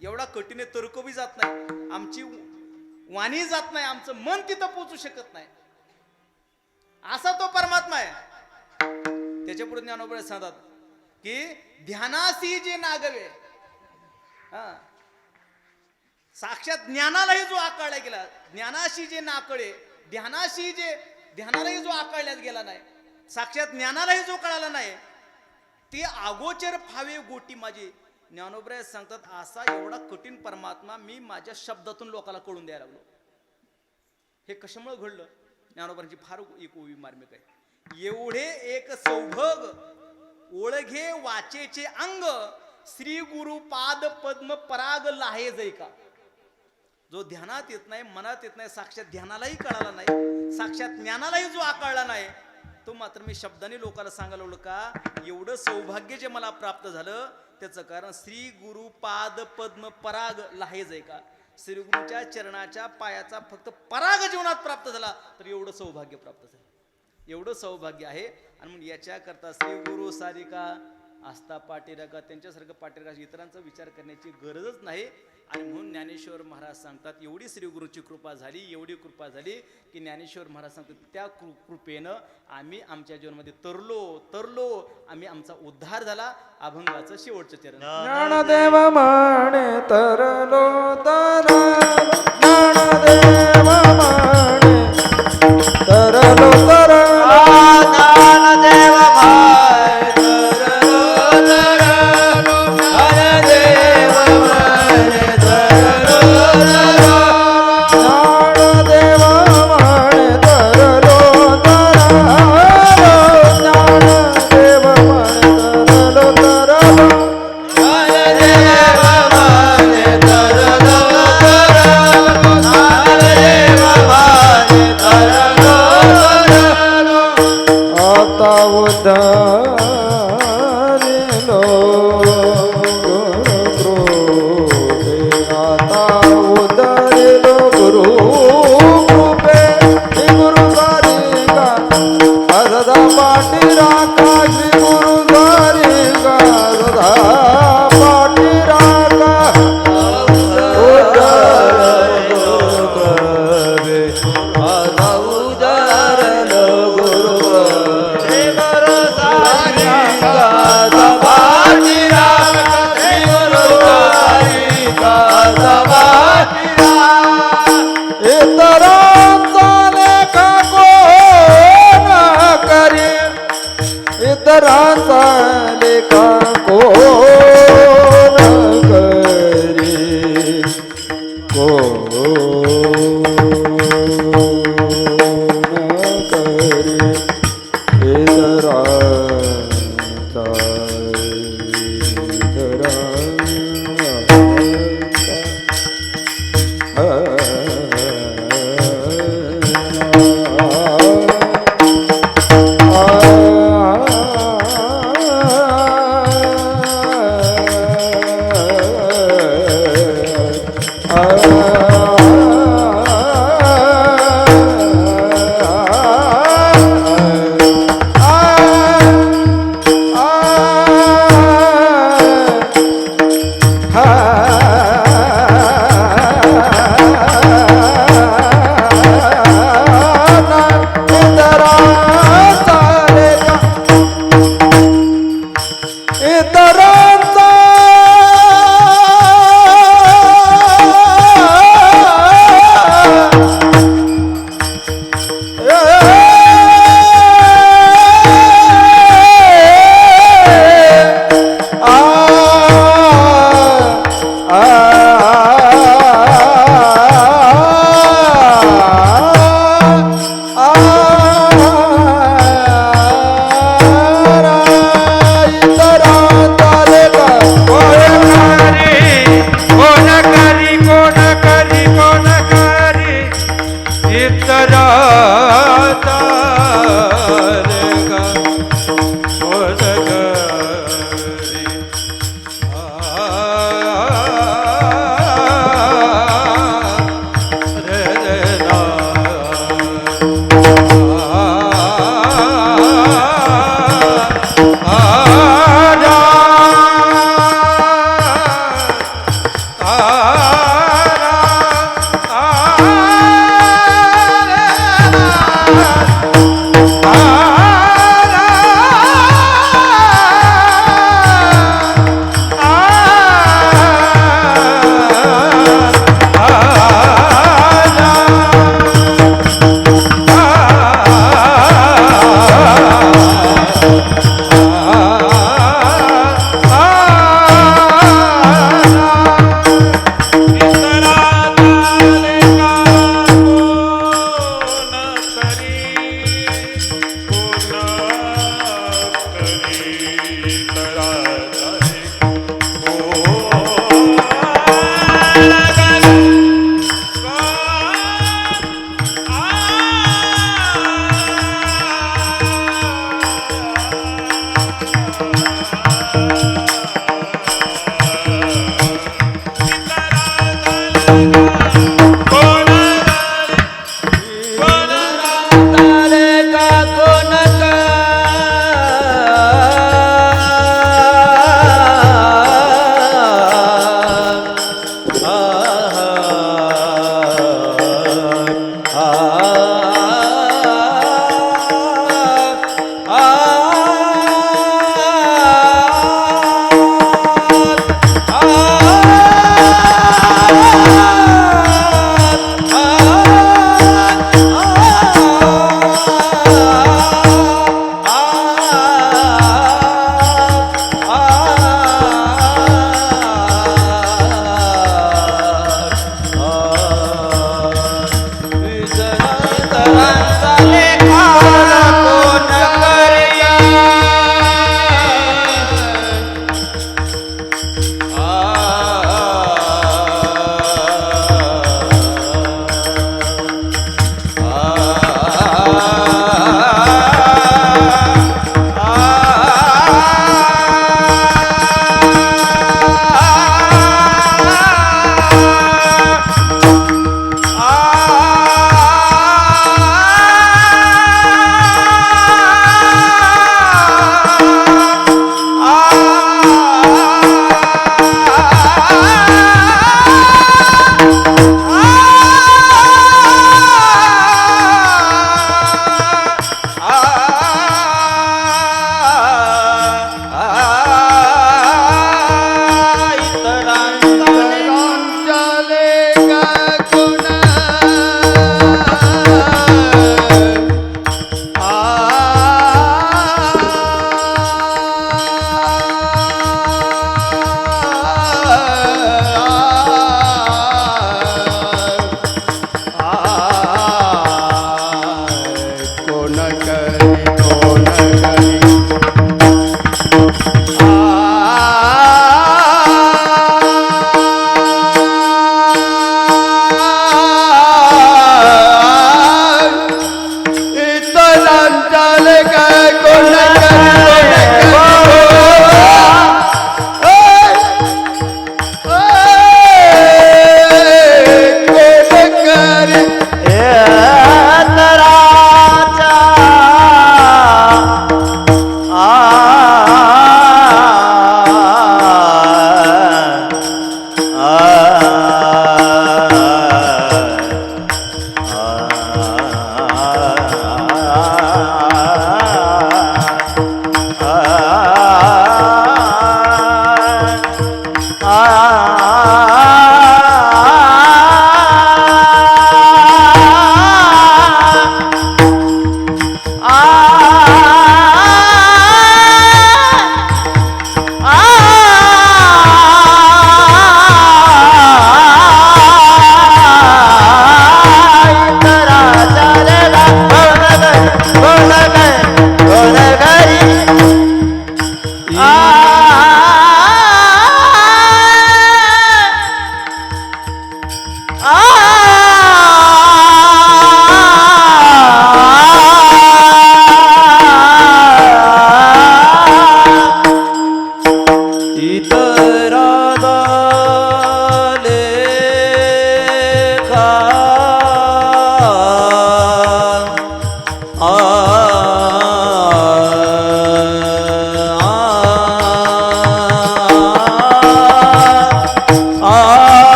एवढा कठीण आहे, तर्क बी जात नाही, आमची वाणी जात नाही, आमचं मन तिथं पोहोचू शकत नाही. असा तो परमात्मा आहे. त्याच्या पुढे ज्ञानोबा सांगतात की ध्यानासी जे नागवे, साक्षात ज्ञानालाही जो आकळला गेला, ज्ञानाशी जे नाकळे, ध्यानाशी जे ध्यानालाही जो आकळल्यात गेला नाही, साक्षात ज्ञानालाही जो कळाला नाही, ते अगोचर फावे गोटी माझी. ज्ञानोबा सांगतात असा एवढा कठीण परमात्मा मी माझ्या शब्दातून लोकांना कळून द्यायला लागलो. हे कशामुळे घडलं? ज्ञानोबांची फार एक ओवी मार्मिक आहे. एवढे एक सौभग ओळघे वाचेचे अंग, श्री गुरु पाद पद्म पराग लाहे जैका. जो ध्यानात येत नाही, मनात येत नाही, साक्षात ध्यानालाही कळाला नाही, साक्षात ज्ञानालाही जो आकळला नाही, तो मात्र मी शब्दाने लोकांना सांगायला लागलो का एवढं सौभाग्य जे मला प्राप्त झालं त्याचं कारण श्री गुरु पाद पद्म पराग लाहे जैका. श्री गुरुच्या चरणाच्या पायाचा फक्त पराग जीवनात प्राप्त झाला तर एवढं सौभाग्य प्राप्त झालं, एवढं सौभाग्य आहे. आणि म्हणून याच्या करता श्री गुरु सारिका आस्था पाठीराखा, त्यांच्यासारखं पाठीराखा, इतरांचा विचार करण्याची गरजच नाही. आणि म्हणून ज्ञानेश्वर महाराज सांगतात, एवढी श्री गुरुची कृपा झाली, एवढी कृपा झाली की ज्ञानेश्वर महाराज सांगतात, त्या कृपेनं आम्ही आमच्या जीवनामध्ये तरलो आम्ही, आमचा उद्धार झाला. अभंगाचं शेवटचं चरण. ज्ञानदेव म्हणे तरलो ज्ञानदेव म्हणे तरलो ज्ञानदेव इतरांचा लेखा कोण करी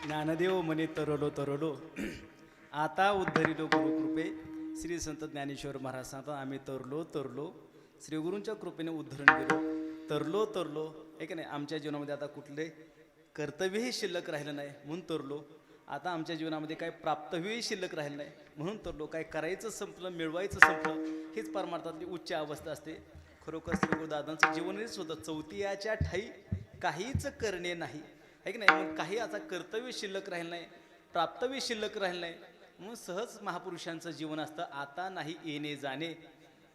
ज्ञानदेव म्हणे तरलो तरलो आता उद्धरिलो गुरुकृपे. श्री संत ज्ञानेश्वर महाराज सांगतात आम्ही तरलो तरलो श्री गुरूंच्या कृपेने उद्धरण गेलो, तरलो तरलो. आहे की नाही, आमच्या जीवनामध्ये आता कुठले कर्तव्यही शिल्लक राहिलं नाही म्हणून तरलो. आता आमच्या जीवनामध्ये काय प्राप्तव्यही शिल्लक राहिलं नाही म्हणून तरलो. काय करायचं संपलं, मिळवायचं संपलं, हीच परमार्थातली उच्च अवस्था असते. खरोखर श्री गुरुदादांचं जीवनच होतं चौथीयाच्या ठाई काहीच करणे नाही. आहे की नाही, मग काही आता कर्तव्य शिल्लक राहिलं नाही, प्राप्तव्य शिल्लक राहिलं नाही म्हणून सहज महापुरुषांचं जीवन असतं. आता नाही येणे जाणे,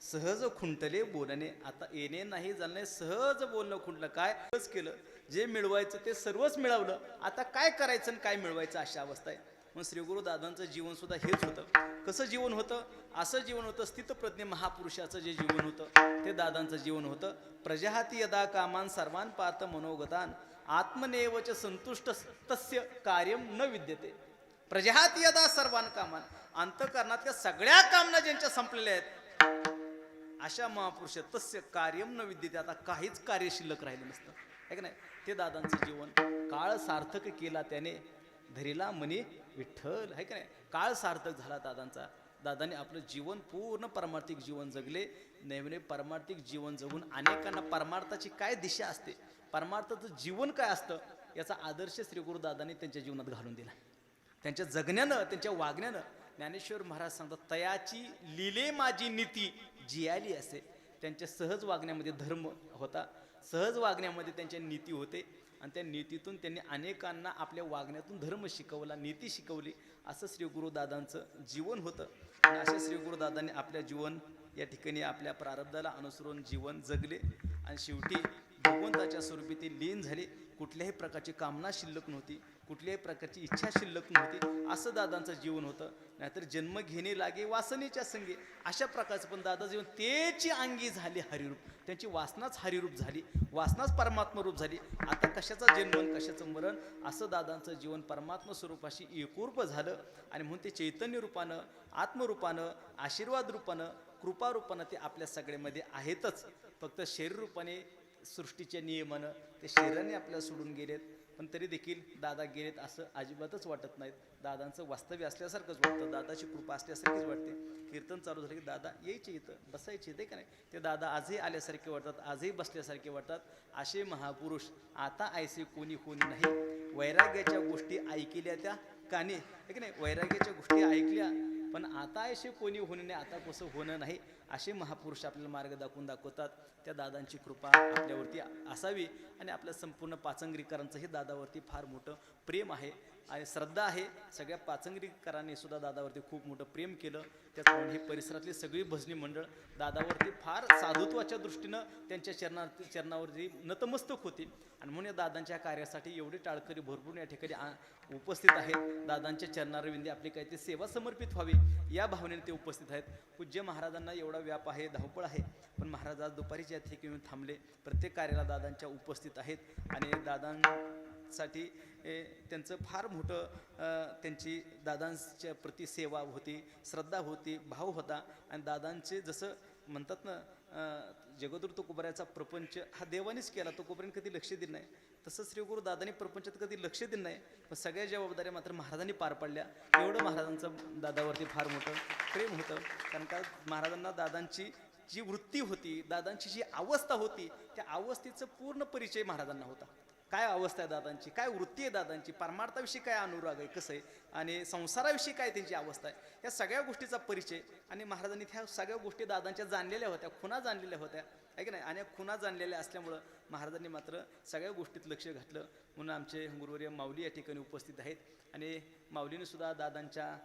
सहज खुंटले बोलणे. आता येणे नाही जाणे, सहज बोलणं खुंटलं. काय केलं, जे मिळवायचं ते सर्वच मिळवलं. आता काय करायचं आणि काय मिळवायचं अशा अवस्था आहे. मग श्री गुरुदादांचं जीवन सुद्धा हेच होतं. कसं जीवन होतं, असं जीवन होतं. स्थितप्रज्ञ महापुरुषाचं जे जीवन होतं ते दादांचं जीवन होतं. प्रजाहाती यदा कामान सर्वान पार्थ मनोगतान आत्मनेवच संतुष्ट तस्य कार्यम न विद्यते. प्रजाहाती यदा सर्वान कामान, अंतःकरणातल्या सगळ्या कामना ज्यांच्या संपलेल्या आहेत अशा महापुरुष तस्य कार्यम न विद्यते. आता काहीच कार्य शिल्लक राहिलं नसतं. आहे का नाही, ते दादांचं जीवन. काळ सार्थक केला त्याने धरीला मनी विठ्ठल. आहे का नाही, काळ सार्थक झाला दादांचा. दादाने आपलं जीवन पूर्ण परमार्थिक जीवन जगले. नेहमी परमार्थिक जीवन जगून अनेकांना परमार्थाची काय दिशा असते, परमार्थाचं जीवन काय असतं याचा आदर्श श्री गुरुदादांनी त्यांच्या जीवनात घालून दिला. त्यांच्या जगण्यानं, त्यांच्या वागण्यानं. ज्ञानेश्वर महाराज सांगतात तयाची लिले माझी नीती जियाली असे. त्यांच्या सहज वागण्यामध्ये धर्म होता, सहज वागण्यामध्ये त्यांच्या नीती होते आणि त्या नीतीतून त्यांनी अनेकांना आपल्या वागण्यातून धर्म शिकवला, नीती शिकवली. असं श्री गुरुदादांचं जीवन होतं. आणि अशा श्री गुरुदादांनी आपल्या जीवन या ठिकाणी आपल्या प्रारब्धाला अनुसरून जीवन जगले आणि शेवटी भगवंताच्या स्वरूपी ते लीन झाले. कुठल्याही प्रकारची कामना शिल्लक नव्हती, कुठल्याही प्रकारची इच्छा शिल्लक नव्हती. असं दादांचं जीवन होतं. नाहीतर जन्म घेणे लागे वासनेच्या संगे, अशा प्रकारचं. पण दादा जीवन तेची अंगी झाली हरिरूप. त्यांची वासनाच हरिरूप झाली, वासनाच परमात्मा रूप झाली. आता कशाचा जन्म कशाचं मरण, असं दादांचं जीवन परमात्मा स्वरूपाशी एकरूप झालं. आणि म्हणून ते चैतन्य रूपानं, आत्मरूपानं, आशीर्वाद रूपानं, कृपा रूपानं ते आपल्या सगळ्यामध्ये आहेतच. फक्त शरीर रूपाने सृष्टीच्या नियमानं ते शरीराने आपल्याला सोडून गेलेत. पण तरी देखील दादा गेलेत असं अजिबातच वाटत नाहीत. दादांचं वास्तव्य असल्यासारखंच वाटतं, दादाची कृपा असल्यासारखीच वाटते. कीर्तन चालू झालं की दादा यायचे इथं, बसायचे इथे का नाही. ते दादा आजही आल्यासारखे वाटतात, आजही बसल्यासारखे वाटतात. असे महापुरुष आता ऐसे कोणी कोणी नाही. वैराग्याच्या गोष्टी ऐकल्या त्या काने, आहे की नाही, वैराग्याच्या गोष्टी ऐकल्या पण आता असे कोणी होणे नाही, आता कसं होणं नाही. असे महापुरुष आपल्याला मार्ग दाखवतात. त्या दादांची कृपा आपल्यावरती असावी आणि आपल्या संपूर्ण पाचंगरीकरांचंही दादावरती फार मोठं प्रेम आहे. आणि श्रद्धा आहे. सगळ्या पाचंगरीकरांनी सुद्धा दादावरती खूप मोठं प्रेम केलं. त्याचप्रमाणे ही परिसरातली सगळी भजनी मंडळ दादावरती फार साधुत्वाच्या दृष्टीनं त्यांच्या चरणावरती नतमस्तक होती. आणि म्हणून या दादांच्या कार्यासाठी एवढे टाळकरी भरपूर या ठिकाणी उपस्थित आहेत. दादांच्या चरणारविंदी आपली काहीतरी सेवा समर्पित व्हावी या भावनेने ते उपस्थित आहेत. पूज्य महाराजांना एवढा व्याप आहे, धावपळ आहे, पण महाराज आज दुपारीच्या ठिकाणी येऊन थांबले. प्रत्येक कार्याला दादांच्या उपस्थित आहेत आणि दादांसाठी त्यांचं फार मोठं त्यांची दादांच्या प्रति सेवा होती, श्रद्धा होती, भाव होता. आणि दादांचे जसं म्हणतात ना जगद्गुरु तुकोबरायाचा प्रपंच हा देवानेच केला, तुकोबराने कधी लक्ष दिलं नाही. तसं श्री गुरु दादांनी प्रपंचात कधी लक्ष दिलं नाही, पण सगळ्या जबाबदाऱ्या मात्र महाराजांनी पार पाडल्या. एवढं महाराजांचं दादावरती फार मोठं प्रेम होतं. कारण का महाराजांना दादांची जी वृत्ती होती, दादांची जी अवस्था होती, त्या अवस्थेचं पूर्ण परिचय महाराजांना होता. काय अवस्था आहे दादांची, काय वृत्ती आहे दादांची, परमार्थाविषयी काय अनुराग आहे, कसं आहे, आणि संसाराविषयी काय त्यांची अवस्था आहे, या सगळ्या गोष्टीचा परिचय. आणि महाराजांनी ह्या सगळ्या गोष्टी दादांच्या जाणलेल्या होत्या, खुणा जाणलेल्या होत्या, आहे की नाही. आणि खुणा जाणलेल्या असल्यामुळं महाराजांनी मात्र सगळ्या गोष्टीत लक्ष घातलं. म्हणून आमचे गुरुवर्य माऊली या ठिकाणी उपस्थित आहेत. आणि माऊलीने सुद्धा दादांच्या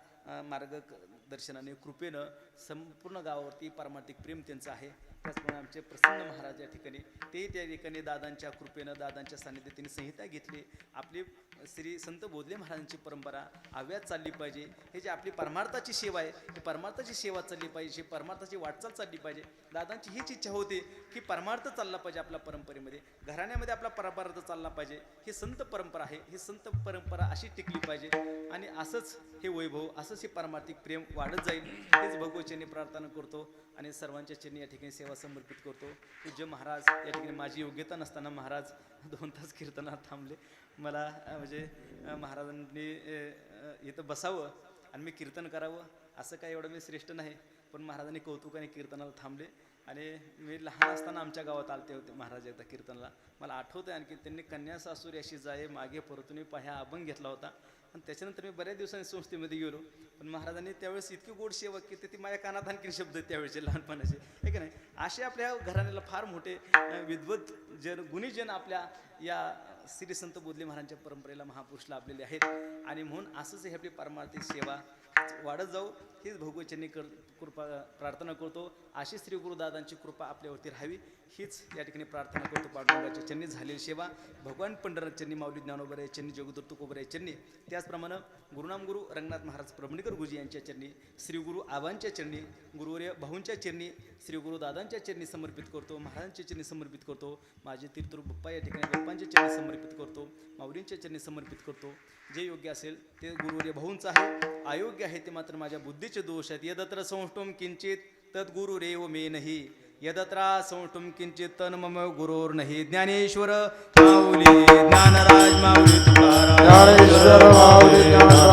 मार्गदर्शनाने कृपेनं संपूर्ण गावावरती पारमार्थिक प्रेम त्यांचं आहे. त्याचप्रमाणे आमचे प्रसन्न महाराज या ठिकाणी ते त्या ठिकाणी दादांच्या कृपेनं दादांच्या सान्निध्यात त्यांनी संहिता घेतली. आपली श्री संत बोधले महाराजांची परंपरा आव्यात चालली पाहिजे. हे जे आपली परमार्थाची सेवा आहे, ही परमार्थाची सेवा चालली पाहिजे, परमार्थाची वाटचाल चालली पाहिजे. दादांची हीच इच्छा होती की परमार्थ चालला पाहिजे आपल्या परंपरेमध्ये, घराण्यामध्ये आपला परमार्थ चालला पाहिजे. ही संत परंपरा आहे, ही संत परंपरा अशी टिकली पाहिजे. आणि असंच हे वैभव, असंच हे पारमार्थिक प्रेम वाढत जाईल, हेच भगवचरणी प्रार्थना करतो. आणि सर्वांच्या चरणी या ठिकाणी सेवा समर्पित करतो. पूज्य महाराज या ठिकाणी माझी योग्यता नसताना महाराज 2 तास कीर्तनात थांबले. मला म्हणजे महाराजांनी इथं बसावं आणि मी कीर्तन करावं असं काय एवढं मी श्रेष्ठ नाही, पण महाराजांनी कौतुकाने कीर्तनाला थांबले. आणि मी लहान असताना आमच्या गावात आलते होते महाराज एकदा कीर्तनाला. मला आठवतं आणखी त्यांनी कन्या सासूर अशी जाय मागे परतून पाह्या अभंग घेतला होता. आणि त्याच्यानंतर मी बऱ्याच दिवसांनी संस्थेमध्ये गेलो, पण महाराजांनी त्यावेळेस इतकी गोड सेवा की ती माझ्या कानात आणखी शब्द त्यावेळेचे लहानपणाचे, आहे की नाही. असे आपल्या घराण्याला फार मोठे विद्वत जन गुणीजन आपल्या या श्री संत बोधले महाराजांच्या परंपरेला महापुरुष लाभलेले आहेत. आणि म्हणून असंच हे आपली परमार्थिक सेवा वाढत जाऊ हीच भगवचरणी कृपा प्रार्थना करतो. अशी श्री गुरुदादांची कृपा आपल्यावरती राहावी हीच या ठिकाणी प्रार्थना करतो. पांडुरंगाच्या चरणी झालेली सेवा भगवान पंढरनाथ चरणी, माऊली ज्ञानोबा चरणी, जगद्गुरु तुकोबा चरणी, त्याचप्रमाणे गुरुनाम गुरु रंगनाथ महाराज प्रभणीकर गुरुजी यांच्या चरणी, श्री गुरु आबांच्या चरणी, गुरुवर्य भाऊंच्या चरणी, श्री गुरु दादांच्या चरणी समर्पित करतो. महाराजांच्या चरणी समर्पित करतो. माझे तीर्थरूप बाप्पा या ठिकाणी बाप्पांच्या चरणी समर्पित करतो. माऊलींच्या चरणी समर्पित करतो. जे योग्य असेल ते गुरुवर्य भाऊंचं आहे, अयोग्य आहे ते मात्र माझ्या बुद्धीचे दोष आहेत. यदत्र संष्टुम किंचित तद्गुरुरेव मे नहि, यदत्रा संष्टुम किंचित तन मम गुरोर नहि. ज्ञानेश्वर माऊली, ज्ञानराज माऊली तुकाराम, ज्ञानेश्वर माऊली, ज्ञानराज